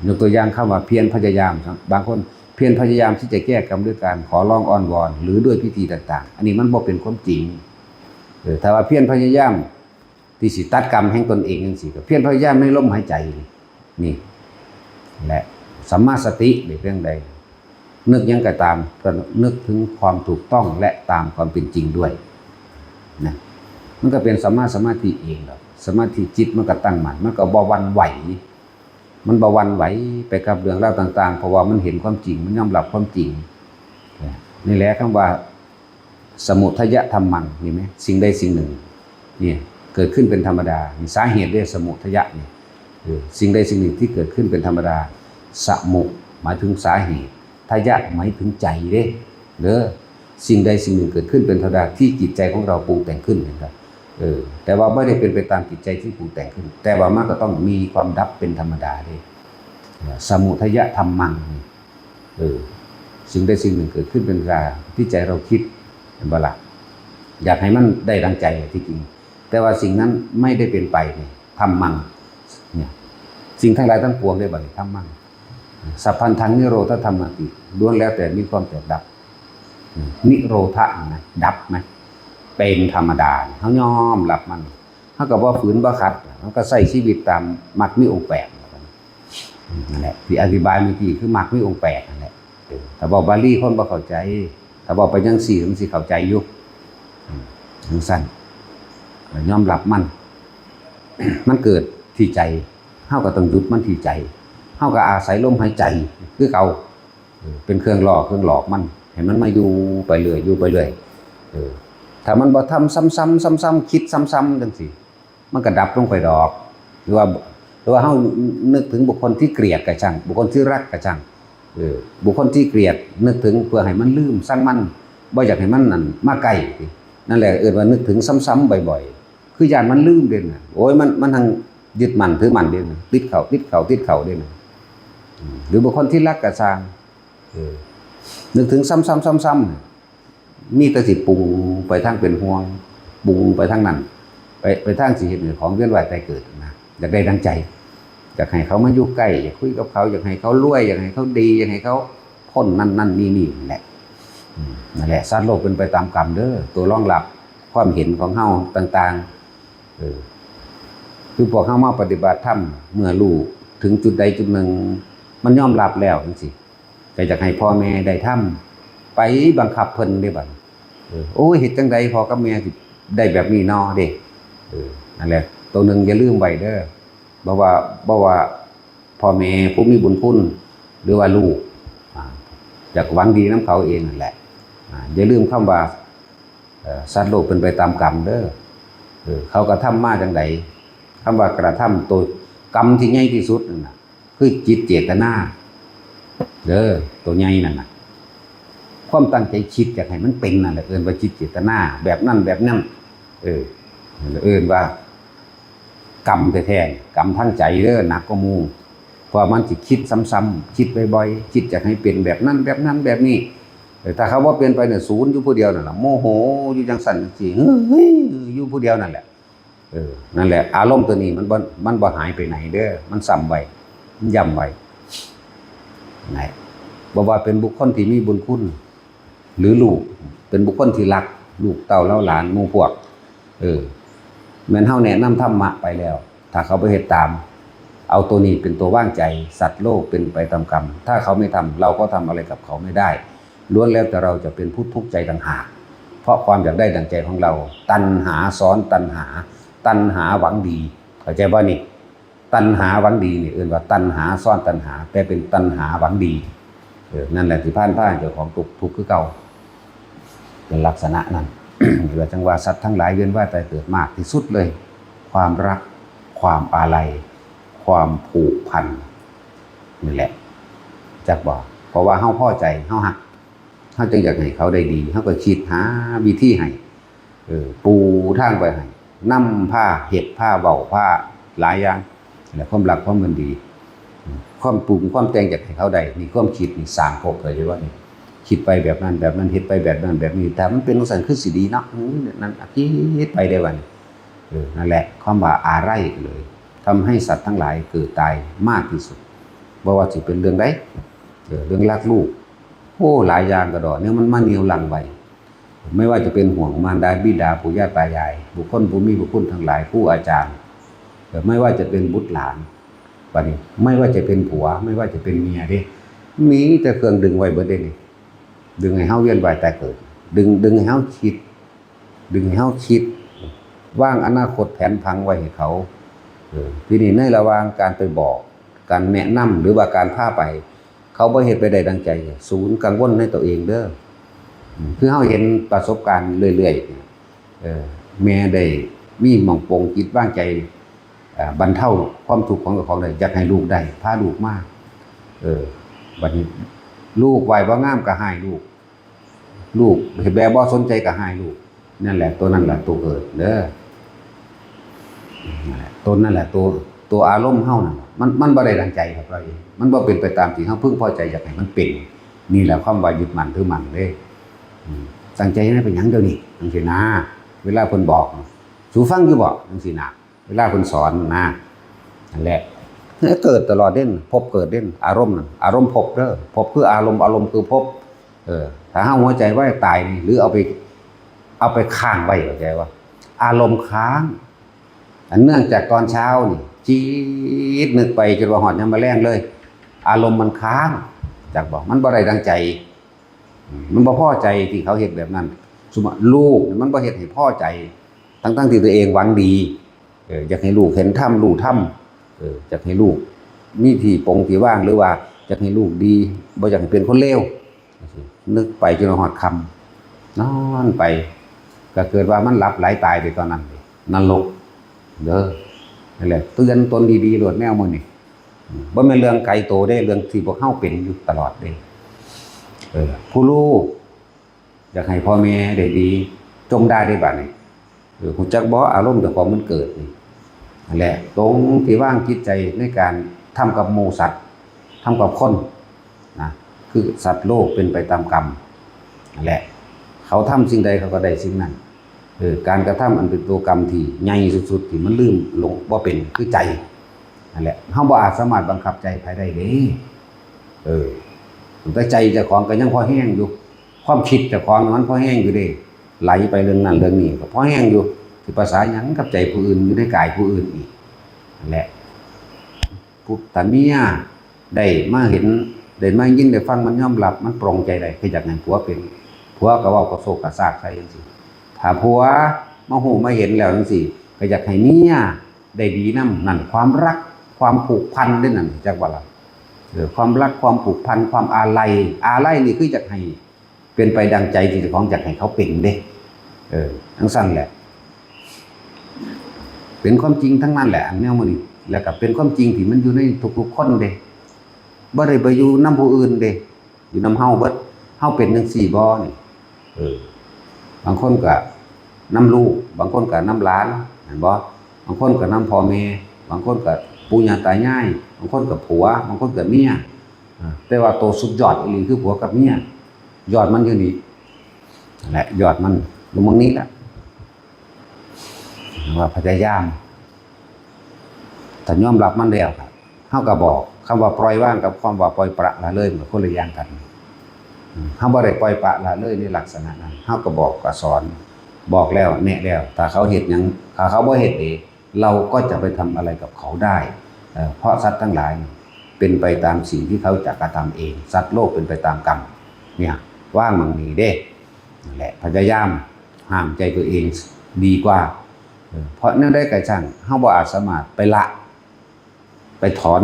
ยกตัวอย่างคำว่าเพียรพยายามบางคนเพียรพยายามที่จะแก้กรรมด้วยการขอร้องอ้อนวอนหรือด้วยพิธีต่างๆอันนี้มันบ่เป็นความจริงถ้าว่าเพียรพยายามที่สิตัดกรรมแห่งตนเองจังซี่ก็เพียรพยายามในลมหายใจนี่และสัมมาสติเป็นเรื่องใดนึกยังก็ตามก็นึกถึงความถูกต้องและตามความเป็นจริงด้วยนะมันก็เป็นสัมมาสมาธิเองหรอกสมาธิจิตมันก็ตั้งมั่นมันก็บ่หวั่นไหวมันบ่หวั่นไหวไปกับเรื่องราวต่างๆเพราะว่ามันเห็นความจริงมันยอมรับความจริงนี่แหละคำว่าสมุทัยธรรมังนี่ไหมสิ่งใดสิ่งหนึ่งเนี่ยเกิดขึ้นเป็นธรรมดามีสาเหตุด้วยสมุทัยเนี่ยสิ่งใดสิ่งหนึ่งที่เกิดขึ้นเป็นธรรมดาสมุหมายถึงสาเหตุทยะหมายถึงใจเด้สิ่งใดสิ่งหนึ่งเกิดขึ้นเป็นธรรมดาที่จิตใจของเราปรุงแต่งขึ้นนะครับแต่ว่าไม่ได้เป็นไปตามจิตใจที่ปรุงแต่งขึ้นแต่ว่ามันก็ต้องมีความดับเป็นธรรมดาเด้สมุทัยธรรมังสิ่งใดสิ่งหนึ่งเกิดขึ้นเป็นธรรมดาที่ใจเราคิดเป็นบ่ล่ะอยากให้มันได้ดังใจที่จริงแต่ว่าสิ่งนั้นไม่ได้เป็นไปเนี่ยธรรมังเนี่ยสิ่งทั้งหลายทั้งปวงได้บ่ธรรมังสัพพันธังนิโรธธรรมติล้วนแล้วแต่มีความแตกดับนิโรธะนะดับไหมเป็นธรรมดาเขายอมรับมันเขาก็บ่ฝืนบ่ขัดเขาก็ใช้ชีวิตตามมรรคมีองค์8นั่นแหละที่อธิบายเมื่อกี้คือมรรคมีองค์8นั่นแหละถ้าบอกบาลีคนบ่เข้าใจถ้าบอกไปยัง4มันสิเข้าใจอยู่จังซั่นยอมรับมัน มันเกิดที่ใจเฮาก็ต้องหยุดมันที่ใจเฮาก็อาศัยลมหายใจคือเก่าเป็นเครื่องล่อเครื่องหลอกมันให้มันมาอยู่ไปเรื่อยอยู่ไปเรื่อยถ้ามันบ่ทำซ้ำๆคิดซ้ำๆจังซี่มันก็ดับลงไปดอกหรือว่าเฮานึกถึงบุคคลที่เกลียดก็ช่างบุคคลที่รักก็ช่างบุคคลที่เกลียดนึกถึงเพื่อให้มันลืมสร้างมันบ่อยากให้มันนั่นมาใกล้นั่นแหละว่านึกถึงซ้ำๆบ่อยๆคือย่านมันลืมเด่นน่ะโอ้ยมันทางยึดมั่นถือมั่นเด่นติดเข่าเด่นหรือบุคคลที่รักก็ช่างนึกถึงซ้ำๆมีแต่สิปรุงไปทางเป็นห่วงปรุงไปทางนั้นไปทางสิเฮ็ดของเวียนว่ายตายเกิดนะอยากได้ดังใจอยากให้เขามาอยู่ใกล้อยากคุยกับเขาอยากให้เขารวยอยากให้เขาดีอยากให้เขาพ้นนั่นนี่แหละนั่นแหละสัตว์โลกเป็นไปตามกรรมเด้อตัวรองรับความเห็นของเฮาต่างๆคือพวกเฮามาปฏิบัติธรรมเมื่อรู้ถึงจุดใดจุดหนึ่งมันยอมรับแล้วจังซี่ก็อยากให้พ่อแม่ได้ทำไปบังคับเพิ่นได้บัดโอ้ยเฮ็ดจังไดพ่อกับแม่สิได้แบบนี้น้อเด้นั่นแหละตัวนึงอย่าลืมไว้เด้อบ่ว่าพ่อแม่ผู้มีบุญคุณหรือว่าลูกอยากหวังดีนำเขาเองนั่นแหละอย่าลืมคำว่าสัตว์โลกเป็นไปตามกรรมเด้อเขากระทำมาจังไดคำว่ากระทำตัวกรรมที่ใหญ่ที่สุดนั่นน่ะคือจิตเจตนาเด้อตัวใหญ่นั่นน่ะความตั้งใจคิดอยากให้มันเป็นนั่นแหละเอิ้นว่าจิตเจตนาแบบนั้นเอิ้นว่ากรรมแท้ๆกรรมทั้งใจเด้อหนักกว่าหมู่เพราะมันสิคิดซ้ำๆคิดบ่อยๆคิดอยากให้เป็นแบบนั้นแบบนี้ถ้าเขาว่าเป็นไปเนี่ยศูนย์อยู่ผู้เดียวนั่นแหละโมโหอยู่จังสั่นจังซี่เฮ้ยอยู่ผู้เดียวนั่นแหละ นั่นแหละอารมณ์ตัวนี้มันบ่หายไปไหนเด้อมันซ้ำไว้มันย้ำไว้ไหนบ่ว่าเป็นบุคคลที่มีบุญคุณหรือลูกเป็นบุคคลที่รักลูกเต้าเล่าหลานหมู่พวกแม่นเฮาแนะนำธรรมะไปแล้ว ถ้าเขาไปเฮ็ดตามเอาตัวนี้เป็นตัวว่างใจสัตว์โลกเป็นไปตามกรรมถ้าเขาไม่ทำเราก็ทำอะไรกับเขาไม่ได้ล้วนแล้วแต่เราจะเป็นผู้ทุกข์ใจต่างหากเพราะความอยากได้ดังใจของเราตัณหาซ้อนตัณหาหวังดีเข้าใจบ่นี่ตัณหาหวังดีนี่ว่าตัณหาซ้อนตัณหาแต่เป็นตัณหาหวังดีนั่นแหละที่ผ่านเจ้าของทุกข์คือเก่าเป็นลักษณะนั้น เหลือจังว่าสัตว์ทั้งหลายเวียนว่ายตายเกิดมากที่สุดเลยความรักความอาลัยความผูกพันนี่แหละจักบอกเพราะว่าเฮาพอใจเฮาฮักเฮาจึงอยากให้เขาได้ดีเฮาก็คิดหาวิธีให้ปูทางไปให้นำผ้าเฮ็ดผ้าเว้าผ้าหลายอย่างและความรักความมันดีความปรุงความแต่งอยากให้เขาได้นี่ความคิดนี่สร้างพบเคยใช่ว่านี่คิดไปแบบนั้นเฮ็ดไปแบบนั้นแบบนี้แต่มันเป็นลักษณะคือสิดีเนาะนั่นคิดไปได้วันนั่นแหละความว่าอาไรเลยทำให้สัตว์ทั้งหลายเกิดตายมากที่สุดบ่ว่าสิเป็นเรื่องใดเรื่องรักลูกโอ้หลายอย่างก็ดอกเนี่ยมันมาเหนียวลังไว้ไม่ว่าจะเป็นห่วงมารดาบิดาปู่ย่าตายายบุคคลผู้มีบุญคุณทั้งหลายครูอาจารย์ไม่ว่าจะเป็นบุตรหลานบัดนี้ไม่ว่าจะเป็นผัวไม่ว่าจะเป็นเมียเด้มีแต่เครื่องดึงไว้เบิดเด้นี่ดึงให้เฮาเวียนว่ายตายเกิดดึงให้เฮาคิดดึงให้เฮาคิดวางอนาคตแผนพังไว้ให้เขาทีนี้ในระหว่างการไปบอกการแนะนำหรือว่าการพาไปเขาบ่เฮ็ดไปได้ดังใจศูนย์กังวลในตัวเองเด้อคือเฮาเห็นประสบการณ์เรื่อยๆแม่ได้มีหม่องโปร่งจิตว่างใจบรรเทาความทุกข์ของเขาได้อยากให้ลูกได้พาลูกมาบัดนี้ลูกไหวบ่งามก็ให้ลูกเฮ็ดแบบบ่สนใจก็ให้ลูกนั่นแหละตัวนั้นแหละตัวเกิดเด้อตัวนั่นแหละตัวอารมณ์เฮานั่นมันบ่ได้ดังใจครับเราเองมันบ่เป็นไปตามที่เฮาพึงพอใจอยากให้มันเป็นนี่แหละความว่ายึดมั่นถือมั่นเด้ตั้งใจให้เป็นหยังเดี๋ยวนี้จังซี่นะเวลาเพิ่นบอกสูฟังอยู่บ่จังซี่นะเวลาเพิ่นสอนนะนั่นแหละเกิดตลอดเด่นพบเกิดเด่นอารมณ์นั่นอารมณ์พบเด้อพบคืออารมณ์คือพบถ้าเฮาหัวใจไว้ตายนี่หรือเอาไปค้างไว้เข้าใจว่าอารมณ์ค้างเนื่องจากตอนเช้านี่จี๊ดนึกไปจนว่าหอดยามมื้อแลงเลยอารมณ์มันค้างจักบอกมันบ่ได้ดังใจมันบ่พอใจที่เขาเฮ็ดแบบนั้นสมมุติลูกมันบ่เฮ็ดให้พอใจทั้งที่ตัวเองหวังดีอยากให้ลูกเห็นธรรมรู้ธรรมอยากให้ลูกมีที่ปงที่ว่างหรือว่าอยากให้ลูกดีบ่อยากให้เป็นคนเลวนึกไปจนหอดค่ำนอนไปก็เกิดว่ามันหลับไหลตายไปตอนนั้นนรกเด้อนั่นแหละเตือนตนดีๆโลดแนวมื้อนี่บ่แม่นเรื่องไกลโตเด้เรื่องที่พวกเฮาเป็นอยู่ตลอดเด้ผู้ลูกอยากให้พ่อแม่ได้ดีจงได้บัดนี้ฮู้จักบ่อารมณ์เจ้าของมันเกิดนี่นั่นแหละตรงที่ว่างจิตใจในการทำกับหมู่สัตว์ทำกับคนนะคือสัตว์โลกเป็นไปตามกรรมนั่นแหละเขาทำสิ่งใดเขาก็ได้สิ่งนั้นการกระทำอันเป็นตัวกรรมที่ใหญ่สุดๆที่มันลืมหลงบ่เป็นคือใจนั่นแหละเฮาบ่อาจสามารถบังคับใจภายได้เด้แต่ใจเจ้าของก็ยังพอแห้งอยู่ความคิดเจ้าของมันพอแห้งอยู่เด้ไหลไปเรื่องนั้นเรื่องนี้ก็พอแห้งอยู่สิภาษาหยังกับใจผู้อื่นอยู่ในกายผู้อื่นอีกนั่นแหละผู้ตาเมียได้มาเห็นได้มายินได้ฟังมันยอมรับมันปรงใจได้คืออยากให้ผัวเป็นผัวก็เว้าก็โศกกระซากใส่จังซี่ถ้าผัวมาหูมาเห็นแล้วจังซี่ก็อยากให้เมียได้ดีนำนั่นความรักความผูกพันด้วยนั่นจักว่าล่ะความรักความผูกพันความอาลัยนี่คืออยากให้เป็นไปดังใจที่เจ้าของอยากให้เขาเป็นเด้ทั้งสั้นแหละเป็นความจริงทั้งนั้นแหละอันแนวมื้อนี้แล้วก็เป็นความจริงที่มันอยู่ในทุกๆคนเด้บ่ได้ไปอยู่นำผู้อื่นเด้อยู่นำเฮาเบิดเฮาเป็นจังซี่บ่นี่บางคนก็นำลูกบางคนก็นำหลานเห็นบ่บางคนก็นำพ่อแม่บางคนก็ปู่ย่าตายายบางคนก็ผัวบางคนก็เมียแต่ว่าโตสุดยอดอีหลีคือผัวกับเมียยอดมันอยู่นี่นั่นแหละยอดมันลงตรงนี้แหละ ว่าพยายามแต่ยอมรับมันแล้วครับเฮาก็บอกคำว่าปล่อยว่างกับคำว่าปล่อยปละละเลยมันคนละอย่างกันเฮาบ่ได้ปล่อยปละละเลยในลักษณะนั้นเฮาก็บอกก็สอนบอกแล้วแนะแล้วถ้าเขาเฮ็ดหยังถ้าเขาบ่เฮ็ดเองเราก็จะไปทำอะไรกับเขาได้เพราะสัตว์ทั้งหลายเป็นไปตามสิ่งที่เขาจะกระทำเองสัตว์โลกเป็นไปตามกรรมเนี่ยว่างมั่งมีเด้นั่นแหละพยายามห้ามใจตัวเองดีกว่าเพราะนั่นได้กระช่างเฮาบ่อาจสามารถไปละไปถอน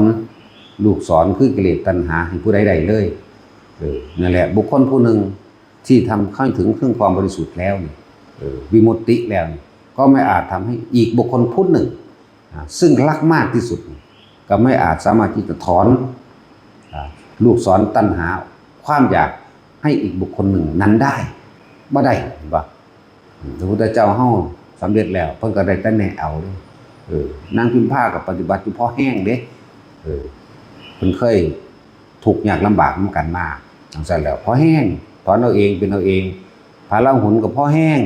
ลูกศรคือกิเลสตัณหาให้ผู้ใดได้เลยนั่นแหละบุคคลผู้หนึ่งที่ทำเข้าถึงเครื่องความบริสุทธิ์แล้วนี่วิมุตติแล้วก็ไม่อาจทำให้อีกบุคคลผู้หนึ่งซึ่งรักมากที่สุดก็ไม่อาจสามารถที่จะถอนลูกศรตัณหาความอยากให้อีกบุคคลหนึ่งนั้นได้บ่ได้เห็นบ่พระพุทธเจ้าเฮาสำเร็จแล้วเพิ่นก็ได้แต่แนะเอาเด้นางพิมพากับปฏิบัติอยู่พอแห้งเด้เพิ่นเคยทุกข์ยากลำบากนำกันมาจังซั่นแล้วพอแห้งถอนเอาเองเป็นเอาเองพระราหุลก็พอแห้ง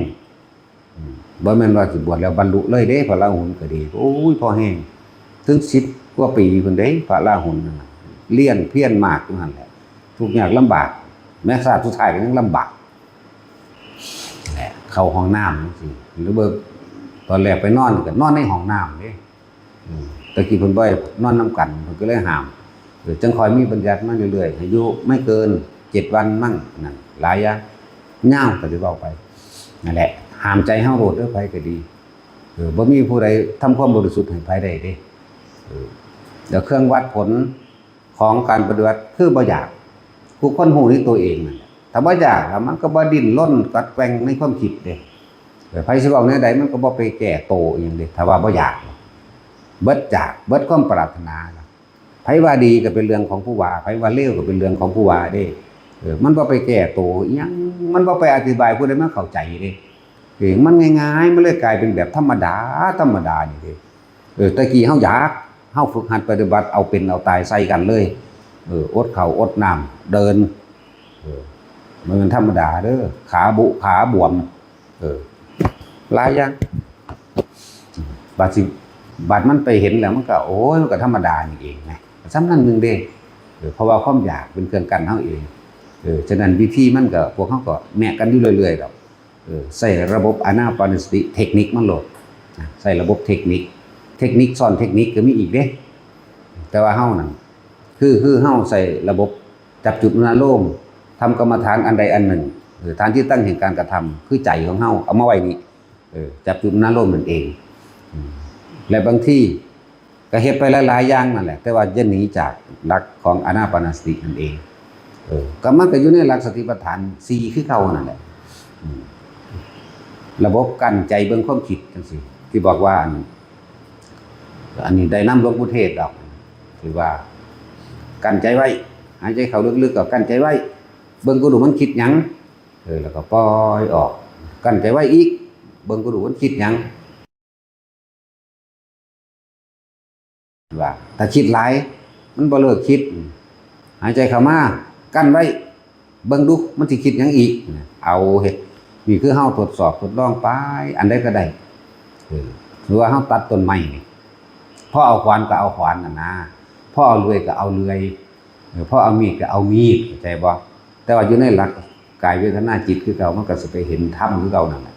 บ่แม่นว่าสิบวชแล้วบรรลุเลยเด้พระราหุลก็ดีโอ้ยพอแห้งถึง10 กว่าปีพุ่นเด้พระราหุลเลี้ยนเพี้ยนมากอยู่นั่นแหละทุกข์ยากลำบากแม้ชาติสุดท้ายก็ยังลำบากแหละเข้าห้องน้ำจังซี่หรือเบิ่ตอนแรกไปนอนก็นอนในห้องน้ำเด้ตะกี้เพิ่นบ่ให้นอนนำกันเพิ่นก็เลยห้ามจังคอยมีบัญญัติมาเรื่อยๆอายุไม่เกิน7 วันมั่งนั่นหลายอย่างยาวก็สิเว้าไปนั่นแหละห้ามใจเฮาโลดเด้อไผก็ดีบ่มีผู้ใดทำความบริสุทธิ์ให้ไผได้เด้เดี๋ยวเครื่องวัดผลของการปฏิบัติคือบ่อยากผู้คนฮู้ในตัวเองนั่นแหละถ้าบ่อยากแล้วมันก็บ่ดิ้นรนกัดแกว่งในความคิดเด้ไผสิเว้าแนวใดมันก็บ่ไปแก้โตอีหยังเด้ถ้าว่าบ่อยากเบิดจากเบิดความปรารถนาไผว่าดีก็เป็นเรื่องของผู้ว่าไผว่าเลวก็เป็นเรื่องของผู้ว่าเด้มันบ่ไปแก้โตอีหยังมันบ่ไปอธิบายผู้ใดมาเข้าใจเด้มันง่ายๆมันเลยกลายเป็นแบบธรรมดานี่เด้ตะกี้เฮาอยากเฮาฝึกหัดปฏิบัติเอาเป็นเอาตายใส่กันเลยอดข้าวอดน้ำเดินมันธรรมดาเด้อขาบวมหลายอย่างบัดมันไปเห็นแล้วมันก็โอ้ยมันก็ธรรมดานี่เองไงซ้ำนั่นนึงเด้เพราะว่าความอยากเป็นเครื่องกันเฮาเองฉะนั้นวิธีมันก็พวกเฮาก็แนะกันอยู่เรื่อยๆดอกใส่ระบบอานาปานสติเทคนิคมันโหลดใส่ระบบเทคนิคซ้อนเทคนิคก็มีอีกเด้แต่ว่าเฮานั่นคือเฮาใส่ระบบจับจุดอารมณ์ทำกรรมฐานอันใดอันหนึ่งฐานที่ตั้งแห่งการกระทำคือใจของเฮาเอามาไว้นี่จับจุดอารมณ์นั่นเองและบางที่ก็เฮ็ดไปหลายๆอย่างนั่นแหละแต่ว่าอย่าหนีจากหลักของอานาปานสตินั่นเองก็มันก็อยู่ในหลักสติปัฏฐาน4คือเก่านั่นแหละระบบกั้นใจเบิ่งความคิดจังซี่ที่บอกว่าอันนี้ได้นำหลวงปู่เทศดอกคือว่ากั้นใจไว้หายใจเข้าลึกๆก็กั้นใจไว้เบิ่งก็ดูมันคิดหยังแล้วก็ปล่อยออกกั้นใจไว้อีกเบิ่งก็ดูมันคิดหยังว่าถ้าคิดหลายมันบ่เลิกคิดหายใจเข้ามากั้นไว้เบิ่งดูมันสิคิดหยังอีกเอาเฮ็ดนี่คือเฮาทดสอบทดลองไปอันใดก็ได้หรือว่าเฮาตัดต้นไม้นี่พอเอาขวานก็เอาขวานน่ะนะพอเอาเลื่อยก็เอาเลื่อยพอเอามีดก็เอามีดเข้าใจบ่แต่ว่าอยู่ในหลักกายเวทนาจิตคือเก่ามันก็สิไปเห็นธรรมคือเก่านั่นแหละ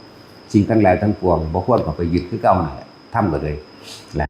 สิ่งทั้งหลายทั้งปวงบ่ควรเข้าไปยึดคือเก่านั่นแหละธรรมก็เลยแหละ